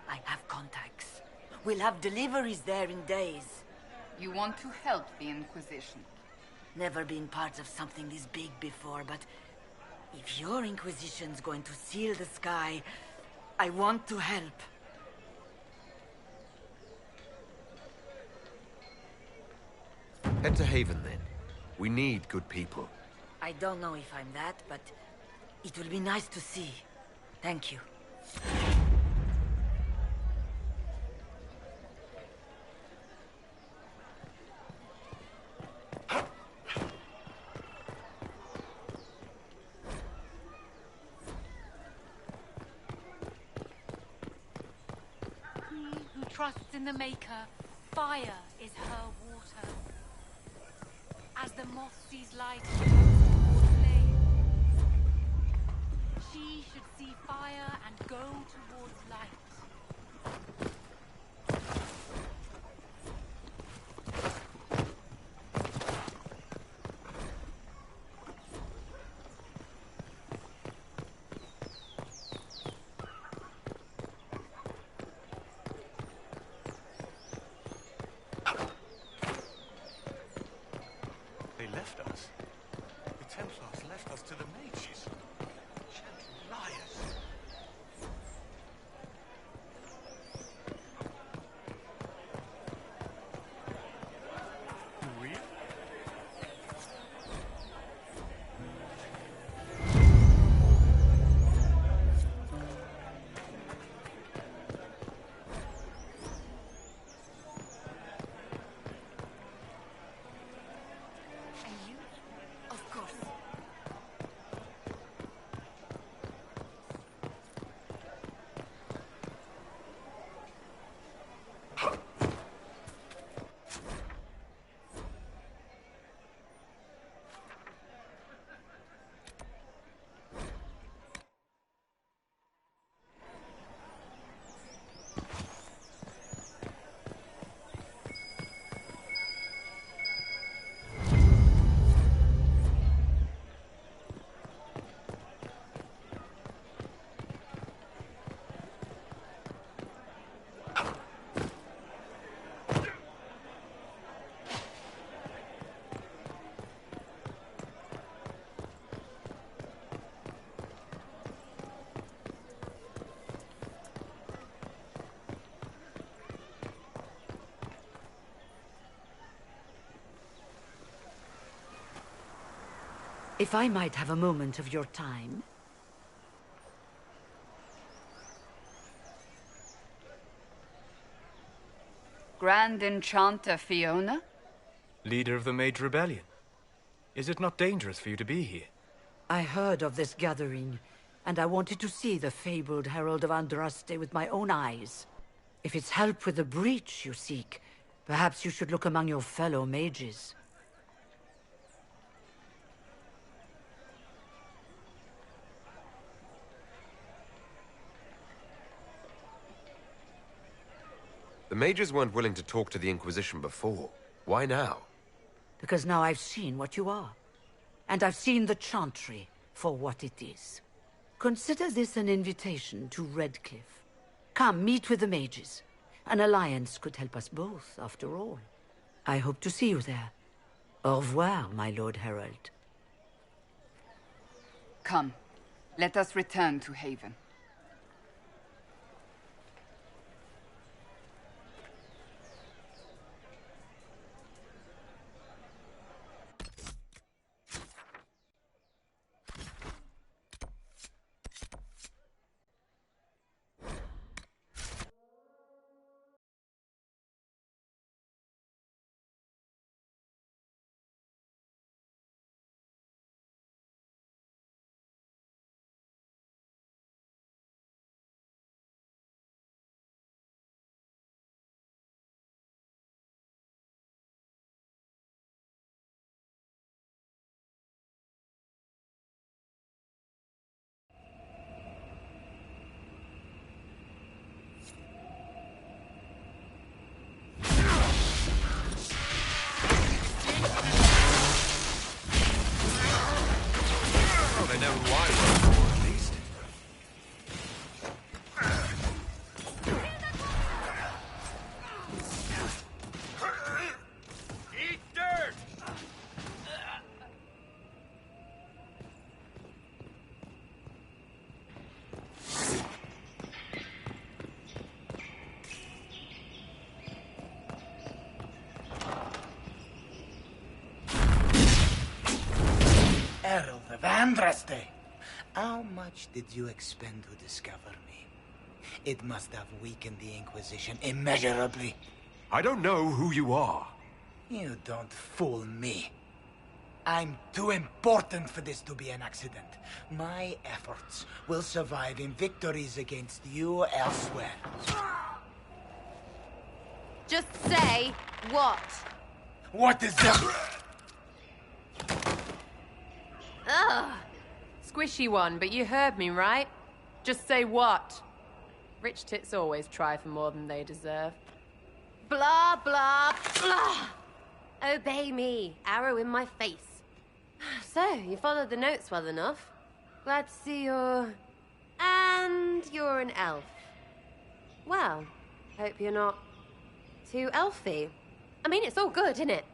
I have contacts. We'll have deliveries there in days. You want to help the Inquisition? Never been part of something this big before, but if your Inquisition's going to seal the sky, I want to help. Head to Haven, then. We need good people. I don't know if I'm that, but it will be nice to see. Thank you. He who trusts in the Maker, fire is her water. As the moth sees light and goes towards flame, she should see fire and go towards light. They left us. The Templars left us to the mages. Chantry liars. You real? And you? Of course. If I might have a moment of your time. Grand Enchanter Fiona? Leader of the Mage Rebellion. Is it not dangerous for you to be here? I heard of this gathering, and I wanted to see the fabled Herald of Andraste with my own eyes. If it's help with the breach you seek, perhaps you should look among your fellow mages. The mages weren't willing to talk to the Inquisition before. Why now? Because now I've seen what you are. And I've seen the Chantry for what it is. Consider this an invitation to Redcliffe. Come, meet with the mages. An alliance could help us both, after all. I hope to see you there. Au revoir, my Lord Herald. Come, let us return to Haven. who I work for, at least. Eat dirt! Herald of Andraste, how much did you expend to discover me? It must have weakened the Inquisition immeasurably. I don't know who you are. You don't fool me. I'm too important for this to be an accident. My efforts will survive in victories against you elsewhere. Just say what? What is that? Ugh. Squishy one, but you heard me, right? Just say what? Rich tits always try for more than they deserve. Blah, blah, blah. Obey me. Arrow in my face. So, you followed the notes well enough. Glad to see you're... And you're an elf. Well, hope you're not too elfy. I mean, it's all good, isn't it?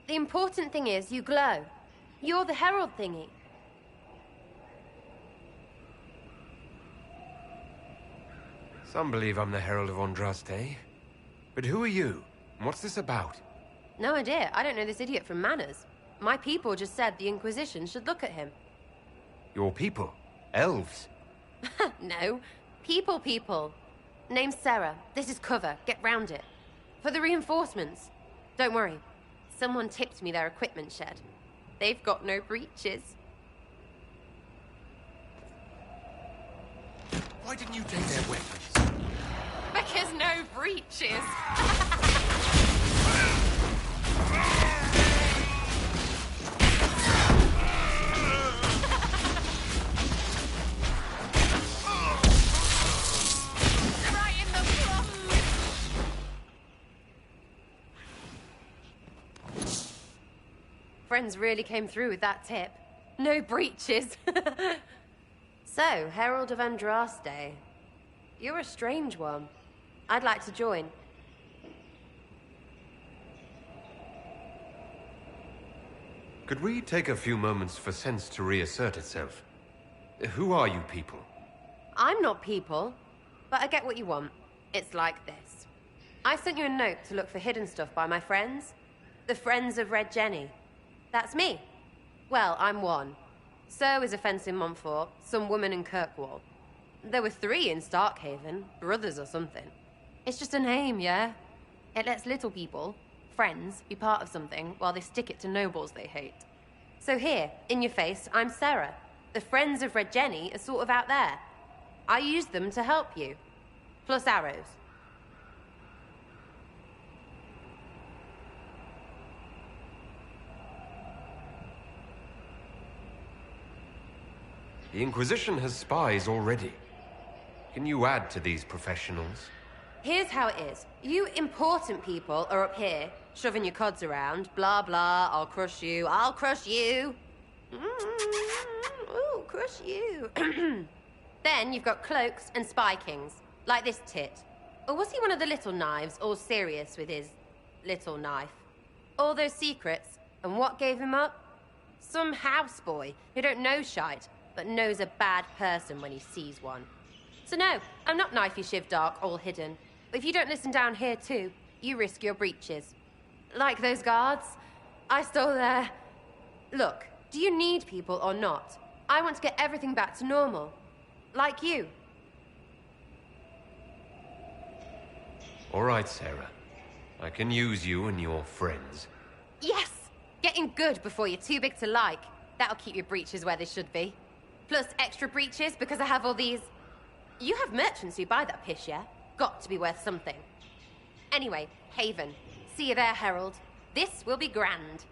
The important thing is you glow. You're the herald thingy. Some believe I'm the Herald of Andraste. But who are you? And what's this about? No idea. I don't know this idiot from Manners. My people just said the Inquisition should look at him. Your people? Elves? No. People. Name's Sarah. This is cover. Get round it. For the reinforcements. Don't worry. Someone tipped me their equipment shed. They've got no breaches. Why didn't you take their weapons? Because no breaches. Right in the plum. Friends really came through with that tip. No breaches. So, Herald of Andraste. You're a strange one. I'd like to join. Could we take a few moments for sense to reassert itself? Who are you people? I'm not people, but I get what you want. It's like this. I sent you a note to look for hidden stuff by my friends. The Friends of Red Jenny. That's me. Well, I'm one. So is a fence in Montfort, some woman in Kirkwall. There were 3 in Starkhaven, brothers or something. It's just a name, yeah? It lets little people, friends, be part of something while they stick it to nobles they hate. So here, in your face, I'm Sarah. The Friends of Red Jenny are sort of out there. I used them to help you. Plus arrows. The Inquisition has spies already. Can you add to these professionals? Here's how it is. You important people are up here, shoving your cods around. Blah, blah, I'll crush you. Ooh, crush you. Then you've got cloaks and spy kings, like this tit. Or was he one of the little knives, all serious with his little knife? All those secrets, and what gave him up? Some houseboy who don't know shite, but knows a bad person when he sees one. So no, I'm not knifey shiv dark, all hidden. But if you don't listen down here too, you risk your breeches. Like those guards, I stole their... Look, do you need people or not? I want to get everything back to normal. Like you. All right, Sarah. I can use you and your friends. Yes! Getting good before you're too big to like. That'll keep your breeches where they should be. Plus extra breeches because I have all these... You have merchants who buy that piss, yeah? Got to be worth something. Anyway, Haven. See you there, Herald. This will be grand.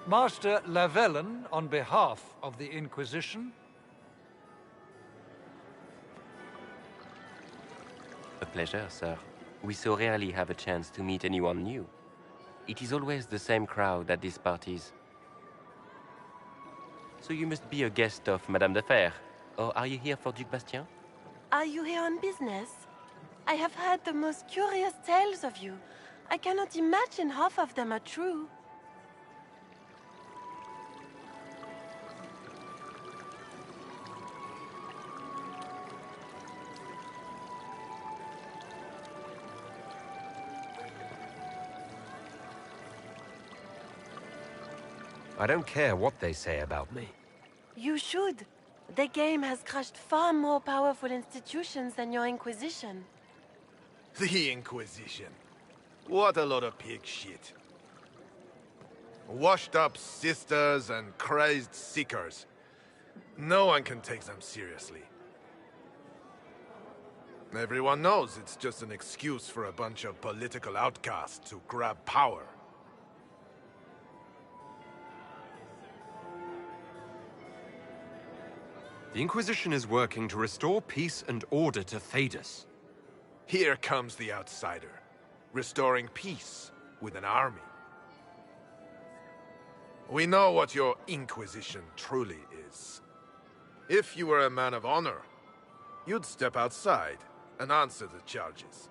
Master Lavellen, on behalf of the Inquisition. A pleasure, sir. We so rarely have a chance to meet anyone new. It is always the same crowd at these parties. So you must be a guest of Madame de Fer. Or are you here for Duc Bastien? Are you here on business? I have heard the most curious tales of you. I cannot imagine half of them are true. I don't care what they say about me. You should. The game has crushed far more powerful institutions than your Inquisition. The Inquisition. What a lot of pig shit. Washed up sisters and crazed seekers. No one can take them seriously. Everyone knows it's just an excuse for a bunch of political outcasts to grab power. The Inquisition is working to restore peace and order to Thedas. Here comes the outsider, restoring peace with an army. We know what your Inquisition truly is. If you were a man of honor, you'd step outside and answer the charges.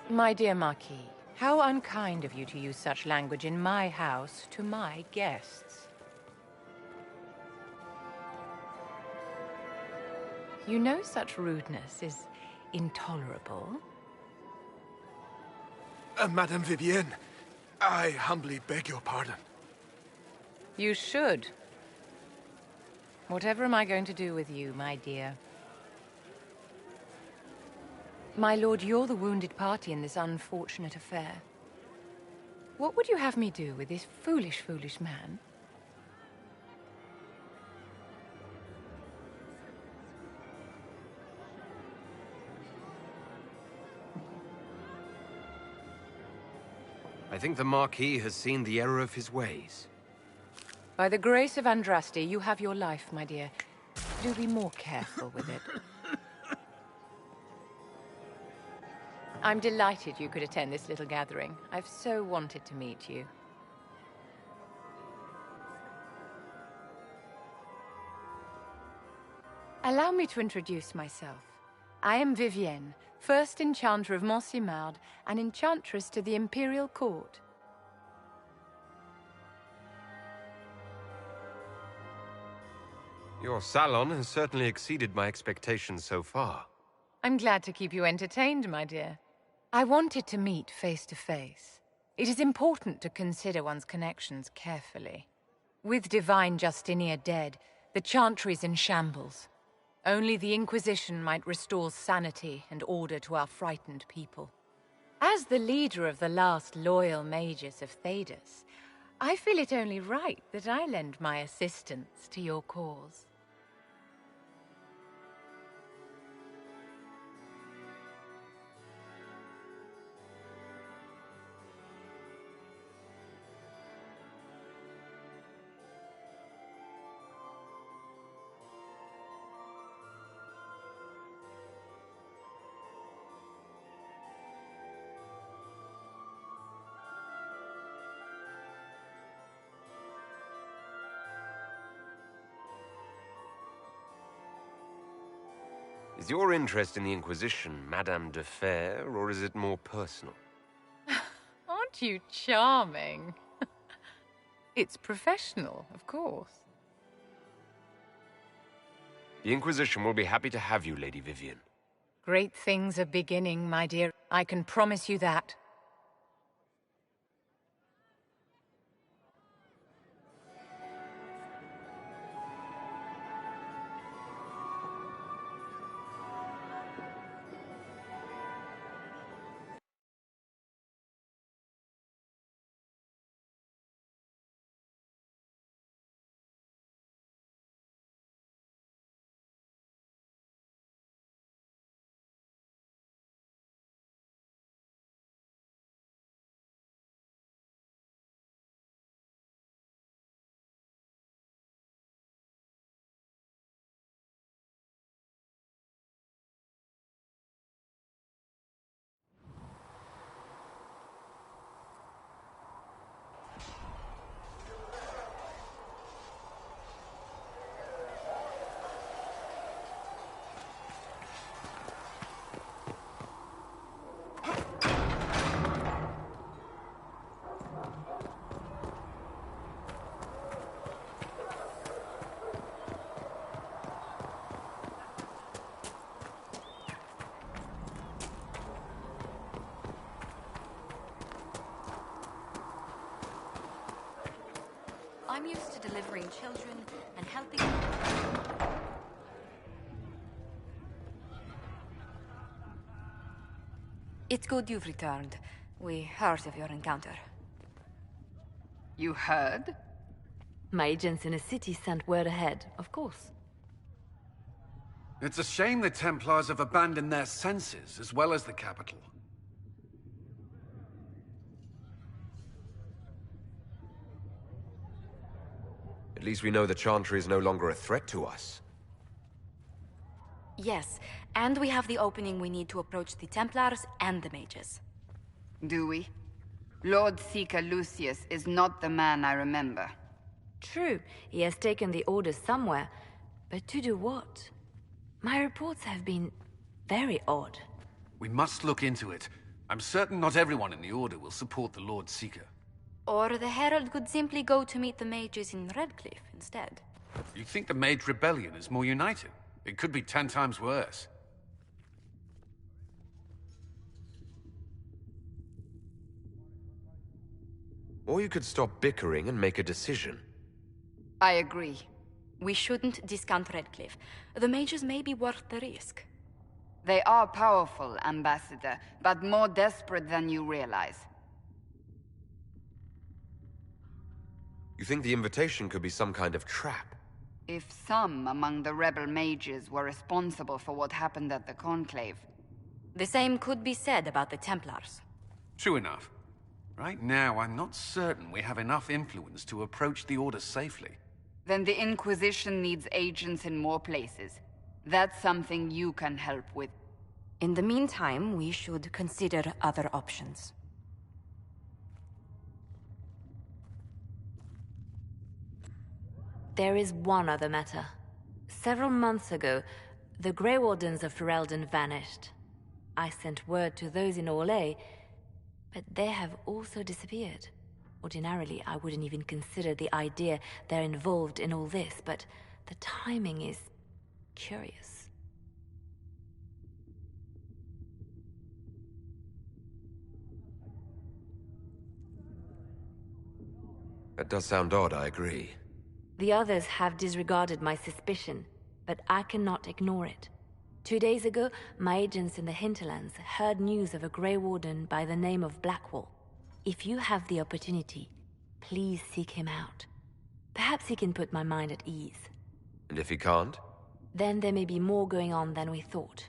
My dear Marquis, how unkind of you to use such language in my house to my guests. You know such rudeness is intolerable. Madame Vivienne, I humbly beg your pardon. You should. Whatever am I going to do with you, my dear? My lord, you're the wounded party in this unfortunate affair. What would you have me do with this foolish, foolish man? I think the Marquis has seen the error of his ways. By the grace of Andraste, you have your life, my dear. Do be more careful with it. I'm delighted you could attend this little gathering. I've so wanted to meet you. Allow me to introduce myself. I am Vivienne, first Enchanter of Montsimard and Enchantress to the Imperial Court. Your salon has certainly exceeded my expectations so far. I'm glad to keep you entertained, my dear. I wanted to meet face to face. It is important to consider one's connections carefully. With Divine Justinia dead, the Chantry is in shambles. Only the Inquisition might restore sanity and order to our frightened people. As the leader of the last loyal mages of Thedas, I feel it only right that I lend my assistance to your cause. Is your interest in the Inquisition Madame de Fer, or is it more personal? Aren't you charming? It's professional, of course. The Inquisition will be happy to have you, Lady Vivienne. Great things are beginning, my dear. I can promise you that. used to delivering children and helping... It's good you've returned. We heard of your encounter. You heard? My agents in the city sent word ahead, of course. It's a shame the Templars have abandoned their senses, as well as the capital. At least we know the Chantry is no longer a threat to us. Yes, and we have the opening we need to approach the Templars and the mages. Do we? Lord Seeker Lucius is not the man I remember. True, he has taken the orders somewhere, but to do what? My reports have been very odd. We must look into it. I'm certain not everyone in the Order will support the Lord Seeker. Or the Herald could simply go to meet the mages in Redcliffe instead. You think the Mage Rebellion is more united? It could be 10 times worse. Or you could stop bickering and make a decision. I agree. We shouldn't discount Redcliffe. The mages may be worth the risk. They are powerful, Ambassador, but more desperate than you realize. You think the invitation could be some kind of trap? If some among the rebel mages were responsible for what happened at the Conclave... The same could be said about the Templars. True enough. Right now, I'm not certain we have enough influence to approach the Order safely. Then the Inquisition needs agents in more places. That's something you can help with. In the meantime, we should consider other options. There is one other matter. Several months ago, the Grey Wardens of Ferelden vanished. I sent word to those in Orlais, but they have also disappeared. Ordinarily, I wouldn't even consider the idea they're involved in all this, but the timing is curious. That does sound odd, I agree. The others have disregarded my suspicion, but I cannot ignore it. 2 days ago, my agents in the hinterlands heard news of a Grey Warden by the name of Blackwall. If you have the opportunity, please seek him out. Perhaps he can put my mind at ease. And if he can't? Then there may be more going on than we thought.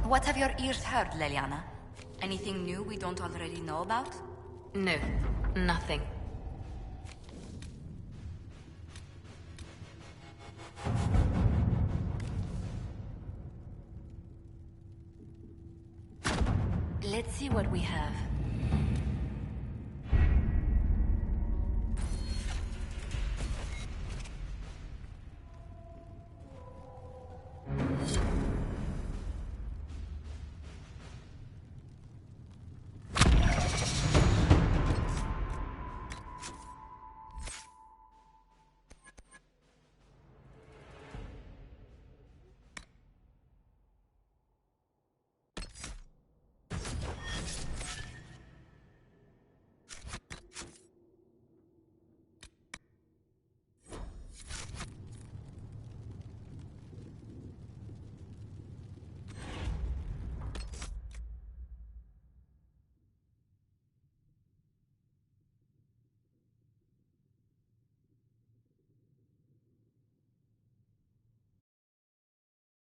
What have your ears heard, Leliana? Anything new we don't already know about? No, nothing. Let's see what we have.